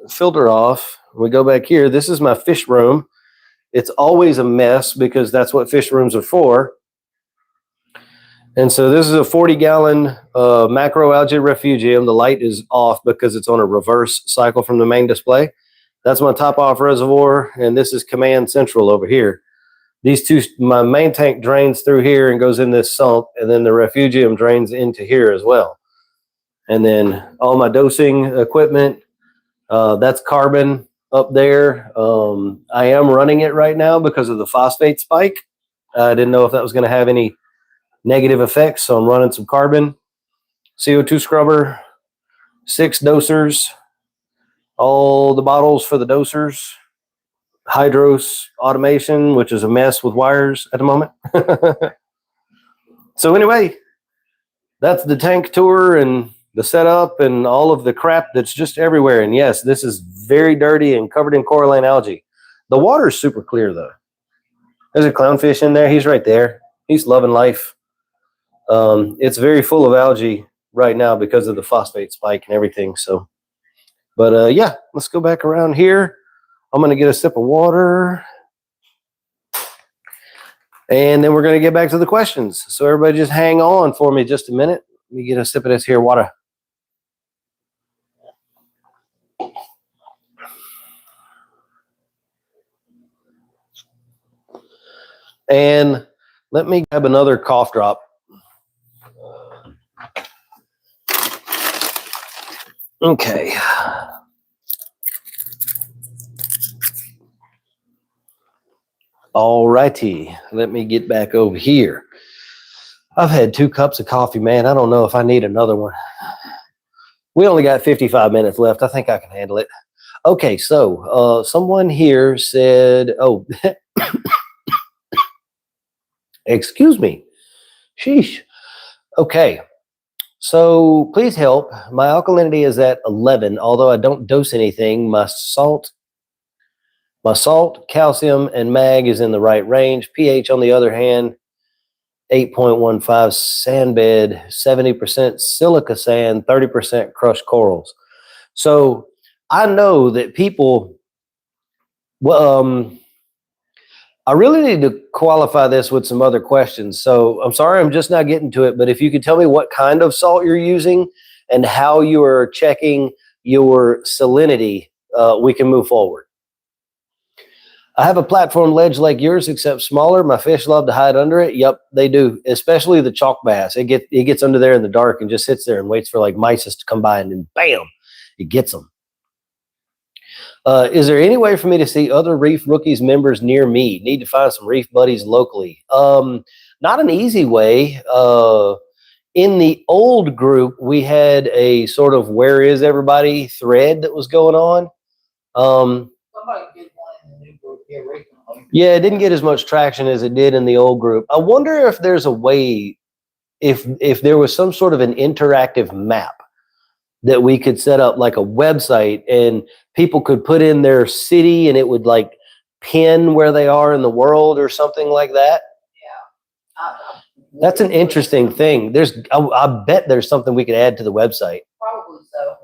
A: filter off, we go back here, this is my fish room. It's always a mess because that's what fish rooms are for. And so this is a 40-gallon macroalgae refugium. The light is off because it's on a reverse cycle from the main display. That's my top off reservoir, and this is command central over here. These two, my main tank drains through here and goes in this sump, and then the refugium drains into here as well. And then all my dosing equipment, that's carbon. up there. I am running it right now because of the phosphate spike. I didn't know if that was going to have any negative effects, so I'm running some carbon, CO2 scrubber, 6 dosers, all the bottles for the dosers, hydros automation, which is a mess with wires at the moment. So anyway, that's the tank tour and the setup and all of the crap that's just everywhere. And yes, this is very dirty and covered in coralline algae. The water is super clear though. There's a clownfish in there. He's right there. He's loving life. It's very full of algae right now because of the phosphate spike and everything. So, but yeah, let's go back around here. I'm going to get a sip of water. And then we're going to get back to the questions. So everybody just hang on for me just a minute. Let me get a sip of this here water. And let me grab another cough drop. Okay. All righty. Let me get back over here. I've had 2 cups of coffee, man. I don't know if I need another one. We only got 55 minutes left. I think I can handle it. Okay, so someone here said, oh, excuse me. Sheesh. Okay. So please help. My alkalinity is at 11, although I don't dose anything. My salt, calcium, and mag is in the right range. pH, on the other hand, 8.15, sand bed, 70% silica sand, 30% crushed corals. So I know that people, well, I really need to qualify this with some other questions. So I'm sorry, I'm just not getting to it, but if you could tell me what kind of salt you're using and how you are checking your salinity, we can move forward. I have a platform ledge like yours, except smaller. My fish love to hide under it. Yep, they do, especially the chalk bass. It gets under there in the dark and just sits there and waits for like mice to come by, and then bam, it gets them. Is there any way for me to see other Reef Rookies members near me? Need to find some Reef buddies locally. Not an easy way. In the old group, we had a sort of where is everybody thread that was going on.
C: Somebody did one in the new group here recently.
A: Yeah, it didn't get as much traction as it did in the old group. I wonder if there's a way, if there was some sort of an interactive map that we could set up, like a website, and people could put in their city and it would like pin where they are in the world or something like that.
C: Yeah.
A: That's an interesting thing. I bet there's something we could add to the website.
C: Probably so.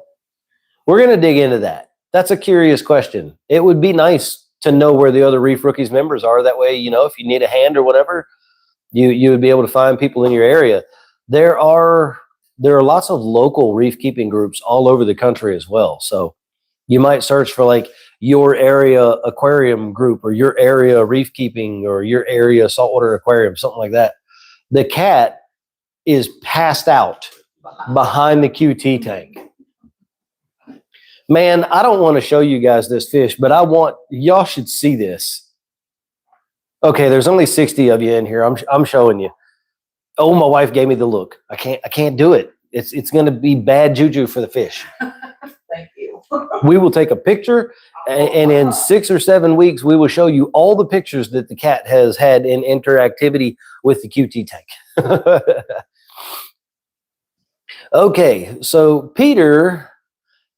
A: We're going to dig into that. That's a curious question. It would be nice to know where the other Reef Rookies members are. That way, you know, if you need a hand or whatever, you would be able to find people in your area. There are lots of local reef keeping groups all over the country as well. So you might search for like your area aquarium group or your area reef keeping or your area saltwater aquarium, something like that. The cat is passed out behind the QT tank. Man, I don't want to show you guys this fish, but y'all should see this. Okay, there's only 60 of you in here. I'm showing you. Oh, my wife gave me the look. I can't do it. It's going to be bad juju for the fish.
C: Thank you.
A: We will take a picture, and in 6 or 7 weeks, we will show you all the pictures that the cat has had in interactivity with the QT tank. Okay, so Peter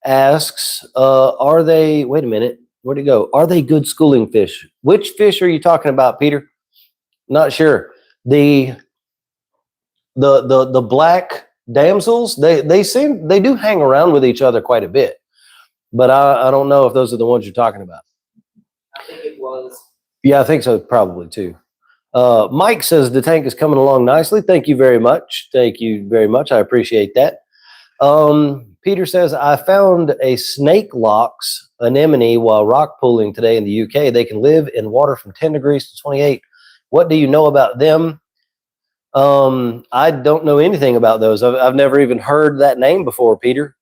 A: asks, wait a minute, where'd it go? Are they good schooling fish? Which fish are you talking about, Peter? Not sure. The black damsels, they do hang around with each other quite a bit, but I don't know if those are the ones you're talking about.
C: I think it was.
A: Yeah, I think so, probably too. Mike says the tank is coming along nicely. Thank you very much. Thank you very much. I appreciate that. Peter says, I found a snake locks anemone while rock pooling today in the UK. They can live in water from 10 degrees to 28. What do you know about them? I don't know anything about those. I've never even heard that name before, Peter.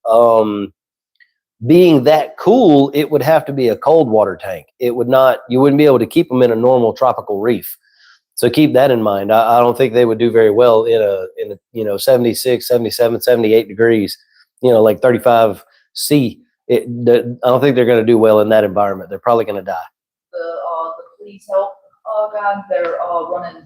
A: being that cool, it would have to be a cold water tank. It would not, you wouldn't be able to keep them in a normal tropical reef. So keep that in mind. I don't think they would do very well in a 76, 77, 78 degrees, like 35 C. I don't think they're going to do well in that environment. They're probably going to die.
B: The police help guys, they're running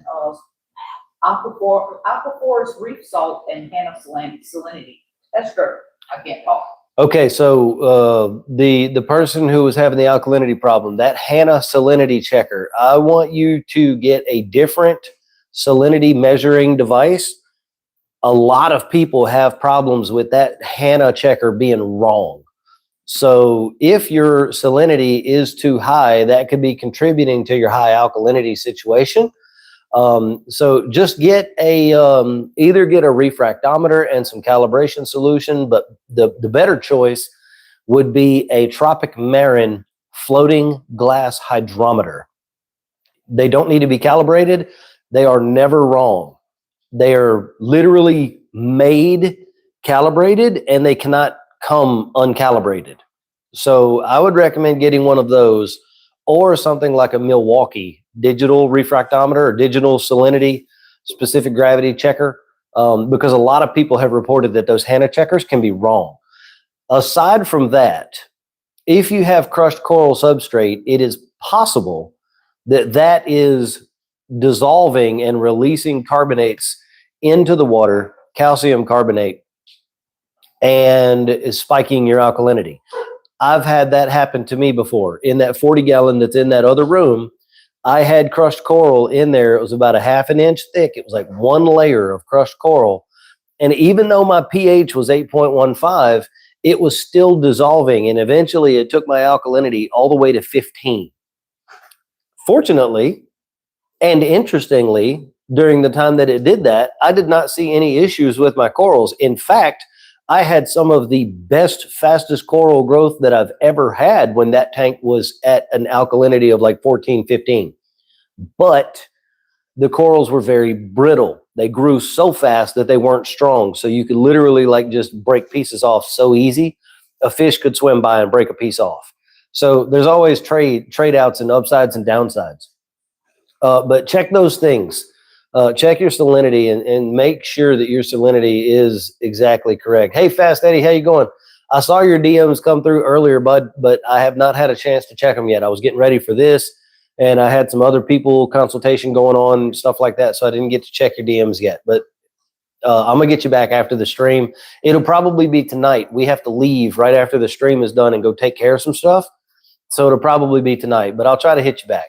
B: Aquaforce Reef Salt and Hannah Salinity. That's true. I can't talk.
A: Okay, so the person who was having the alkalinity problem, that Hannah salinity checker, I want you to get a different salinity measuring device. A lot of people have problems with that Hannah checker being wrong. So if your salinity is too high, that could be contributing to your high alkalinity situation. So just get either get a refractometer and some calibration solution, but the better choice would be a Tropic Marin floating glass hydrometer. They don't need to be calibrated. They are never wrong. They are literally made calibrated, and they cannot come uncalibrated. So I would recommend getting one of those, or something like a Milwaukee digital refractometer or digital salinity specific gravity checker, because a lot of people have reported that those Hannah checkers can be wrong. Aside from that, if you have crushed coral substrate, it is possible that that is dissolving and releasing carbonates into the water, calcium carbonate, and is spiking your alkalinity. I've had that happen to me before. In that 40-gallon that's in that other room, I had crushed coral in there. It was about a half an inch thick. It was like one layer of crushed coral. And even though my pH was 8.15, it was still dissolving. And eventually it took my alkalinity all the way to 15. Fortunately, and interestingly, during the time that it did that, I did not see any issues with my corals. In fact, I had some of the best, fastest coral growth that I've ever had when that tank was at an alkalinity of like 14, 15. But the corals were very brittle. They grew so fast that they weren't strong. So you could literally like just break pieces off so easy. A fish could swim by and break a piece off. So there's always trade outs and upsides and downsides. But check those things. Check your salinity and make sure that your salinity is exactly correct. Hey, Fast Eddie, how you going? I saw your DMs come through earlier, bud, but I have not had a chance to check them yet. I was getting ready for this, and I had some other people consultation going on, stuff like that, so I didn't get to check your DMs yet. But I'm going to get you back after the stream. It'll probably be tonight. We have to leave right after the stream is done and go take care of some stuff, so it'll probably be tonight, but I'll try to hit you back.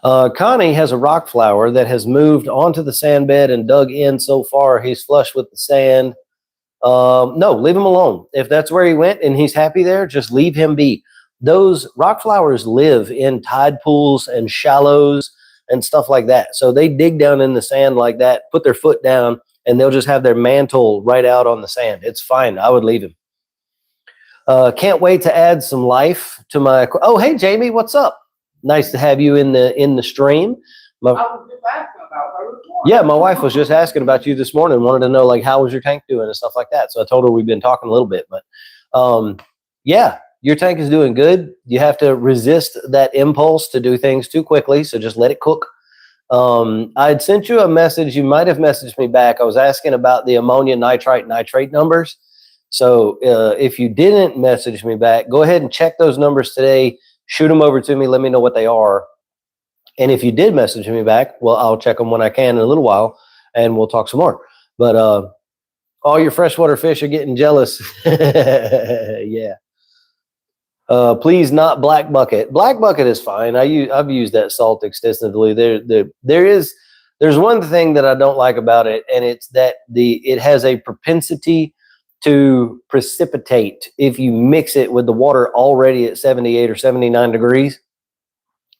A: Connie has a rock flower that has moved onto the sand bed and dug in so far. He's flush with the sand. No, leave him alone. If that's where he went and he's happy there, just leave him be. Those rock flowers live in tide pools and shallows and stuff like that. So they dig down in the sand like that, put their foot down, and they'll just have their mantle right out on the sand. It's fine. I would leave him. Can't wait to add some life to my... Oh, hey, Jamie, what's up? Nice to have you in the stream.
C: I was just asking about her this morning.
A: Yeah, my wife was just asking about you this morning, wanted to know like how was your tank doing and stuff like that. So I told her we've been talking a little bit, but yeah, your tank is doing good. You have to resist that impulse to do things too quickly, so just let it cook. I had sent you a message. You might have messaged me back. I was asking about the ammonia, nitrite, nitrate numbers. So if you didn't message me back, go ahead and check those numbers today. Shoot them over to me. Let me know what they are. And if you did message me back, well, I'll check them when I can in a little while, and we'll talk some more. But all your freshwater fish are getting jealous. Yeah. Please not black bucket. Black bucket is fine. I've used that salt extensively. There's one thing that I don't like about it, and it's that it has a propensity to precipitate if you mix it with the water already at 78 or 79 degrees.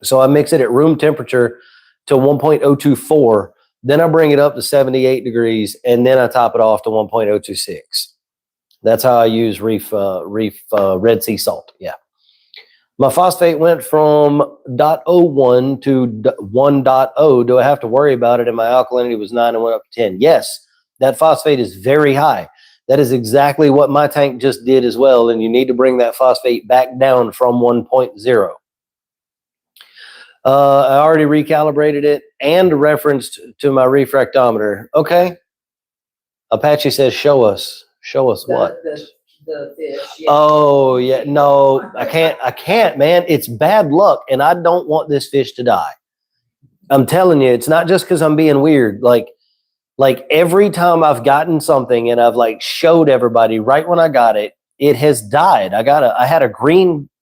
A: So I mix it at room temperature to 1.024. Then I bring it up to 78 degrees, and then I top it off to 1.026. That's how I use Reef Red Sea salt. Yeah. My phosphate went from 0.01 to 1.0. Do I have to worry about it? And my alkalinity was 9 and went up to 10. Yes, that phosphate is very high. That is exactly what my tank just did as well. And you need to bring that phosphate back down from 1.0. I already recalibrated it and referenced to my refractometer. Okay. Apache says, show us. Show us what?
B: The fish. Yeah.
A: Oh, yeah. No, I can't, man. It's bad luck, and I don't want this fish to die. I'm telling you, it's not just because I'm being weird. Like every time I've gotten something and I've like showed everybody right when I got it, it has died. I had a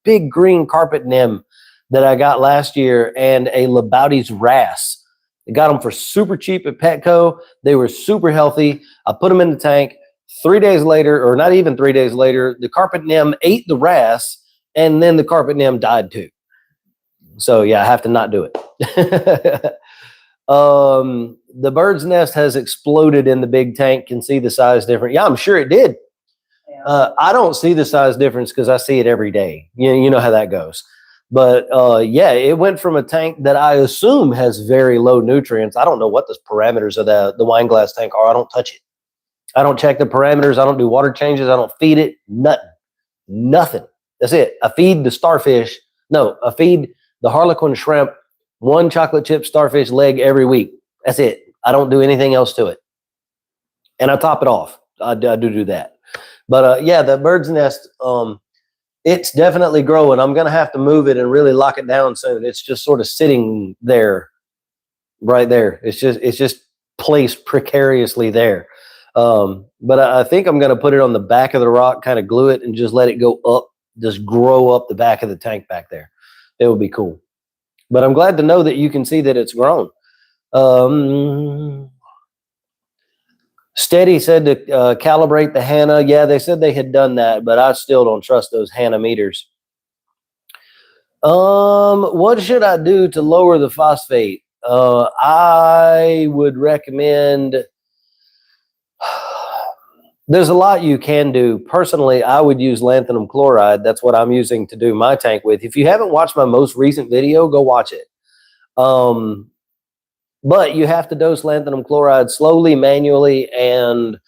A: big green carpet nymph that I got last year and a Labaudi's wrasse. I got them for super cheap at Petco. They were super healthy. I put them in the tank. 3 days later, or not even 3 days later, the carpet nymph ate the wrasse, and then the carpet nymph died too. So yeah, I have to not do it. The bird's nest has exploded in the big tank. Can see the size difference. Yeah, I'm sure it did.
B: Yeah.
A: I don't see the size difference because I see it every day. You know how that goes. But yeah, it went from a tank that I assume has very low nutrients. I don't know what the parameters of the wine glass tank are. I don't touch it. I don't check the parameters. I don't do water changes. I don't feed it. Nothing. That's it. I feed the starfish. No, I feed the harlequin shrimp 1 chocolate chip starfish leg every week. That's it. I don't do anything else to it. And I top it off. I do that. But yeah, the bird's nest, it's definitely growing. I'm going to have to move it and really lock it down soon. It's just sort of sitting there, right there. It's just placed precariously there. But I think I'm going to put it on the back of the rock, kind of glue it and just let it go up, just grow up the back of the tank back there. It would be cool. But I'm glad to know that you can see that it's grown. Steady said to calibrate the Hannah. Yeah, they said they had done that, but I still don't trust those Hannah meters. What should I do to lower the phosphate? I would recommend. There's a lot you can do. Personally, I would use lanthanum chloride. That's what I'm using to do my tank with. If you haven't watched my most recent video, go watch it. But you have to dose lanthanum chloride slowly, manually, and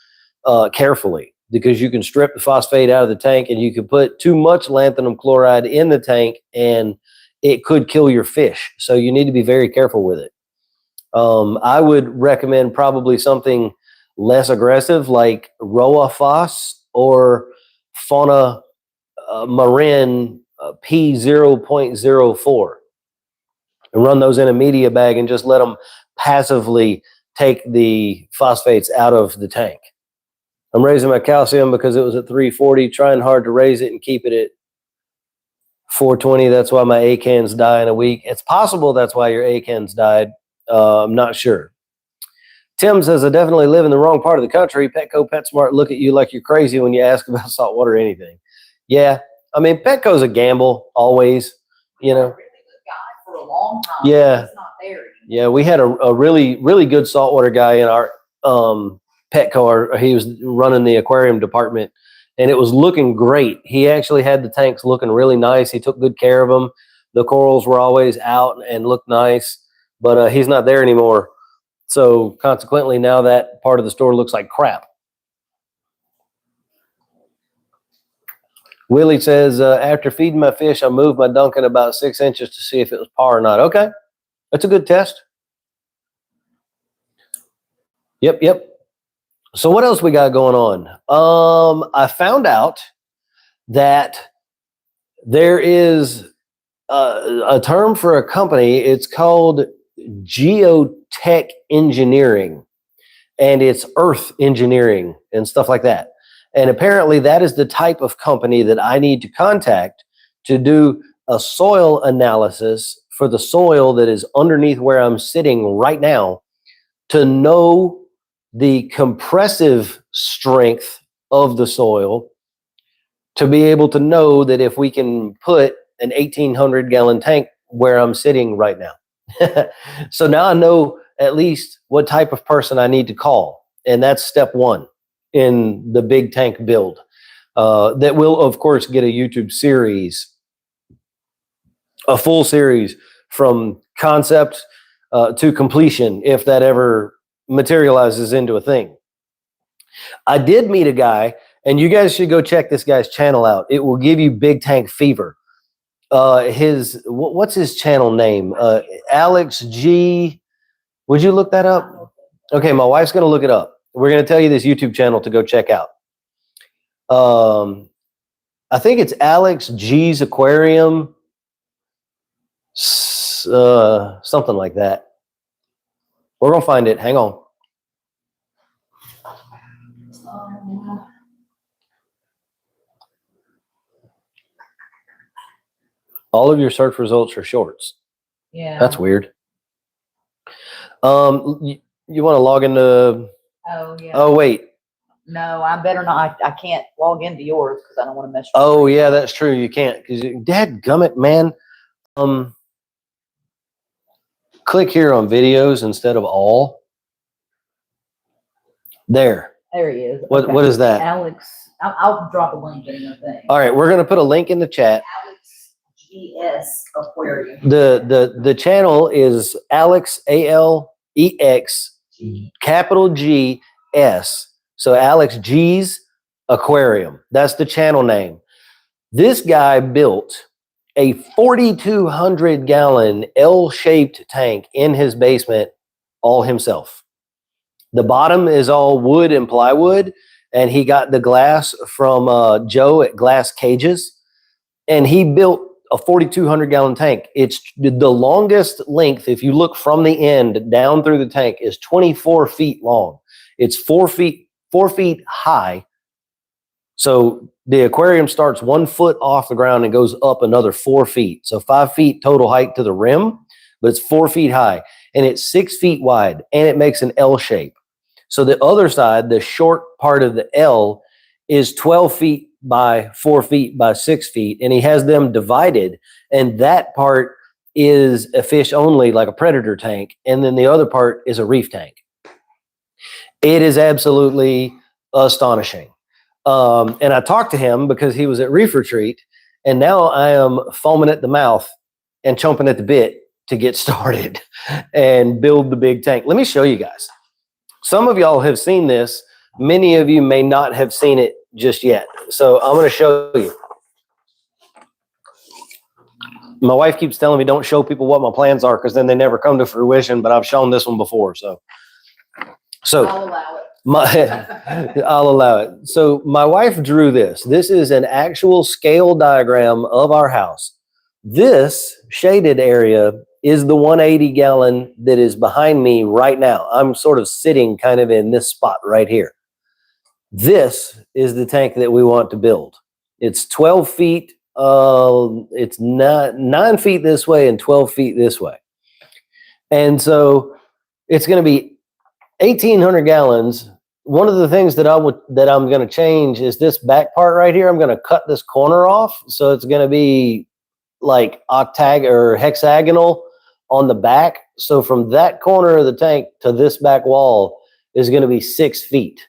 A: carefully, because you can strip the phosphate out of the tank, and you can put too much lanthanum chloride in the tank and it could kill your fish. So you need to be very careful with it. I would recommend probably something less aggressive like Roa Phos or Fauna Marin P0.04. And run those in a media bag and just let them passively take the phosphates out of the tank. I'm raising my calcium because it was at 340, trying hard to raise it and keep it at 420. That's why my ACANs die in a week. It's possible that's why your ACANs died. I'm not sure. Tim says, I definitely live in the wrong part of the country. Petco, PetSmart look at you like you're crazy when you ask about saltwater or anything. Yeah, I mean, Petco's a gamble, always, you know.
B: A really good guy for a long time.
A: Yeah.
B: He's not there anymore.
A: Yeah, we had a really, really good saltwater guy in our Petco. He was running the aquarium department, and it was looking great. He actually had the tanks looking really nice. He took good care of them. The corals were always out and looked nice, but he's not there anymore. So consequently, now that part of the store looks like crap. Willie says, after feeding my fish, I moved my Duncan about 6 inches to see if it was par or not. Okay, that's a good test. Yep. So what else we got going on? I found out that there is a term for a company. It's called geotech engineering, and it's earth engineering and stuff like that. And apparently that is the type of company that I need to contact to do a soil analysis for the soil that is underneath where I'm sitting right now, to know the compressive strength of the soil, to be able to know that if we can put an 1,800 gallon tank where I'm sitting right now. So now I know at least what type of person I need to call. And that's step one in the big tank build. That will, of course, get a YouTube series, a full series from concept to completion, if that ever materializes into a thing. I did meet a guy, and you guys should go check this guy's channel out. It will give you big tank fever. What's his channel name? Alex G. Would you look that up? Okay, my wife's going to look it up. We're going to tell you this YouTube channel to go check out. I think it's Alex G's Aquarium, something like that. We're going to find it. Hang on. All of your search results are shorts.
B: Yeah.
A: That's weird. You want to log into?
B: Oh, yeah.
A: Oh, wait.
B: No, I better not. I can't log into yours because I don't want to mess.
A: Oh, yeah, that's true. You can't because dadgummit, man. Click here on videos instead of all. There.
B: There he is.
A: What
B: Okay.
A: What is that?
B: Alex. I'll drop a link in the thing.
A: All right, we're gonna put a link in the chat.
B: Alex GS Aquarium.
A: The channel is Alex ALEX capital GS. So Alex G's Aquarium. That's the channel name. This guy built a 4,200 gallon L-shaped tank in his basement all himself. The bottom is all wood and plywood, and he got the glass from Joe at Glass Cages, and he built a 4,200 gallon tank. It's the longest length, if you look from the end down through the tank, is 24 feet long. It's 4 feet high. So the aquarium starts 1 foot off the ground and goes up another 4 feet. So 5 feet total height to the rim, but it's 4 feet high, and it's 6 feet wide, and it makes an L shape. So the other side, the short part of the L, is 12 feet by 4 feet by 6 feet, and he has them divided, and that part is a fish only, like a predator tank, and then the other part is a reef tank. It is absolutely astonishing. And I talked to him because he was at Reef Retreat, and now I am foaming at the mouth and chomping at the bit to get started and build the big tank. Let me show you guys. Some of y'all have seen this. Many of you may not have seen it just yet. So I'm going to show you. My wife keeps telling me don't show people what my plans are because then they never come to fruition, but I've shown this one before. So
B: I'll allow it.
A: I'll allow it. So my wife drew this. This is an actual scale diagram of our house. This shaded area is the 180 gallon that is behind me right now. I'm sort of sitting kind of in this spot right here. This is the tank that we want to build. It's 12 feet. It's not 9 feet this way and 12 feet this way. And so it's going to be 1,800 gallons. One of the things that I'm going to change is this back part right here. I'm going to cut this corner off. So it's going to be like hexagonal on the back. So from that corner of the tank to this back wall is going to be 6 feet.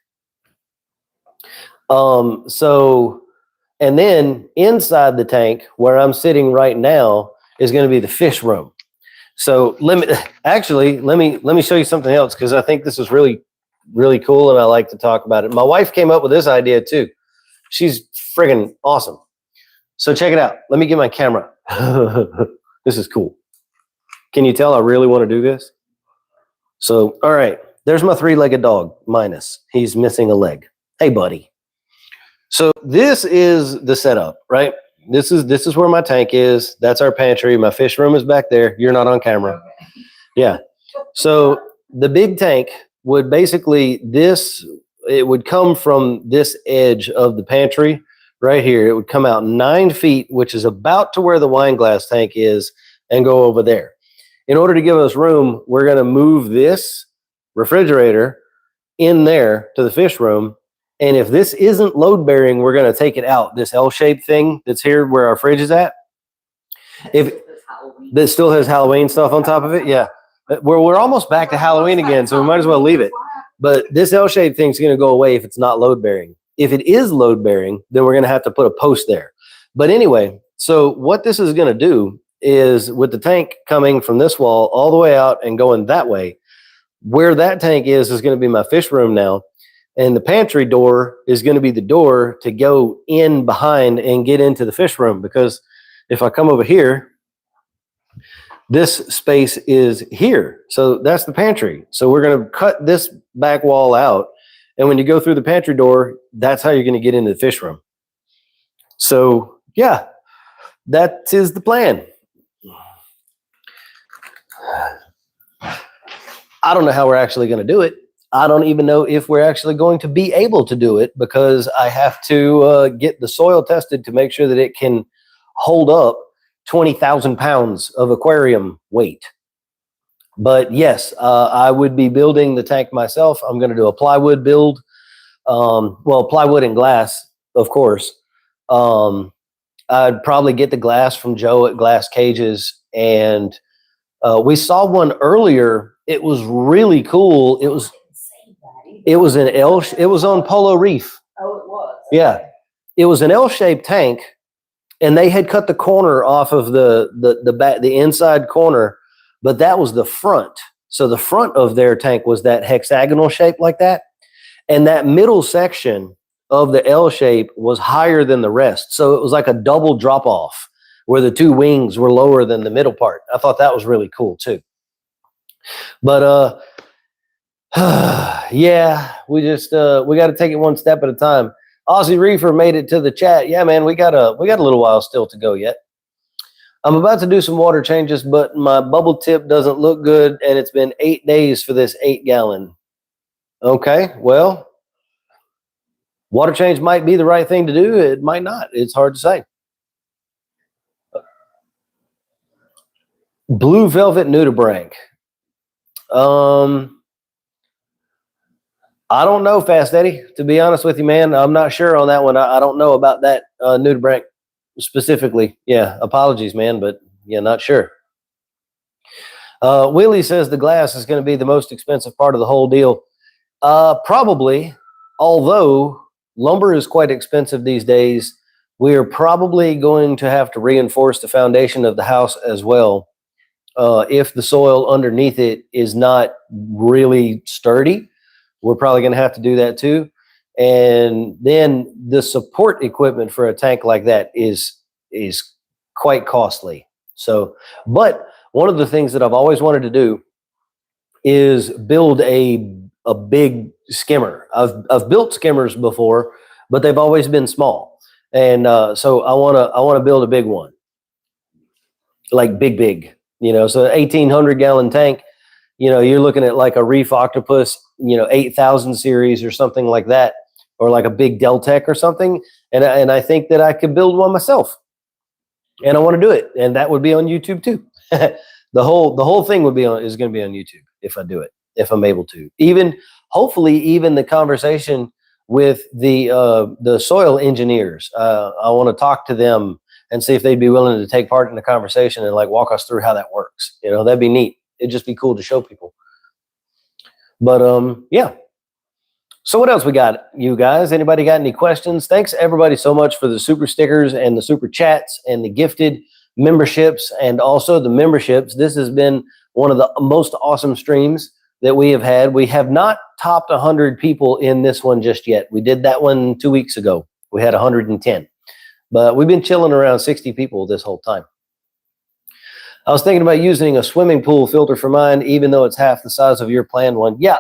A: And then inside the tank where I'm sitting right now is going to be the fish room. So let me show you something else because I think this is really, really cool and I like to talk about it. My wife came up with this idea too. She's friggin' awesome. So check it out. Let me get my camera. This is cool. Can you tell I really want to do this? So, all right, there's my 3-legged dog, minus. He's missing a leg. Hey, buddy. So this is the setup, right? This is where my tank is. That's our pantry. My fish room is back there. You're not on camera.
B: Okay.
A: Yeah. So the big tank would basically, it would come from this edge of the pantry right here. It would come out 9 feet, which is about to where the wine glass tank is, and go over there. In order to give us room, we're going to move this refrigerator in there to the fish room. And if this isn't load bearing, we're going to take it out. This L-shaped thing that's here where our fridge is at. If that still has Halloween stuff on top of it, yeah. We're almost back to Halloween again, so we might as well leave it. But this L-shaped thing is going to go away if it's not load bearing. If it is load bearing, then we're going to have to put a post there. But anyway, so what this is going to do is with the tank coming from this wall all the way out and going that way, where that tank is going to be my fish room now. And the pantry door is going to be the door to go in behind and get into the fish room. Because if I come over here, this space is here. So that's the pantry. So we're going to cut this back wall out. And when you go through the pantry door, that's how you're going to get into the fish room. So yeah, that is the plan. I don't know how we're actually going to do it. I don't even know if we're actually going to be able to do it, because I have to get the soil tested to make sure that it can hold up 20,000 pounds of aquarium weight. But yes, I would be building the tank myself. I'm going to do a plywood build. Well, plywood and glass, of course. I'd probably get the glass from Joe at Glass Cages. And we saw one earlier. It was really cool. It was an L. It was on Polo Reef.
B: Oh, it was.
A: Yeah, it was an L-shaped tank, and they had cut the corner off of the inside corner, but that was the front. So the front of their tank was that hexagonal shape like that, and that middle section of the L shape was higher than the rest. So it was like a double drop off where the two wings were lower than the middle part. I thought that was really cool too. But yeah, we just we got to take it one step at a time. Aussie Reefer made it to the chat. Yeah, man, we got a little while still to go yet. I'm about to do some water changes, but my bubble tip doesn't look good, and it's been 8 days for this 8-gallon. Okay, well, water change might be the right thing to do. It might not. It's hard to say. Blue Velvet Nudibranch. I don't know, Fast Eddie. To be honest with you, man, I'm not sure on that one. I don't know about that nudibranch specifically. Yeah, apologies, man, but yeah, not sure. Willie says the glass is going to be the most expensive part of the whole deal. Probably, although lumber is quite expensive these days, we are probably going to have to reinforce the foundation of the house as well. If the soil underneath it is not really sturdy, we're probably going to have to do that too. And then the support equipment for a tank like that is quite costly. So, but one of the things that I've always wanted to do is build a big skimmer. I've built skimmers before, but they've always been small. And so I want to build a big one, like big. You know, so 1,800 gallon tank. You know, you're looking at like a Reef Octopus, 8,000 series or something like that, or like a big Deltec or something. And I think that I could build one myself, and I want to do it, and that would be on YouTube too. the whole thing is going to be on YouTube if I do it, if I'm able to. Hopefully even the conversation with the soil engineers. I want to talk to them and see if they'd be willing to take part in the conversation and like walk us through how that works. That'd be neat. It'd just be cool to show people. But yeah. So what else we got, you guys? Anybody got any questions? Thanks everybody so much for the super stickers and the super chats and the gifted memberships and also the memberships. This has been one of the most awesome streams that we have had. We have not topped 100 people in this one just yet. We did that one 2 weeks ago. We had 110. But we've been chilling around 60 people this whole time. I was thinking about using a swimming pool filter for mine, even though it's half the size of your planned one. Yeah,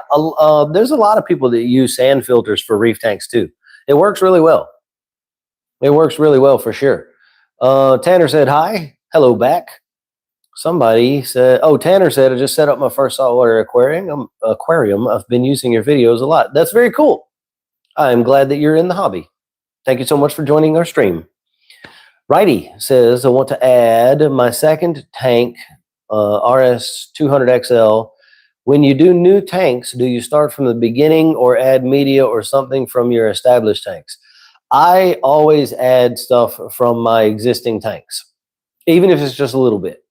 A: there's a lot of people that use sand filters for reef tanks too. It works really well. It works really well for sure. Tanner said, hi. Hello back. Somebody said, Tanner said, I just set up my first saltwater aquarium. I've been using your videos a lot. That's very cool. I'm glad that you're in the hobby. Thank you so much for joining our stream. Righty says, I want to add my second tank, RS200XL. When you do new tanks, do you start from the beginning or add media or something from your established tanks? I always add stuff from my existing tanks, even if it's just a little bit,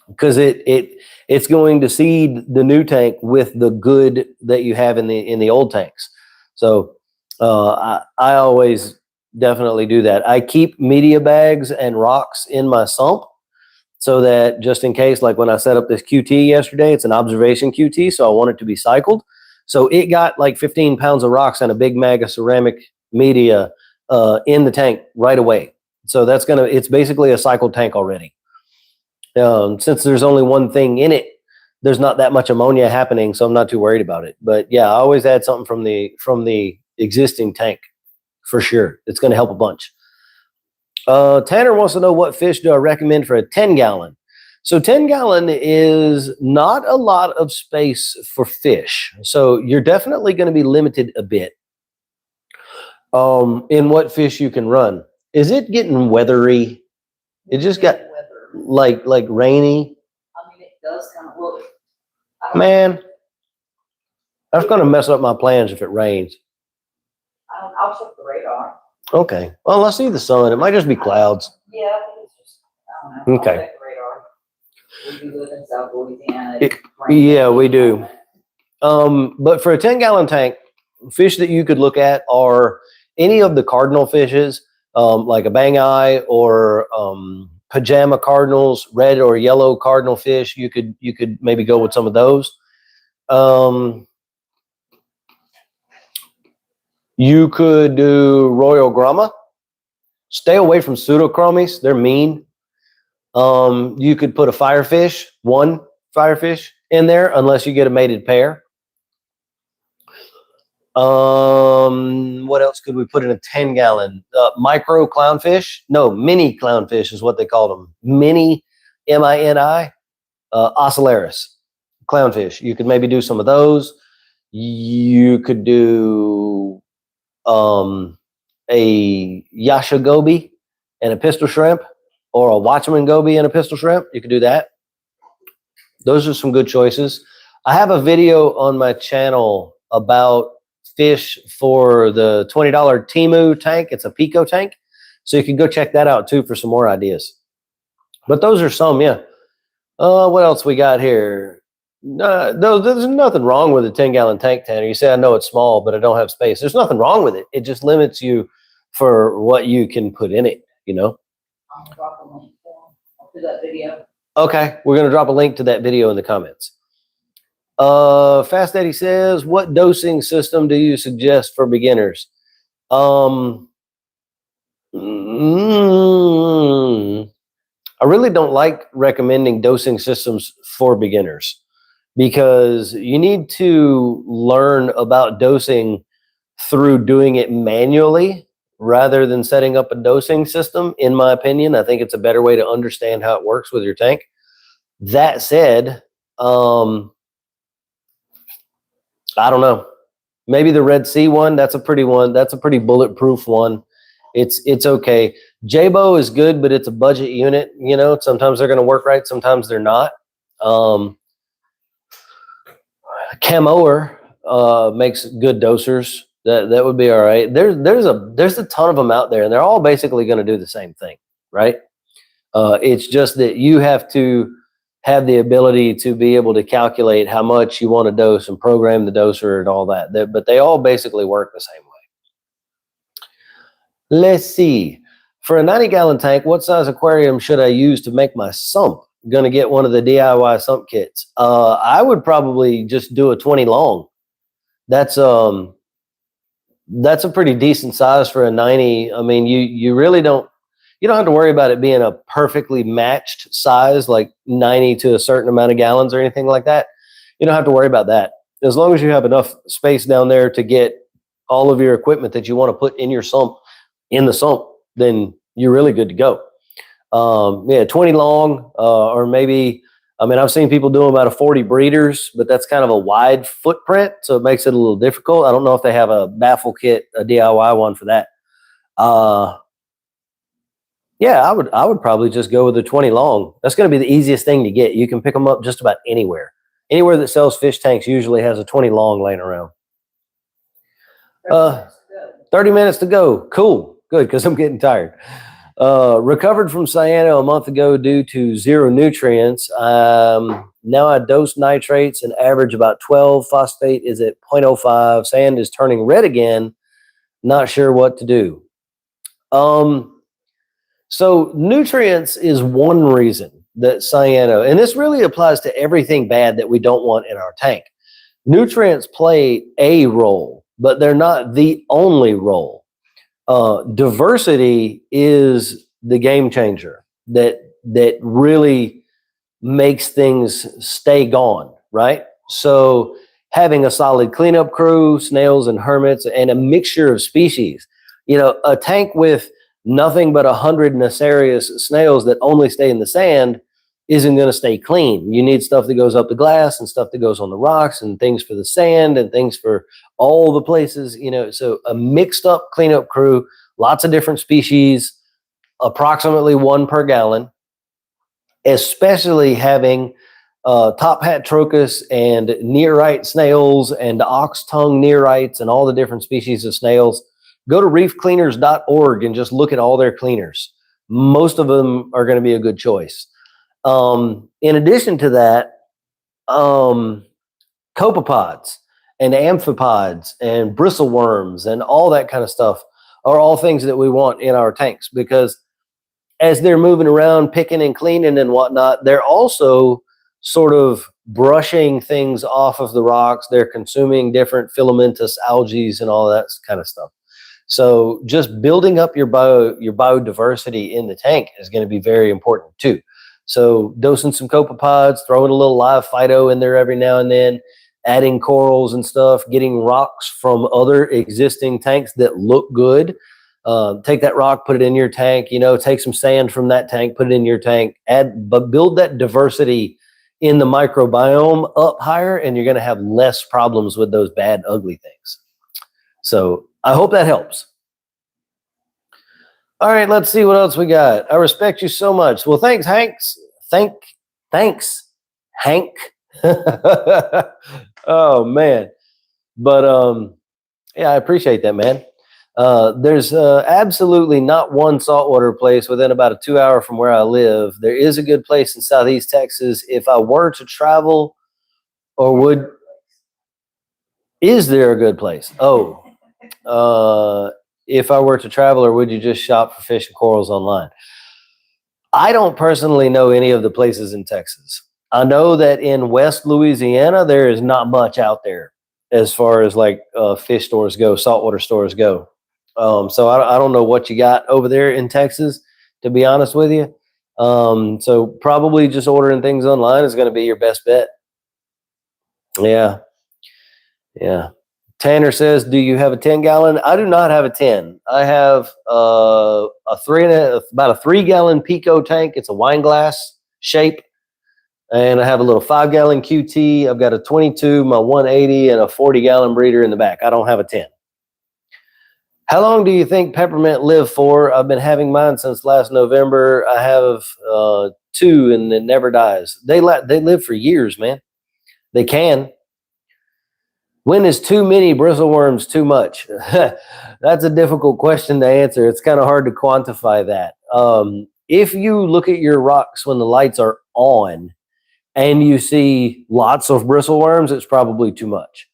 A: because it's going to seed the new tank with the good that you have in the old tanks. So I always definitely do that. I keep media bags and rocks in my sump so that just in case, like when I set up this QT yesterday, it's an observation QT, so I want it to be cycled. So it got like 15 pounds of rocks and a big mag of ceramic media in the tank right away. So it's basically a cycled tank already. Since there's only one thing in it, there's not that much ammonia happening, so I'm not too worried about it. But yeah, I always add something from the existing tank for sure. It's going to help a bunch. Tanner wants to know, what fish do I recommend for a 10-gallon? So 10-gallon is not a lot of space for fish. So you're definitely going to be limited a bit in what fish you can run. Is it getting weathery? It just got
B: Weather.
A: like rainy.
B: I mean, it does kind of look.
A: Man, that's going to mess up my plans if it rains.
B: I'll check the radar.
A: Okay. Well, I see the sun. It might just be clouds.
B: Yeah, I think it's just, I don't know.
A: Okay.
B: I'll check the radar. We do live in South Louisiana.
A: Yeah, we do. But for a 10-gallon tank, fish that you could look at are any of the cardinal fishes, like a bang eye or pajama cardinals, red or yellow cardinal fish. You could maybe go with some of those. You could do Royal Grama. Stay away from pseudochromies. They're mean. You could put one firefish in there, unless you get a mated pair. What else could we put in a 10-gallon? Micro clownfish? No, mini clownfish is what they call them. Mini, M-I-N-I, Ocellaris clownfish. You could maybe do some of those. You could do a Yasha goby and a pistol shrimp, or a Watchman goby and a pistol shrimp. You could do that. Those are some good choices. I have a video on my channel about fish for the $20 Temu tank. It's a Pico tank. So you can go check that out too for some more ideas. But those are some, yeah. What else we got here? There's nothing wrong with a 10-gallon tank, Tanner. You say, I know it's small, but I don't have space. There's nothing wrong with it. It just limits you for what you can put in it, you know?
B: I'll drop a link to that video.
A: Okay, we're going to drop a link to that video in the comments. Fast Eddie says, what dosing system do you suggest for beginners? I really don't like recommending dosing systems for beginners, because you need to learn about dosing through doing it manually rather than setting up a dosing system. In my opinion, I think it's a better way to understand how it works with your tank. That said, I don't know. Maybe the Red Sea one. That's a pretty one. That's a pretty bulletproof one. It's okay. Jabo is good, but it's a budget unit. You know, sometimes they're going to work right, sometimes they're not. Camoer makes good dosers. That would be all right. There's a ton of them out there, and they're all basically going to do the same thing, right? It's just that you have to have the ability to be able to calculate how much you want to dose and program the doser and all that. But they all basically work the same way. Let's see. For a 90-gallon tank, what size aquarium should I use to make my sump? Going to get one of the DIY sump kits. I would probably just do a 20 long. That's a pretty decent size for a 90. I mean, you really don't have to worry about it being a perfectly matched size, like 90 to a certain amount of gallons or anything like that. You don't have to worry about that. As long as you have enough space down there to get all of your equipment that you want to put in your sump in the sump, then you're really good to go. Yeah, 20 long, or maybe, I mean, I've seen people do them out of 40 breeders, but that's kind of a wide footprint, so it makes it a little difficult. I don't know if they have a baffle kit, a DIY one for that. Yeah, I would probably just go with the 20 long. That's going to be the easiest thing to get. You can pick them up just about anywhere. Anywhere that sells fish tanks usually has a 20 long laying around. 30 minutes to go. Cool. Good, because I'm getting tired. Recovered from cyano a month ago due to zero nutrients. Now I dose nitrates and average about 12. Phosphate is at 0.05. Sand is turning red again. Not sure what to do. So nutrients is one reason that cyano, and this really applies to everything bad that we don't want in our tank. Nutrients play a role, but they're not the only role. Diversity is the game changer that really makes things stay gone, right? So having a solid cleanup crew, snails and hermits, and a mixture of species. A tank with nothing but 100 nacerious snails that only stay in the sand isn't going to stay clean. You need stuff that goes up the glass and stuff that goes on the rocks and things for the sand and things for all the places, so a mixed up cleanup crew, lots of different species, approximately one per gallon, especially having top hat trochus and nearite snails and ox tongue nearites and all the different species of snails. Go to reefcleaners.org and just look at all their cleaners. Most of them are going to be a good choice. In addition to that, copepods and amphipods and bristleworms and all that kind of stuff are all things that we want in our tanks, because as they're moving around, picking and cleaning and whatnot, they're also sort of brushing things off of the rocks. They're consuming different filamentous algae and all that kind of stuff. So just building up your biodiversity in the tank is going to be very important too. So dosing some copepods, throwing a little live phyto in there every now and then, adding corals and stuff, getting rocks from other existing tanks that look good. Take that rock, put it in your tank, take some sand from that tank, put it in your tank, but build that diversity in the microbiome up higher, and you're going to have less problems with those bad, ugly things. So I hope that helps. All right, let's see what else we got. I respect you so much. Well, thanks, Hanks. Thanks, Hank. Oh man. But yeah, I appreciate that, man. There's absolutely not one saltwater place within about a 2-hour from where I live. There is a good place in Southeast Texas. If I were to travel, is there a good place? If I were to travel, or would you just shop for fish and corals online? I don't personally know any of the places in Texas. I know that in West Louisiana, there is not much out there as far as like fish stores go, saltwater stores go. So I don't know what you got over there in Texas, to be honest with you. So probably just ordering things online is going to be your best bet. Yeah. Tanner says, do you have a 10-gallon? I do not have a 10. I have about a 3-gallon Pico tank. It's a wine glass shape. And I have a little 5-gallon QT. I've got a 22, my 180, and a 40-gallon breeder in the back. I don't have a 10. How long do you think peppermint live for? I've been having mine since last November. I have 2, and it never dies. They live for years, man. They can. When is too many bristleworms too much? That's a difficult question to answer. It's kind of hard to quantify that. If you look at your rocks when the lights are on and you see lots of bristleworms, it's probably too much.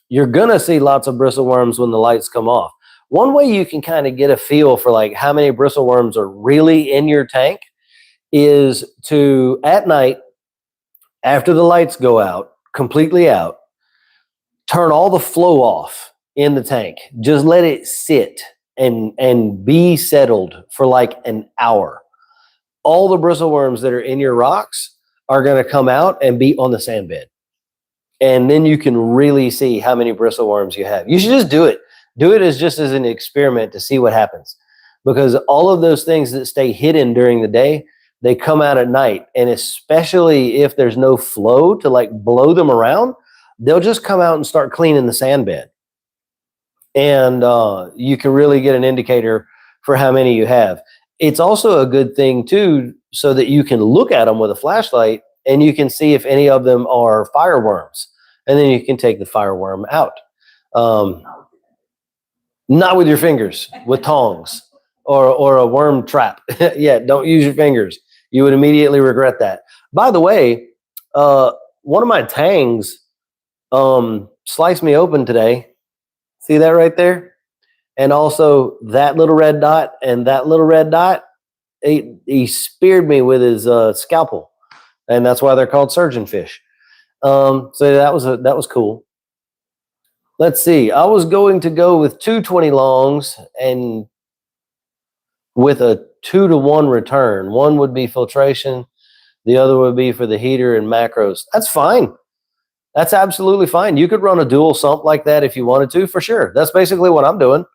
A: You're going to see lots of bristleworms when the lights come off. One way you can kind of get a feel for like how many bristleworms are really in your tank is to, at night, after the lights go out, completely out, turn all the flow off in the tank. Just let it sit and be settled for like an hour. All the bristleworms that are in your rocks are going to come out and be on the sand bed. And then you can really see how many bristleworms you have. You should just do it. Do it just as an experiment to see what happens. Because all of those things that stay hidden during the day, they come out at night. And especially if there's no flow to like blow them around, they'll just come out and start cleaning the sand bed. And you can really get an indicator for how many you have. It's also a good thing too, so that you can look at them with a flashlight and you can see if any of them are fireworms. And then you can take the fireworm out. Not with your fingers, with tongs or a worm trap. Yeah, don't use your fingers. You would immediately regret that. By the way, one of my tangs sliced me open today. See that right there? And also that little red dot and that little red dot, he speared me with his scalpel. And that's why they're called surgeon fish. So that was cool. Let's see. I was going to go with 220 longs and with a 2-to-1 return. One would be filtration, the other would be for the heater and macros. That's fine. That's absolutely fine. You could run a dual sump like that if you wanted to, for sure. That's basically what I'm doing.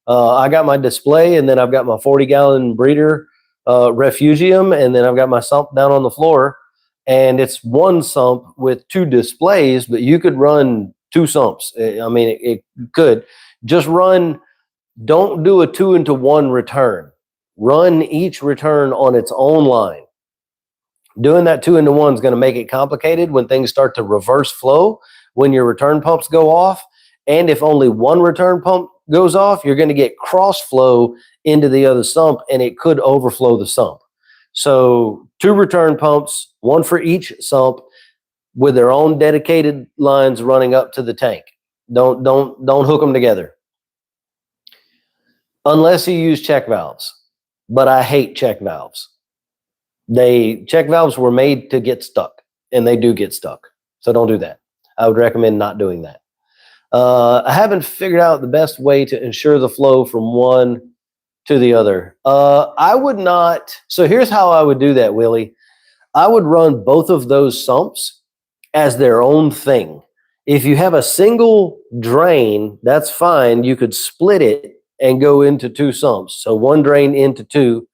A: I got my display, and then I've got my 40-gallon breeder refugium, and then I've got my sump down on the floor. And it's one sump with 2 displays, but you could run 2 sumps. I mean, it could. Just run, don't do a 2-into-1 return. Run each return on its own line. Doing that 2-into-1 is going to make it complicated when things start to reverse flow, when your return pumps go off. And if only one return pump goes off, you're going to get cross flow into the other sump, and it could overflow the sump. So 2 return pumps, 1 for each sump, with their own dedicated lines running up to the tank. Don't hook them together. Unless you use check valves. But I hate check valves. Check valves were made to get stuck, and they do get stuck. So don't do that. I would recommend not doing that. I haven't figured out the best way to ensure the flow from one to the other. I would not. So here's how I would do that, Willie. I would run both of those sumps as their own thing. If you have a single drain, that's fine. You could split it and go into 2 sumps. So 1 drain into 2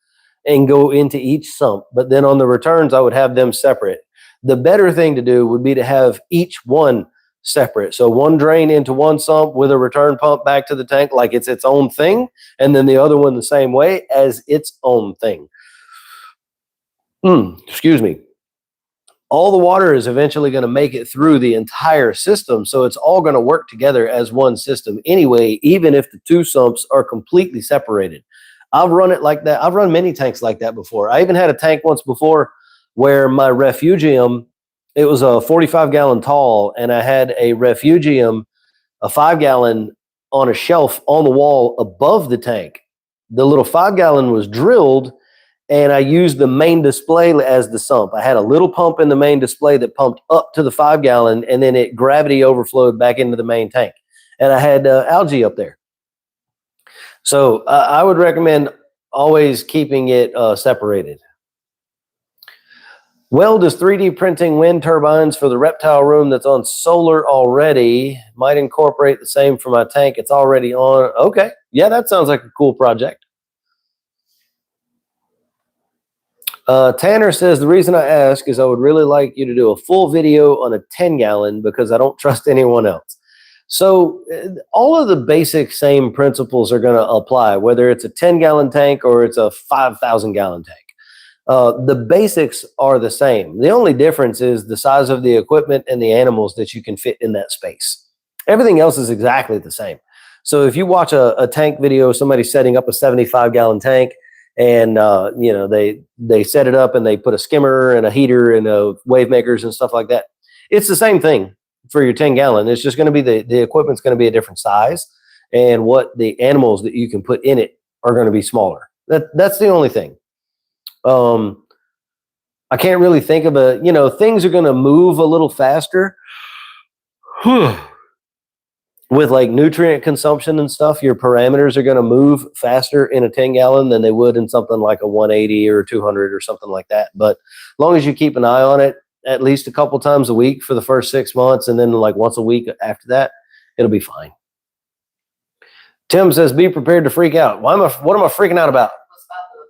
A: and go into each sump. But then on the returns, I would have them separate. The better thing to do would be to have each one separate. So 1 drain into 1 sump with a return pump back to the tank like it's its own thing, and then the other one the same way as its own thing. Excuse me. All the water is eventually going to make it through the entire system, so it's all going to work together as one system anyway, even if the 2 sumps are completely separated. I've run it like that. I've run many tanks like that before. I even had a tank once before where my refugium, it was a 45-gallon tall, and I had a refugium, a 5-gallon, on a shelf on the wall above the tank. The little 5-gallon was drilled, and I used the main display as the sump. I had a little pump in the main display that pumped up to the 5-gallon, and then it gravity overflowed back into the main tank. And I had algae up there. So I would recommend always keeping it separated. Well, does 3D printing wind turbines for the reptile room that's on solar already? Might incorporate the same for my tank. It's already on. Okay. Yeah, that sounds like a cool project. Tanner says, the reason I ask is I would really like you to do a full video on a 10-gallon because I don't trust anyone else. So all of the basic same principles are going to apply, whether it's a 10-gallon tank or it's a 5,000-gallon tank. The basics are the same. The only difference is the size of the equipment and the animals that you can fit in that space. Everything else is exactly the same. So if you watch a tank video, somebody setting up a 75-gallon tank, and they set it up and they put a skimmer and a heater and wave makers and stuff like that. It's the same thing for your 10-gallon. It's just going to be the equipment's going to be a different size, and what the animals that you can put in it are going to be smaller. That's the only thing. I can't really think of things are going to move a little faster. With like nutrient consumption and stuff, your parameters are going to move faster in a 10-gallon than they would in something like a 180 or 200 or something like that. But as long as you keep an eye on it at least a couple times a week for the first 6 months, and then like once a week after that, it'll be fine. Tim says, be prepared to freak out. What am I freaking out about?
C: What's about the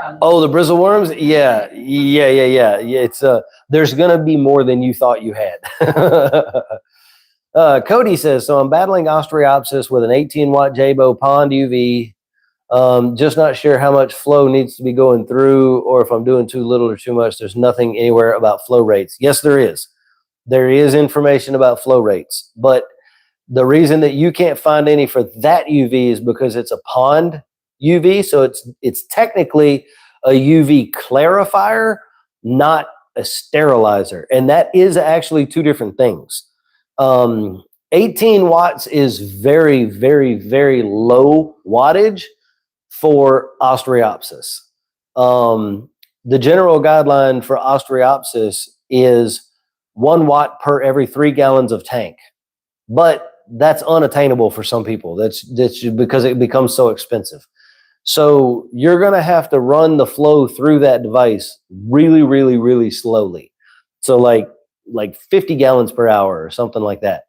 C: bristleworms?
A: Oh, the bristleworms? Yeah. It's there's going to be more than you thought you had. Cody says, so I'm battling Ostreopsis with an 18-watt Jabo Pond UV. Just not sure how much flow needs to be going through, or if I'm doing too little or too much. There's nothing anywhere about flow rates. Yes, there is. There is information about flow rates, but the reason that you can't find any for that UV is because it's a pond UV. So it's technically a UV clarifier, not a sterilizer. And that is actually 2 different things. 18 watts is very, very, very low wattage for Ostreopsis. The general guideline for Ostreopsis is 1 watt per every 3 gallons of tank. But that's unattainable for some people. That's because it becomes so expensive. So you're going to have to run the flow through that device really, really, really slowly. So like 50 gallons per hour or something like that.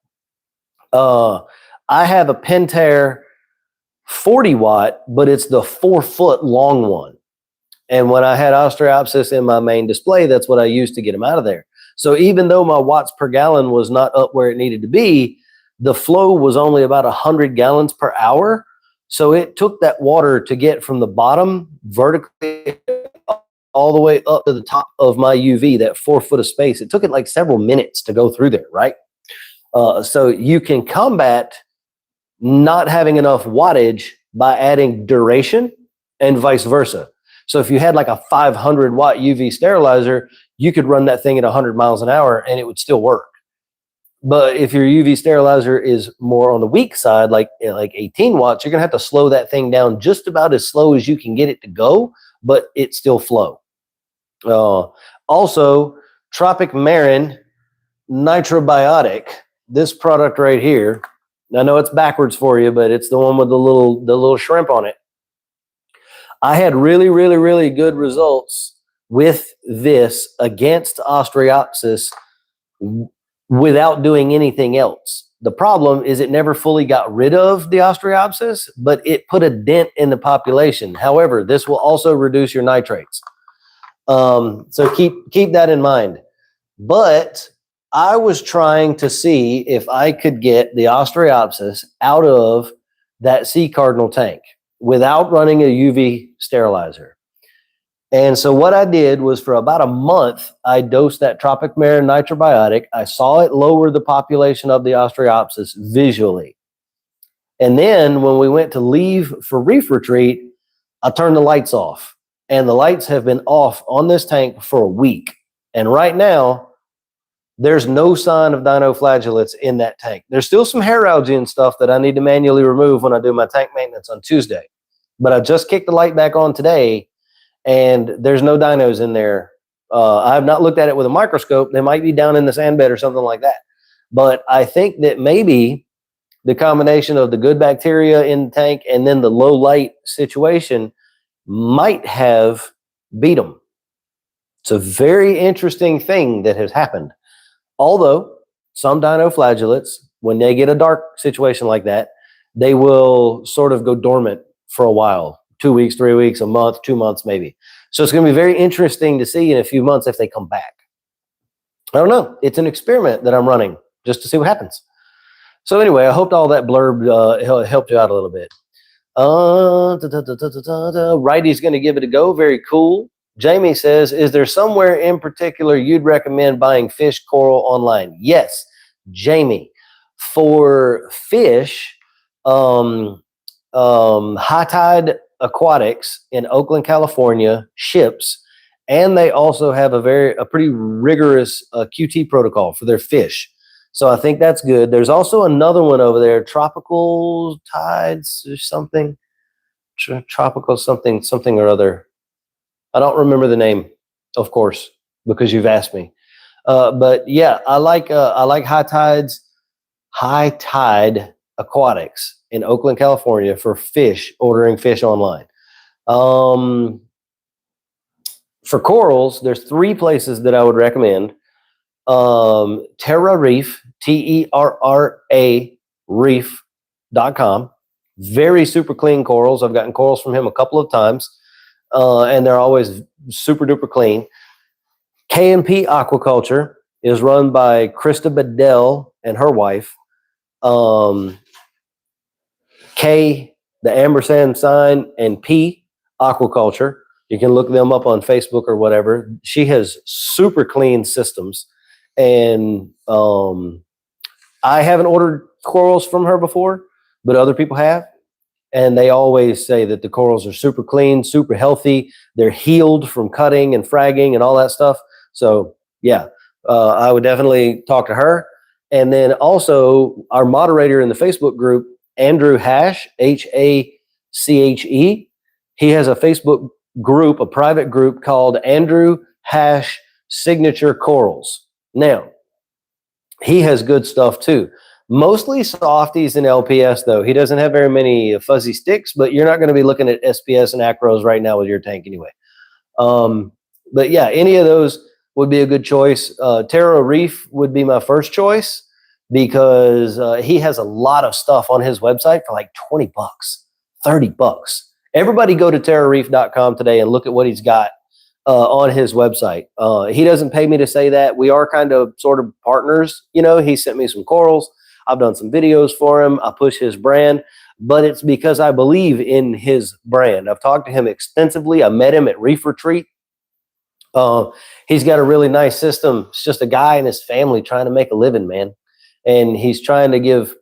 A: I have a Pentair 40 watt, but it's the 4 foot long one. And when I had Ostreopsis in my main display, that's what I used to get them out of there. So even though my watts per gallon was not up where it needed to be, the flow was only about 100 gallons per hour. So it took that water to get from the bottom vertically all the way up to the top of my UV, that 4 foot of space. It took it like several minutes to go through there, right? So you can combat not having enough wattage by adding duration and vice versa. So if you had like a 500 watt UV sterilizer, you could run that thing at 100 miles an hour and it would still work. But if your UV sterilizer is more on the weak side, like 18 watts, you're going to have to slow that thing down just about as slow as you can get it to go, but it still flow. Also, Tropic Marin Nitrobiotic, this product right here, I know it's backwards for you, but it's the one with the little shrimp on it. I had really, really, really good results with this against Ostreopsis without doing anything else. The problem is it never fully got rid of the Ostreopsis, but it put a dent in the population. However, this will also reduce your nitrates. So keep that in mind. But I was trying to see if I could get the Ostreopsis out of that sea cardinal tank without running a UV sterilizer. And so what I did was for about a month, I dosed that Tropic Marin Nitrobiotic. I saw it lower the population of the Ostreopsis visually. And then when we went to leave for Reef Retreat, I turned the lights off. And the lights have been off on this tank for a week. And right now, there's no sign of dinoflagellates in that tank. There's still some hair algae and stuff that I need to manually remove when I do my tank maintenance on Tuesday. But I just kicked the light back on today, and there's no dinos in there. I have not looked at it with a microscope. They might be down in the sand bed or something like that. But I think that maybe the combination of the good bacteria in the tank and then the low light situation might have beat them. It's a very interesting thing that has happened. Although some dinoflagellates, when they get a dark situation like that, they will sort of go dormant for a while, 2 weeks, 3 weeks, a month, 2 months maybe. So it's going to be very interesting to see in a few months if they come back. I don't know. It's an experiment that I'm running just to see what happens. So anyway, I hope all that blurb helped you out a little bit. Righty's going to give it a go. Very cool. Jamie says, is there somewhere in particular you'd recommend buying fish coral online? Yes, Jamie. For fish, High Tide Aquatics in Oakland, California ships, and they also have a pretty rigorous QT protocol for their fish. So I think that's good. There's also another one over there, Tropical Tides or something. Tropical something or other. I don't remember the name, of course, because you've asked me. But yeah, I like High Tide Aquatics in Oakland, California for fish, ordering fish online. For corals, there's 3 places that I would recommend. Terra Reef, TERRA Reef.com. Very super clean corals. I've gotten corals from him a couple of times. And they're always super duper clean. K&P Aquaculture is run by Krista Bedell and her wife. K, the ampersand sign, and P, Aquaculture. You can look them up on Facebook or whatever. She has super clean systems. And I haven't ordered corals from her before, but other people have. And they always say that the corals are super clean, super healthy. They're healed from cutting and fragging and all that stuff. So, yeah, I would definitely talk to her. And then also our moderator in the Facebook group, Andrew Hash, Hache. He has a Facebook group, a private group called Andrew Hash Signature Corals. Now, He has good stuff too. Mostly softies and LPS though. He doesn't have very many fuzzy sticks, but you're not going to be looking at SPS and acros right now with your tank anyway. But yeah, any of those would be a good choice. Terra Reef would be my first choice because he has a lot of stuff on his website for like 20 bucks, 30 bucks. Everybody go to terrareef.com today and look at what he's got on his website. He doesn't pay me to say that. We are kind of sort of partners. You know, he sent me some corals. I've done some videos for him. I push his brand, but it's because I believe in his brand. I've talked to him extensively. I met him at Reef Retreat. He's got a really nice system. It's just a guy and his family trying to make a living, man. And he's trying to give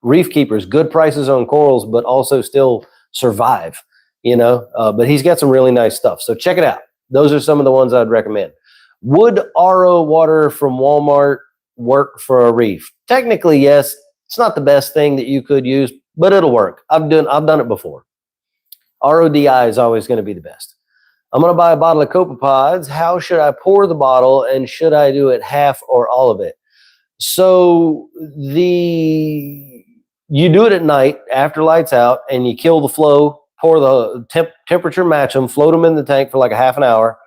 A: reef keepers good prices on corals, but also still survive, you know. But he's got some really nice stuff. So check it out. Those are some of the ones I'd recommend. Would RO water from Walmart work for a reef? Technically, yes. It's not the best thing that you could use, but it'll work. I've done it before. RODI is always going to be the best. I'm going to buy a bottle of Copepods. How should I pour the bottle, and should I do it half or all of it? So you do it at night after lights out, and you kill the flow, pour the temperature match them, float them in the tank for like a half an hour,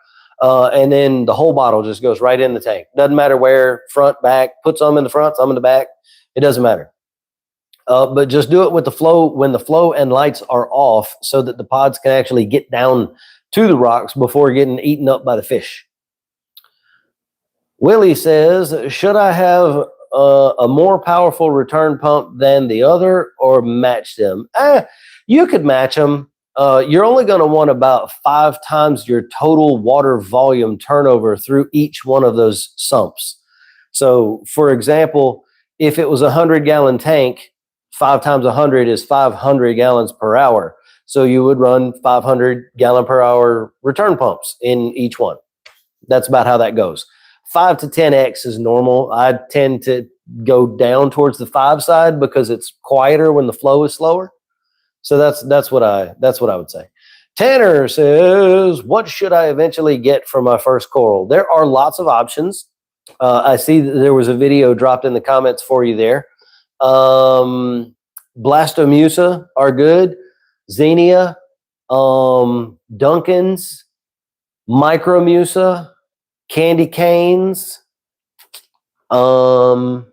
A: and then the whole bottle just goes right in the tank. Doesn't matter where, front, back, put some in the front, some in the back. It doesn't matter. But just do it with the flow when the flow and lights are off so that the pods can actually get down to the rocks before getting eaten up by the fish. Willie says, should I have a more powerful return pump than the other or match them? You could match them. You're only going to want about 5 times your total water volume turnover through each one of those sumps. So, for example, if it was a 100-gallon tank, 5 times 100 is 500 gallons per hour. So you would run 500 gallon per hour return pumps in each one. That's about how that goes. 5 to 10x is normal. I tend to go down towards the 5 side because it's quieter when the flow is slower. So that's what I would say. Tanner says, what should I eventually get for my first coral? There are lots of options. I see that there was a video dropped in the comments for you there. Blastomusa are good. Xenia, Duncan's, Micromusa, candy canes. Those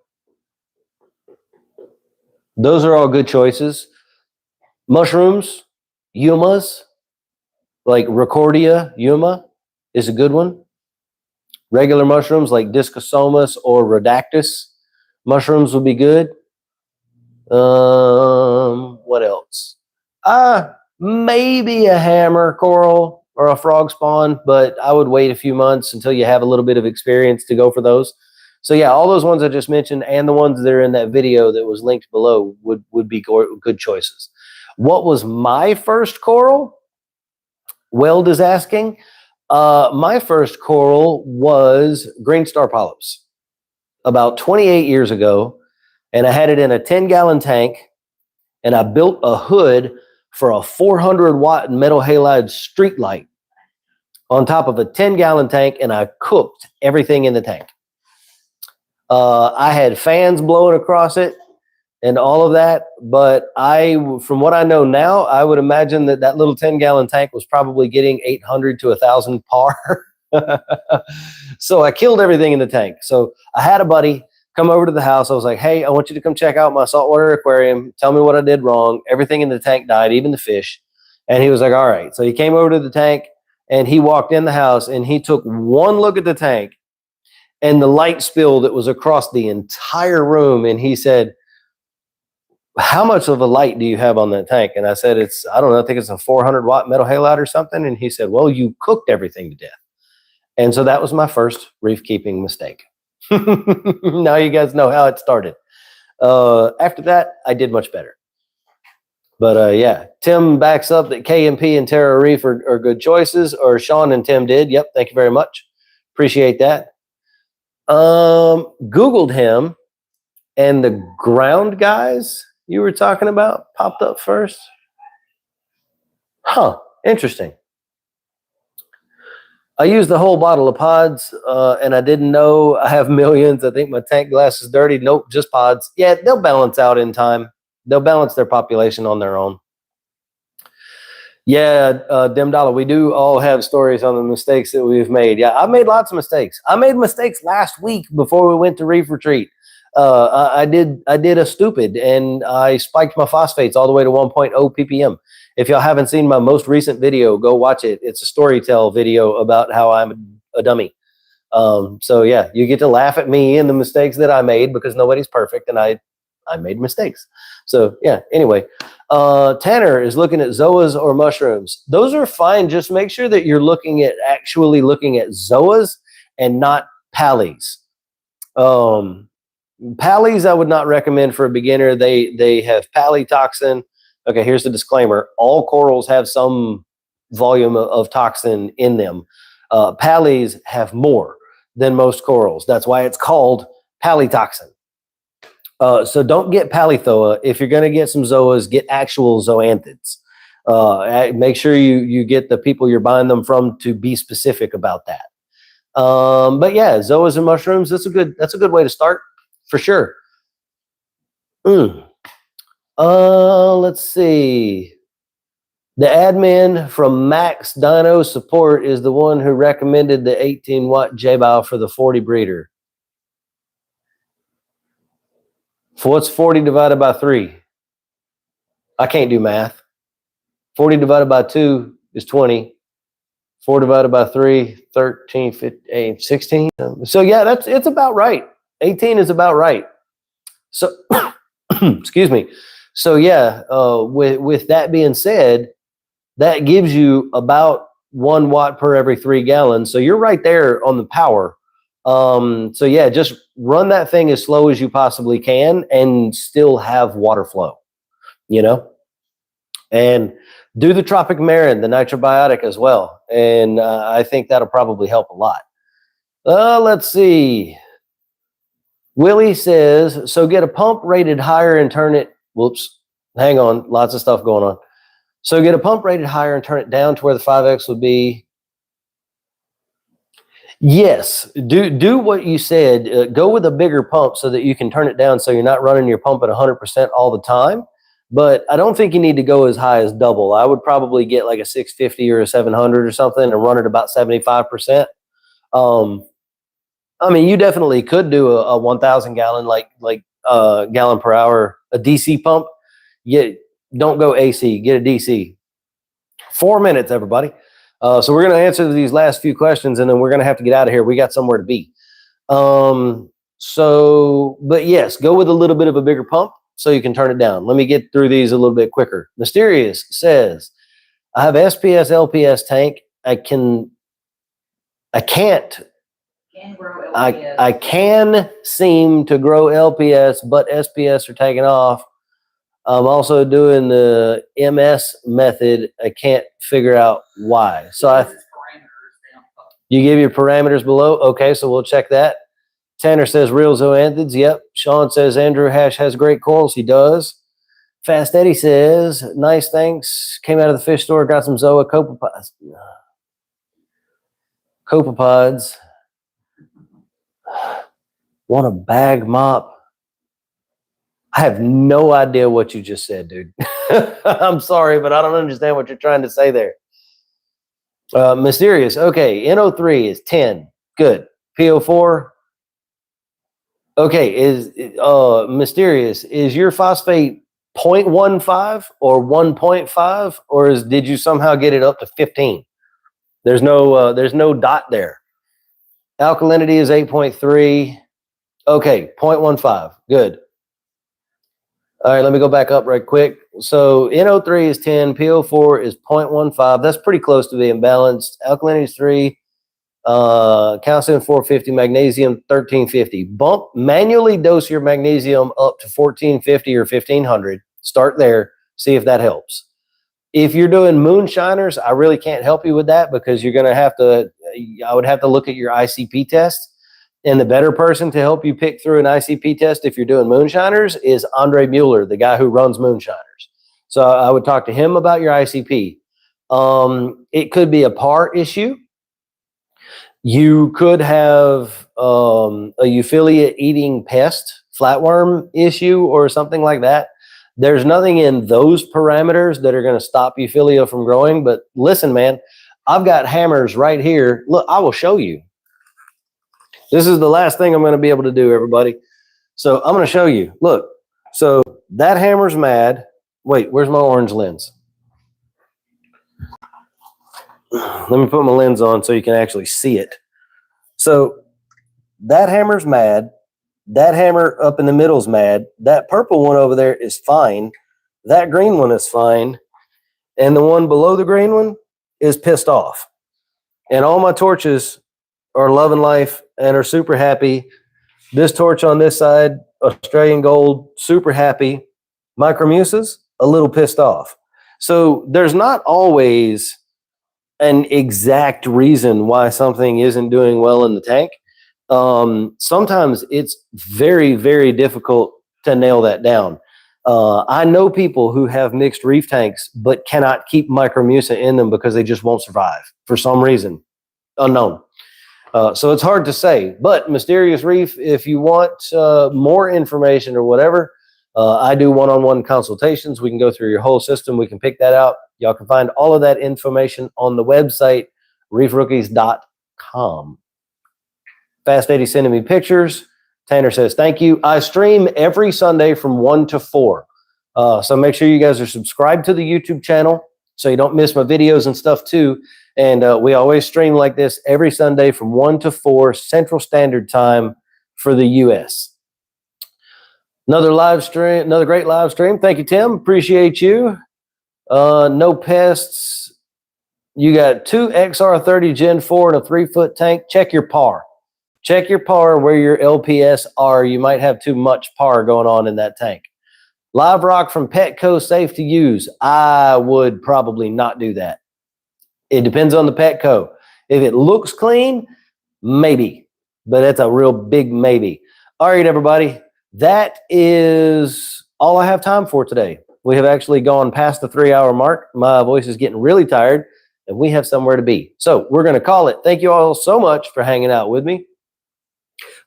A: are all good choices. Mushrooms, Yumas, like Recordia Yuma is a good one. Regular mushrooms like Discosomus or Rhodactis mushrooms would be good. What else? Maybe a hammer coral or a frog spawn, but I would wait a few months until you have a little bit of experience to go for those. So yeah, all those ones I just mentioned and the ones that are in that video that was linked below would be good choices. What was my first coral? Weld is asking. My first coral was green star polyps about 28 years ago, and I had it in a 10-gallon tank, and I built a hood for a 400-watt metal halide street light on top of a 10-gallon tank, and I cooked everything in the tank. I had fans blowing across it and all of that, but from what I know now, I would imagine that little 10-gallon tank was probably getting 800 to 1,000 par. So I killed everything in the tank. So I had a buddy come over to the house. I was like, hey, I want you to come check out my saltwater aquarium. Tell me what I did wrong. Everything in the tank died, even the fish. And he was like, all right. So he came over to the tank, and he walked in the house, and he took one look at the tank and the light spill that was across the entire room. And he said, how much of a light do you have on that tank? And I said, I don't know, I think it's a 400-watt metal halide or something. And he said, well, you cooked everything to death. And so that was my first reef keeping mistake. Now you guys know how it started. After that, I did much better. But yeah, Tim backs up that KMP and Terra Reef are good choices, or Sean and Tim did. Yep, thank you very much. Appreciate that. Googled him, and the ground guys you were talking about popped up first. Huh, interesting. I used the whole bottle of pods, and I didn't know I have millions. I think my tank glass is dirty. Nope, just pods. Yeah, they'll balance out in time. They'll balance their population on their own. Yeah, Dim Dollar, we do all have stories on the mistakes that we've made. Yeah, I made lots of mistakes. I made mistakes last week before we went to Reef Retreat. I did a stupid, and I spiked my phosphates all the way to 1.0 ppm. If y'all haven't seen my most recent video, go watch it. It's a storytell video about how I'm a dummy. So yeah, you get to laugh at me and the mistakes that I made because nobody's perfect, and I made mistakes. So yeah, anyway, Tanner is looking at zoas or mushrooms. Those are fine. Just make sure that you're actually looking at zoas and not pallies. Pallies I would not recommend for a beginner. They have toxin. Okay, here's the disclaimer. All corals have some volume of toxin in them. Pallies have more than most corals. That's why it's called toxin. So don't get palithoa. If you're going to get some zoas, get actual zoanthids. Make sure you get the people you're buying them from to be specific about that. But yeah, zoas and mushrooms, that's a good way to start for sure. Let's see. The admin from Max Dino Support is the one who recommended the 18-watt J-Bow for the 40 breeder. So what's 40 divided by 3? I can't do math. 40 divided by 2 is 20. 4 divided by 3, 13, 15, 16. So yeah, it's about right. 18 is about right. So, excuse me. So yeah, with that being said, that gives you about 1 watt per every 3 gallons. So you're right there on the power. So yeah, just run that thing as slow as you possibly can and still have water flow, and do the Tropic Marin, the nitrobiotic as well. And I think that'll probably help a lot. Let's see. Willie says, so get a pump rated higher and turn it, whoops, hang on, lots of stuff going on. So get a pump rated higher and turn it down to where the 5X would be. Yes, do what you said. Go with a bigger pump so that you can turn it down so you're not running your pump at 100% all the time. But I don't think you need to go as high as double. I would probably get like a 650 or a 700 or something and run it about 75%. I mean, you definitely could do a 1,000 gallon, gallon per hour, a DC pump. Don't go AC, get a DC. 4 minutes, everybody. So we're going to answer these last few questions, and then we're going to have to get out of here. We got somewhere to be. But yes, go with a little bit of a bigger pump so you can turn it down. Let me get through these a little bit quicker. Mysterious says, I have SPS, LPS tank. I can't.
B: Can grow LPS.
A: I can seem to grow LPS, but SPS are taking off. I'm also doing the MS method. I can't figure out why. So you give your parameters below. Okay, so we'll check that. Tanner says real zoanthids. Yep. Sean says Andrew Hash has great corals. He does. Fast Eddie says, nice, thanks. Came out of the fish store, got some Zoa copepods. Want a bag mop? I have no idea what you just said, dude. I'm sorry, but I don't understand what you're trying to say there. Mysterious. Okay, NO3 is 10. Good. PO4. Okay, is Mysterious. Is your phosphate 0.15 or 1.5, or did you somehow get it up to 15? There's no dot there. Alkalinity is 8.3. Okay, 0.15. Good. All right, let me go back up right quick. So NO3 is 10, PO4 is 0.15. That's pretty close to being balanced. Alkalinity is 3, calcium 450, magnesium 1350. Manually dose your magnesium up to 1450 or 1500. Start there, see if that helps. If you're doing moonshiners, I really can't help you with that because you're going to have to, I would have to look at your ICP test. And the better person to help you pick through an ICP test if you're doing moonshiners is Andre Mueller, the guy who runs moonshiners. So I would talk to him about your ICP. It could be a PAR issue. You could have a Euphilia eating pest, flatworm issue, or something like that. There's nothing in those parameters that are going to stop Euphilia from growing. But listen, man, I've got hammers right here. Look, I will show you. This is the last thing I'm going to be able to do, everybody. So I'm going to show you. Look, so that hammer's mad. Wait, where's my orange lens? Let me put my lens on so you can actually see it. So that hammer's mad. That hammer up in the middle's mad. That purple one over there is fine. That green one is fine. And the one below the green one is pissed off. And all my torches are loving life and are super happy. This torch on this side, Australian gold, super happy. Micromusas, a little pissed off. So there's not always an exact reason why something isn't doing well in the tank. Sometimes it's very, very difficult to nail that down. I know people who have mixed reef tanks but cannot keep micromucin in them because they just won't survive for some reason unknown. So it's hard to say. But Mysterious Reef, if you want more information or whatever, I do one-on-one consultations. We can go through your whole system. We can pick that out. Y'all can find all of that information on the website, reefrookies.com. Fast Eddie sending me pictures. Tanner says, thank you. I stream every Sunday from 1 to 4. So make sure you guys are subscribed to the YouTube channel so you don't miss my videos and stuff too. And we always stream like this every Sunday from 1 to 4 Central Standard Time for the U.S. Another live stream, another great live stream. Thank you, Tim. Appreciate you. No pests. You got 2 XR30 Gen 4 and a 3-foot tank. Check your PAR. Check your PAR where your LPS are. You might have too much PAR going on in that tank. Live rock from Petco, safe to use. I would probably not do that. It depends on the Petco. If it looks clean, maybe. But that's a real big maybe. All right, everybody. That is all I have time for today. We have actually gone past the 3-hour mark. My voice is getting really tired, and we have somewhere to be. So we're going to call it. Thank you all so much for hanging out with me.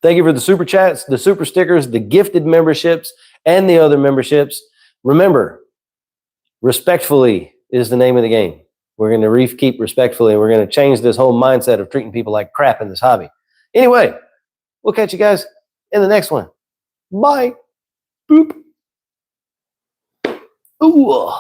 A: Thank you for the super chats, the super stickers, the gifted memberships, and the other memberships. Remember, respectfully is the name of the game. We're going to reef keep respectfully, and we're going to change this whole mindset of treating people like crap in this hobby. Anyway, we'll catch you guys in the next one. Bye. Boop. Ooh.